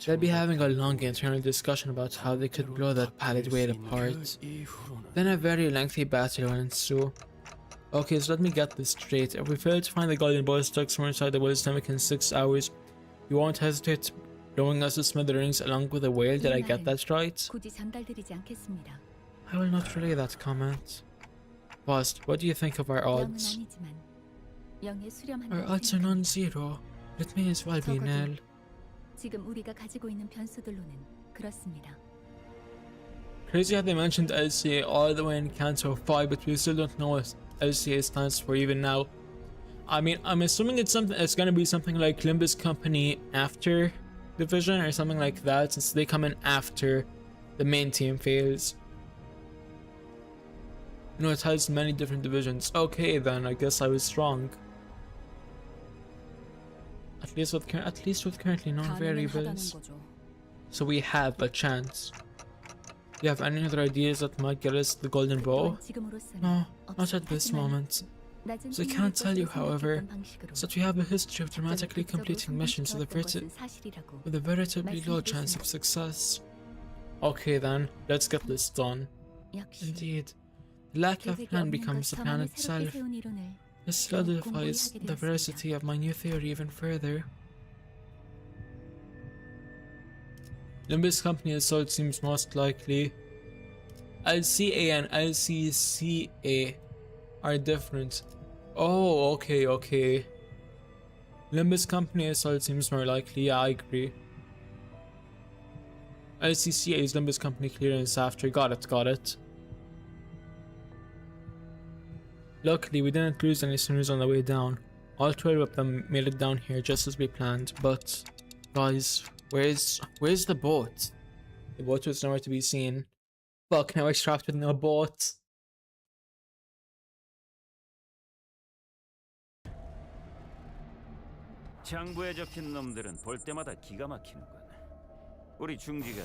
Speaker 1: they'll be having a long internal discussion about how they could blow that pallet whale apart. Then a very lengthy battle will ensue. Okay, so let me get this straight. If we fail to find the golden boy stuck somewhere inside the whale's stomach in 6 hours, you won't hesitate blowing us to smithereens along with the whale? Did I get that right? I will not relay that comment. Boss, what do you think of our odds? Our odds are non-zero. It may as well be nil. Crazy how they mentioned LCA all the way in Canto 5, but we still don't know what LCA stands for even now. I mean, I'm assuming it's gonna be something like Limbus Company after Division or something like that, since they come in after the main team fails. You know, it has many different divisions. Okay, then I guess I was wrong. At least with currently known variables. So we have a chance. Do you have any other ideas that might get us the golden bow? No, not at this moment. So I can't tell you, however, is that we have a history of dramatically completing missions with a veritably low chance of success. Okay then, let's get this done. Indeed. The lack of plan becomes the plan itself. This solidifies the veracity of my new theory even further. Limbus Company assault seems most likely. LCA and LCCA are different. Oh, okay. Limbus Company assault seems more likely, yeah, I agree. LCCA is Limbus Company clearance after, got it. Luckily, we didn't lose any sinners on the way down. All 12 of them made it down here just as we planned, but... Guys, where's the boat? The boat was nowhere to be seen. Fuck, now we're trapped with no boat.
Speaker 5: 장부에 적힌 놈들은 볼 때마다 기가 막히는군. 우리 중지가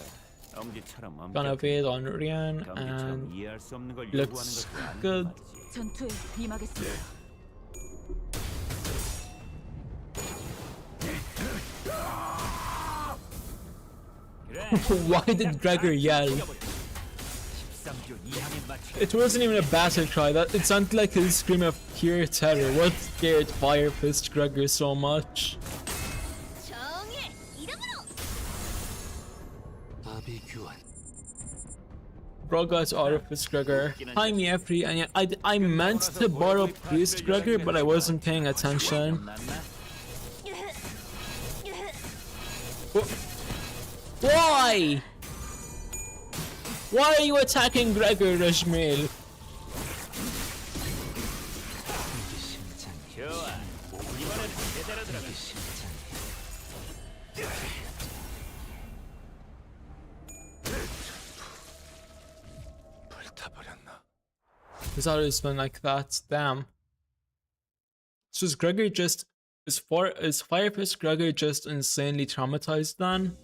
Speaker 5: 엄지처럼
Speaker 1: Gonna wait on Rian and
Speaker 5: 이해할 수 없는 걸 요구하는
Speaker 1: looks
Speaker 5: 것도 아닌
Speaker 1: good.
Speaker 5: 것 같지.
Speaker 2: 전투에 임하겠습니다.
Speaker 1: Why did Gregor yell? It wasn't even a battle cry. That it sounded like a scream of pure terror. What scared Fire Fist Gregor so much? Bro got Auto Fist Gregor. Hi Miefri, and yeah, I meant to borrow Priest Gregor, but I wasn't paying attention. Why? Why are you attacking Gregor, Rashmil? It's always been like that. Damn. So is Gregor just is Fire Fist Gregor just insanely traumatized then?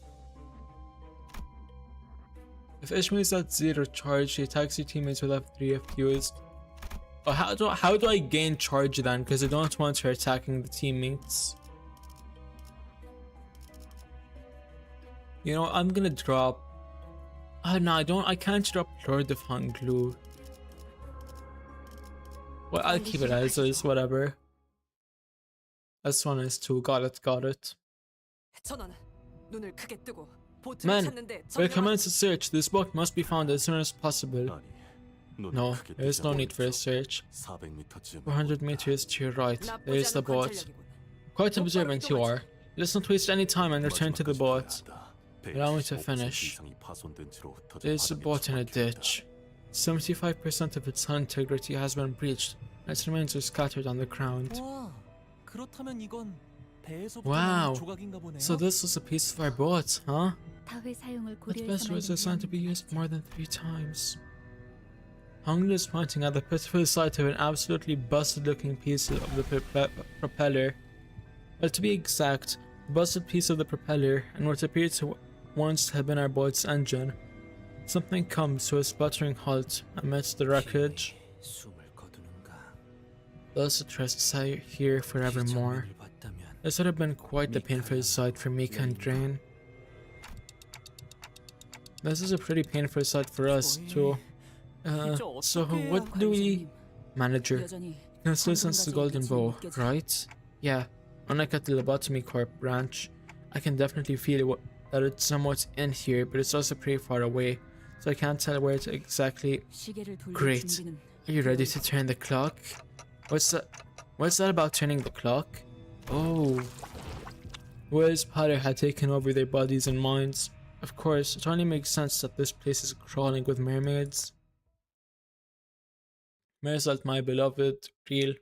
Speaker 1: If Ishmael's at 0 charge, he attacks your teammates with F3 if used. Oh, how do I gain charge then? Because I don't want her attacking the teammates. You know, I'm gonna drop. Oh no, I can't drop Lord of Hunglu. Well, I'll keep it as is, whatever. S1 is 2, got it. Men, we'll commence a search. This boat must be found as soon as possible. No, there is no need for a search. 400 meters to your right, there is the boat. Quite observant you are. Let's not waste any time and return to the boat. Allow me to finish. There is a boat in a ditch. 75% of its hull integrity has been breached, and its remains are scattered on the ground. Wow, so this was a piece of our boat, huh? Its vessel was designed to be used more than 3 times. Honglu is pointing at the pitiful sight of an absolutely busted looking piece of the propeller. Well, to be exact, the busted piece of the propeller and what appeared to once have been our boat's engine. Something comes to a sputtering halt amidst the wreckage. Thus it rests here forevermore. This would have been quite the painful sight for Mika and Drain. This is a pretty painful sight for us too. So what do we... Manager, you can still sense the golden bow, right? Yeah, unlike at the lobotomy corp branch, I can definitely feel that it's somewhat in here, but it's also pretty far away, so I can't tell where it's exactly. Great. Are you ready to turn the clock? What's that about turning the clock? Oh. Will's power had taken over their bodies and minds. Of course, it only makes sense that this place is crawling with mermaids. Merzalt, my beloved, real.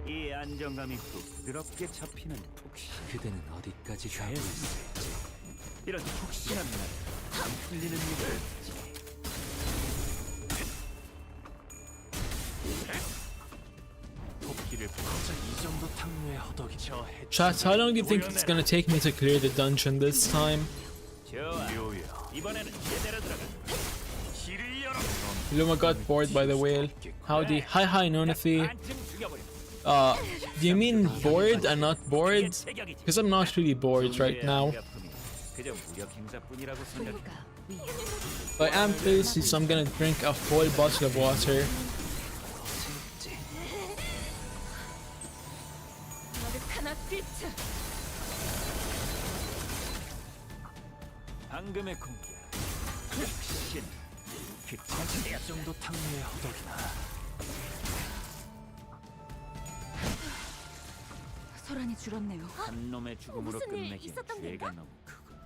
Speaker 5: 이 안정감이 부드럽게 잡히는 푹신.
Speaker 6: 그대는 어디까지 가고 있을지.
Speaker 5: 이런 푹신한 날, 안 풀리는 일을.
Speaker 1: Chat, how long do you think it's gonna take me to clear the dungeon this time? Luma got bored by the whale. Howdy. Hi, Nonathi. Do you mean bored and not bored? Because I'm not really bored right now. But I am thirsty, so I'm gonna drink a full bottle of water.
Speaker 5: 방금의 공기. 신. 그 정도 탕류의 허덕이나.
Speaker 3: 소란이 줄었네요.
Speaker 5: 한 놈의 죽음으로 끝내기 죄가 너무 크군.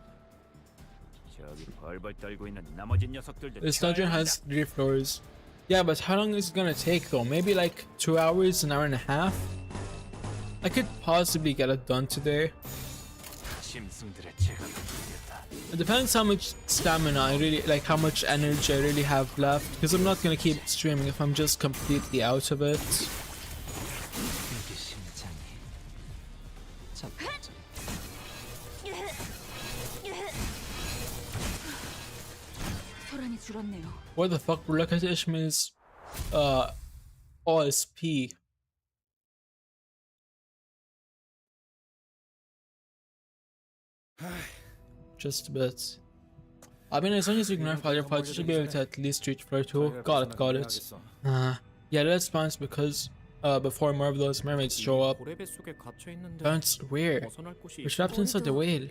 Speaker 5: 저기 벌벌 떨고 있는 나머지 녀석들도.
Speaker 1: This dungeon has 3 floors. Yeah, but how long is it gonna take though? Maybe like 2 hours, an hour and a half? I could possibly get it done today. It depends how much stamina I really like, how much energy I really have left, because I'm not gonna keep streaming if I'm just completely out of it. What the fuck? Look at Ishmael's OSP. Just a bit. I mean, as long as you ignore father parts, you should be able to at least reach floor 2. Got it. Yeah, let's bounce because before more of those mermaids show up. Bounce where? We're trapped inside the whale.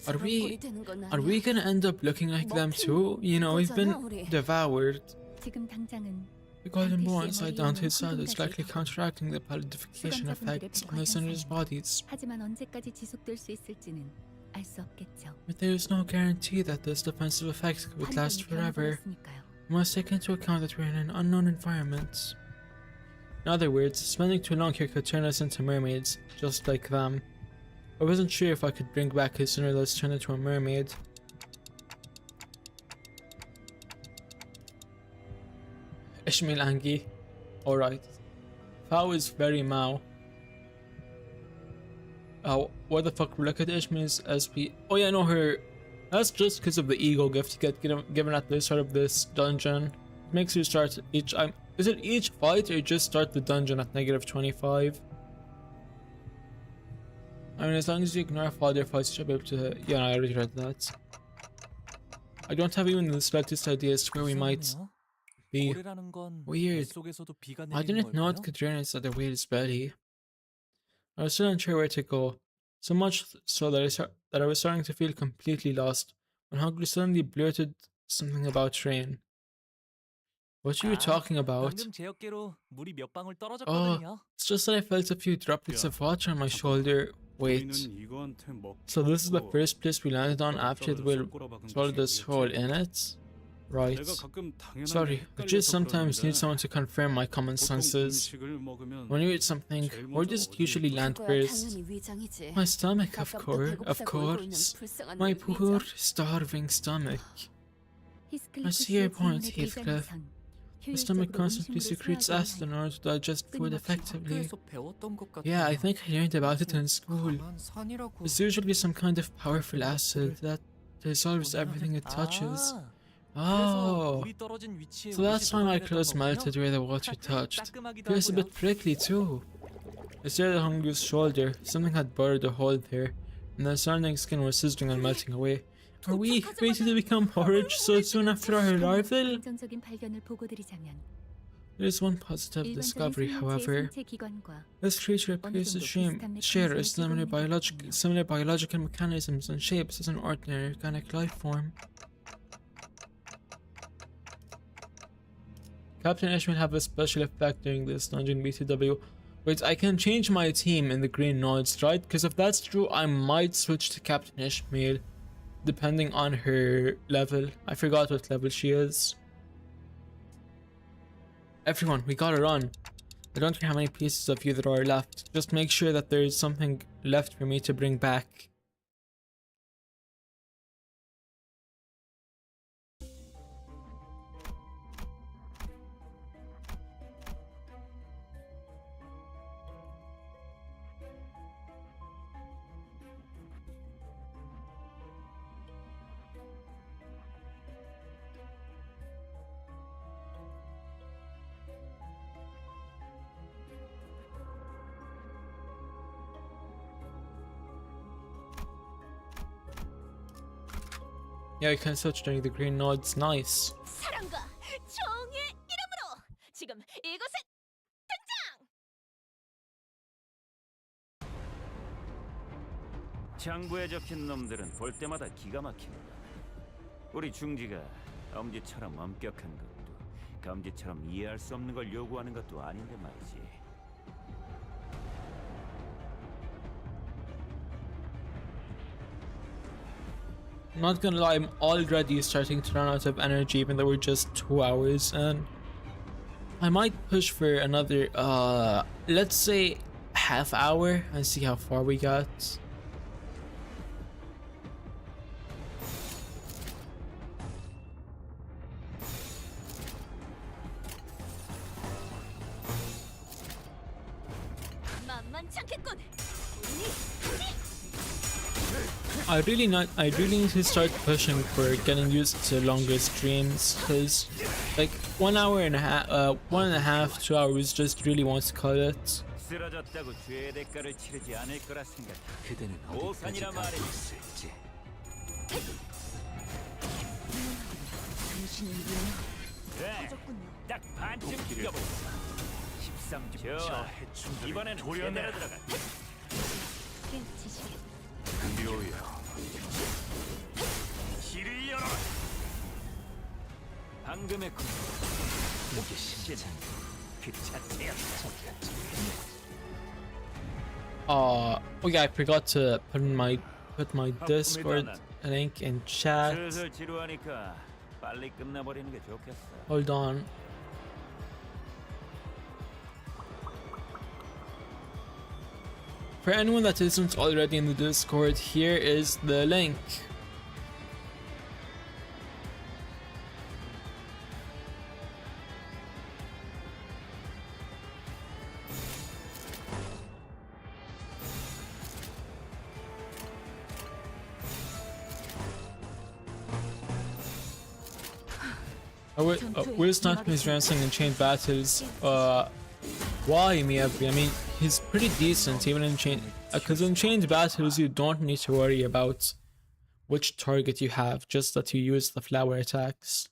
Speaker 1: Are we gonna end up looking like them too? You know, we've been devoured.
Speaker 3: 지금 당장은
Speaker 1: The golden ball inside down to his side is likely counteracting the palidification effects on the senators' bodies.
Speaker 3: 하지만 언제까지 지속될 수 있을지는 알 수 없겠죠.
Speaker 1: But there is no guarantee that this defensive effect could last forever. We must take into account that we're in an unknown environment. In other words, spending too long here could turn us into mermaids, just like them. I wasn't sure if I could bring back his Cinderellas turn into a mermaid. Ishmael Angi. Alright. Fao is very Mao. Oh, what the fuck? Look at Ishmael's SP. Oh yeah, no, her. That's just because of the ego gift you get given at the start of this dungeon. It makes you start each. Is it each fight or just start the dungeon at -25? I mean, as long as you ignore father fights, you should be able to. Yeah, I already read that. I don't have even the slightest idea as to where we might be. Weird. I didn't know it could drain inside the whale's belly. I was still unsure where to go. So much so that I was starting to feel completely lost when Hungry suddenly blurted something about rain. What are you talking about? Oh, it's just that I felt a few droplets of water on my shoulder. Wait. So this is the first place we landed on after the whale swallowed us whole in it? Right. Sorry, I just sometimes need someone to confirm my common senses. When you eat something, where does it usually land first? My stomach, of course. My poor, starving stomach. I see your point, Heathcliff. The stomach constantly secretes acid in order to digest food effectively. Yeah, I think I learned about it in school. It's usually some kind of powerful acid that dissolves everything it touches. Oh, so that's why my clothes melted where the water touched. Feels a bit prickly too. I stared at Hungry's shoulder. Something had burrowed a hole there, and the surrounding skin was sizzling and melting away. Are we ready to become porridge so soon after our arrival? There's one positive discovery, however. This creature appears to share similar biological mechanisms and shapes as an ordinary organic life form. Captain Ishmael have a special effect during this dungeon BTW. Wait, I can change my team in the green nodes, right? Because if that's true, I might switch to Captain Ishmael, depending on her level. I forgot what level she is. Everyone, we gotta run. I don't care how many pieces of you there are left. Just make sure that there is something left for me to bring back. Yeah, you can search during the green nodes. Nice.
Speaker 5: 창부에 적힌 놈들은 볼 때마다 기가 막힙니다. 우리 중지가 엄지처럼 엄격한 것도, 감지처럼 이해할 수 없는 걸 요구하는 것도 아닌데 말이지.
Speaker 1: Not gonna lie, I'm already starting to run out of energy even though we're just 2 hours and I might push for another let's say half hour and see how far we got. I really need to start pushing for getting used to longer streams, because like 1 hour and a half, 1.5, 2 hours just really wants to cut it.
Speaker 5: 쓰러졌다고 죄의 대가를 치르지 않을 거라 생각.
Speaker 6: 그대는 어디까지 가고 있을지.
Speaker 5: 그래, 딱 반쯤 죽여보자. 13주. 좋아. 이번엔 제대로 들어가.
Speaker 6: 묘야.
Speaker 5: 길을 열어라. 방금의 군. 이게 심장. 그 자체였다.
Speaker 1: Oh yeah, I forgot to put my Discord link in chat.
Speaker 5: 슬슬 지루하니까 빨리 끝내버리는 게 좋겠어.
Speaker 1: Hold on. For anyone that isn't already in the Discord, here is the link. Will's not misusing in chain battles. Why, Miyabi? I mean, he's pretty decent even in chain. Because in chained battles, you don't need to worry about which target you have, just that you use the flower attacks.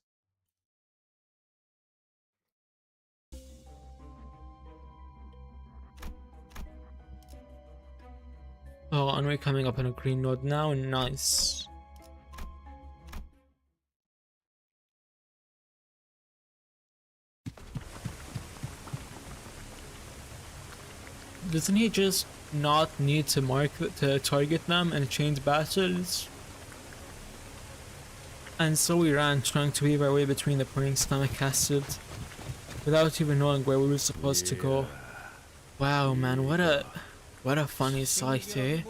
Speaker 1: Oh, and we're coming up on a green node now. Nice. Doesn't he just not need to target them in chained battles? And so we ran, trying to weave our way between the pouring stomach acid, without even knowing where we were supposed to go. Wow, man, what a funny sight, eh?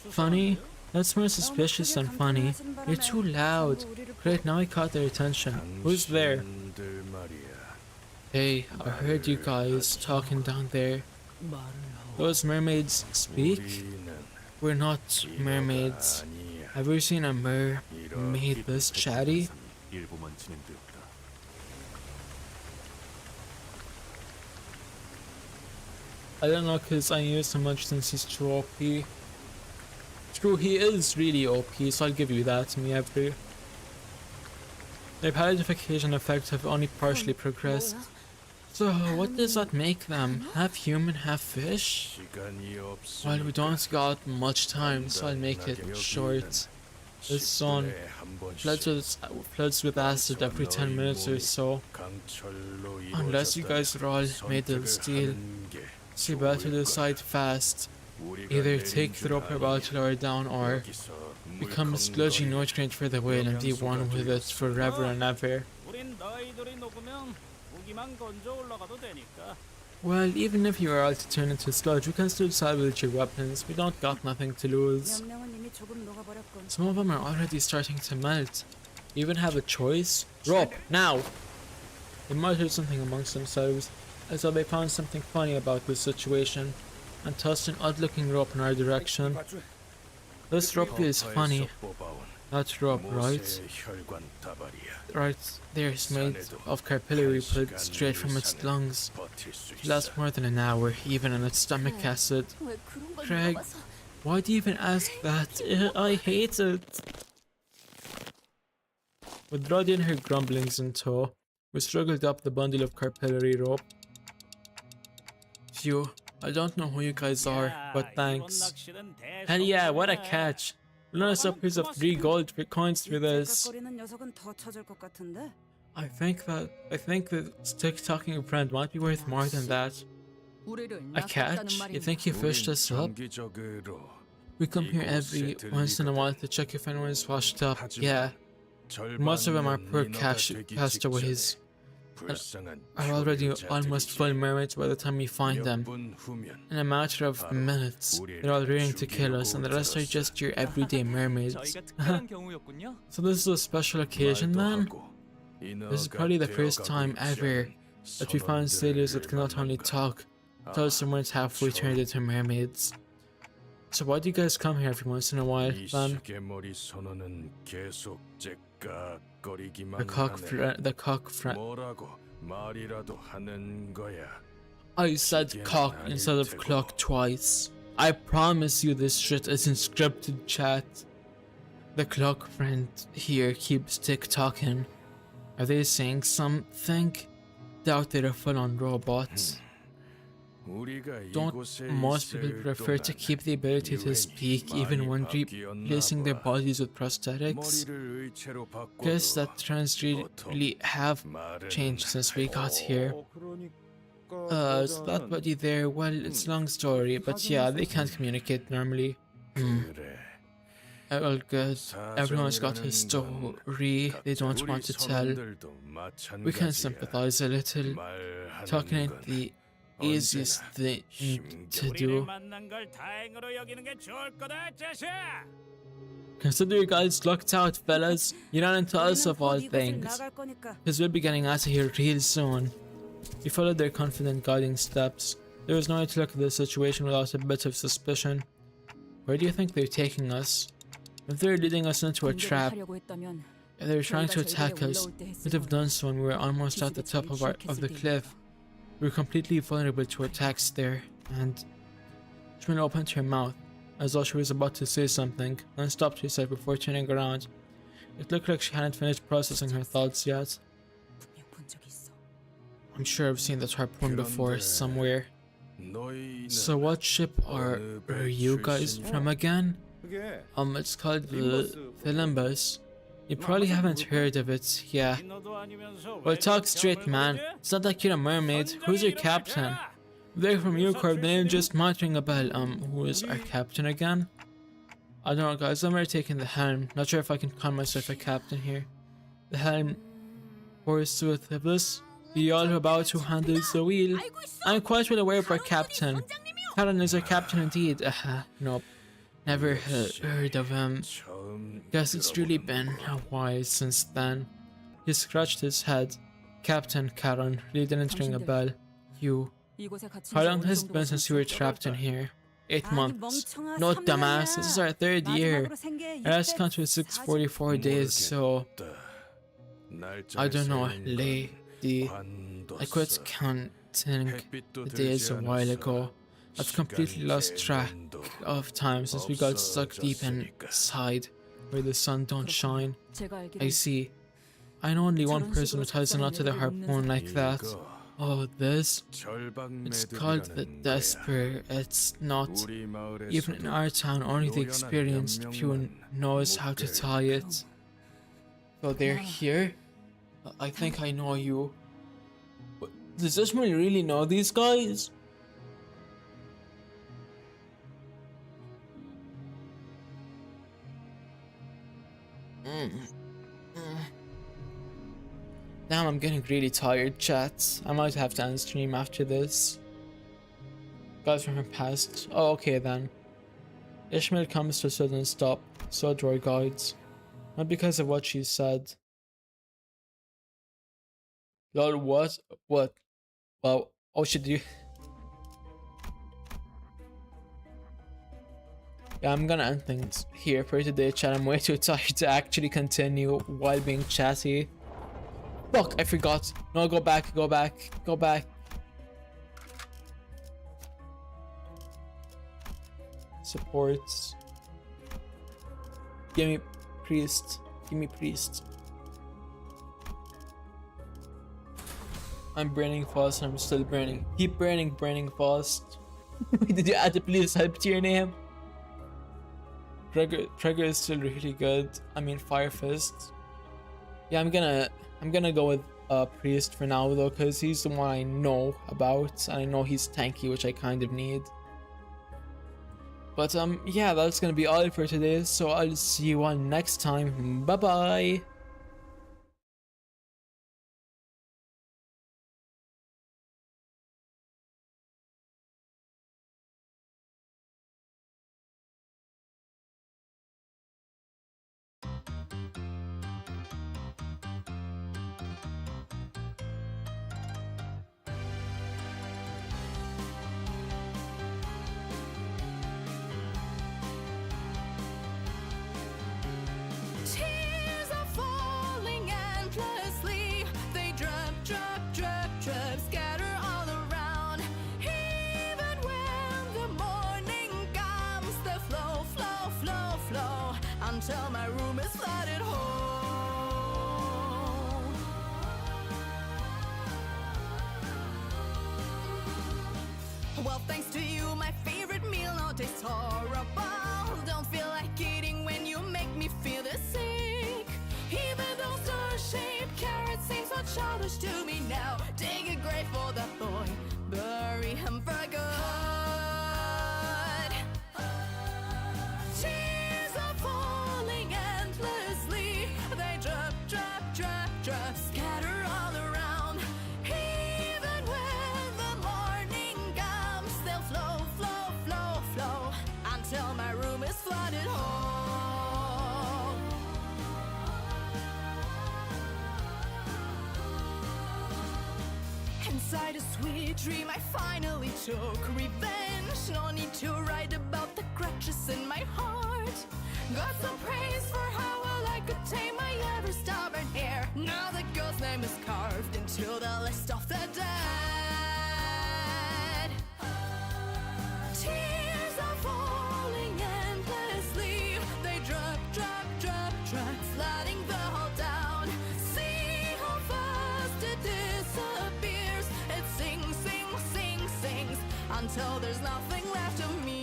Speaker 1: Funny? That's more suspicious than funny. You're too loud. Great, now I caught their attention. Who's there? Hey, I heard you guys talking down there. Those mermaids speak? We're not mermaids. Have you seen a mermaid this chatty? I don't know, cause I knew so much since he's too OP. True, he is really OP, so I'll give you that, Miyabu. Their palidification effects have only partially progressed. So, what does that make them? Half human, half fish? Well, we don't got much time, so I'll make it short. This zone floods with acid every 10 minutes or so. Unless you guys are all made of steel, so you better decide fast. Either take the roper bottle or down, or become a sludgy nutrient for the whale and be one with it forever and ever. Well, even if you are all to turn into sludge, we can still salvage your weapons. We don't got nothing to lose. Some of them are already starting to melt. You even have a choice? Rope, now! They muttered something amongst themselves, as though they found something funny about this situation, and tossed an odd-looking rope in our direction. This rope is funny. That rope, right? Right there is made of capillary blood straight from its lungs. It lasts more than an hour, even on its stomach acid. Craig, why do you even ask that? I hate it. With Roddy and her grumblings in tow, we struggled up the bundle of capillary rope. Phew, I don't know who you guys are, but thanks. Hell yeah, what a catch! Nice upwards of 3 gold coins for this. I think the stick-talking friend might be worth more than that. A catch? You think you fished us up? We come here every once in a while to check if anyone's washed up. Yeah. Most of them are poor castaways. Are already almost full mermaids by the time we find them. In a matter of minutes, they're all rearing to kill us, and the rest are just your everyday mermaids. So this is a special occasion then? This is probably the first time ever that we found sailors that can not only talk, but also weren't halfway turned into mermaids. So why do you guys come here every once in a while, then? The cock friend. I said cock instead of clock twice. I promise you this shit isn't scripted, chat. The clock friend here keeps tick-tocking. Are they saying something? Doubt they're full-on robots. Don't most people prefer to keep the ability to speak even when replacing their bodies with prosthetics? Guess that trends really have changed since we got here. So that buddy there, well, it's a long story, but yeah, they can't communicate normally. All good. Everyone's got a story they don't want to tell. We can sympathize a little. Talking ain't the easiest thing to do. Consider you guys lucked out, fellas. You ran into us of all things. Because we'll be getting out of here real soon. We followed their confident guiding steps. There was no way to look at the situation without a bit of suspicion. Where do you think they're taking us? If they're leading us into a trap, if they're trying to attack us, we'd have done so when we were almost at the top of the cliff. We were completely vulnerable to attacks there, and Shmin opened her mouth, as though she was about to say something, and stopped herself before turning around. It looked like she hadn't finished processing her thoughts yet. I'm sure I've seen that harpoon before, somewhere. So what ship are you guys from again? It's called the Limbus. You probably haven't heard of it, yeah. Well, talk straight, man. It's not like you're a mermaid. Who's your captain? They're from Ucorp, the name just might ring a bell. Who is our captain again? I don't know, guys. I'm already taking the helm. Not sure if I can call myself a captain here. The helm. Forsooth of this. Be all about who handles the wheel. I'm quite well aware of our captain. Karen is our captain indeed. Nope. Never heard of him. Guess it's really been a while since then. He scratched his head. Captain Karen really didn't ring a bell. You. How long has it been since you were trapped in here? 8 months. No, dumbass. This is our 3rd year. Our last count was 644 days, so... I don't know, lady. I quit counting the days a while ago. I've completely lost track of time since we got stuck deep inside where the sun don't shine. I see. I know only one person who ties a knot to the harpoon like that. Oh, this? It's called the Desper. It's not. Even in our town, only the experienced few knows how to tie it. So they're here? I think I know you. Does this man really know these guys? Damn, I'm getting really tired, chat. I might have to end stream after this. Guys from her past. Oh, okay then. Ishmael comes to a sudden stop. So do our guides. Not because of what she said. Lol, what? What? Wow. Oh, should you? Yeah, I'm gonna end things here for today, chat. I'm way too tired to actually continue while being chatty. Fuck, I forgot. No, go back, go back, go back. Supports. Give me priest. Give me priest. I'm burning fast and I'm still burning. Keep burning, burning fast. Did you add the please help to your name? Prager is still really good. I mean, Fire Fist. Yeah, I'm gonna go with Priest for now though, because he's the one I know about, and I know he's tanky, which I kind of need. But yeah, that's gonna be all for today. So I'll see you all next time. Bye bye.
Speaker 2: Until my room is flooded whole. Well, thanks to you, my favorite meal now tastes horrible. Don't feel like eating when you make me feel this sick. Even those star-shaped carrots seem so childish to me now. Dig a grave for the boy, bury him for good. Tears are falling endlessly. They drop, drop, drop, drop, scatter all around. Even when the morning comes, they'll flow, flow, flow, flow until my room is flooded whole. Inside a sweet dream, I finally took revenge. No need to write about the crutches in my heart. Got some praise for how well I could tame my ever stubborn hair. Now the girl's name is carved into the list of the dead. Tears are falling endlessly. They drop, drop, drop, drop, flooding the whole town. See how fast it disappears. It sings, sings, sings, sings until there's nothing left of me.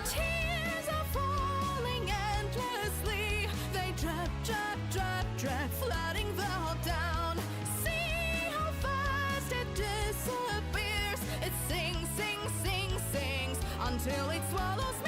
Speaker 2: Tears are falling endlessly. They drop, drop, drop, drop, flooding the whole town. See how fast it disappears. It sings, sings, sings, sings until it swallows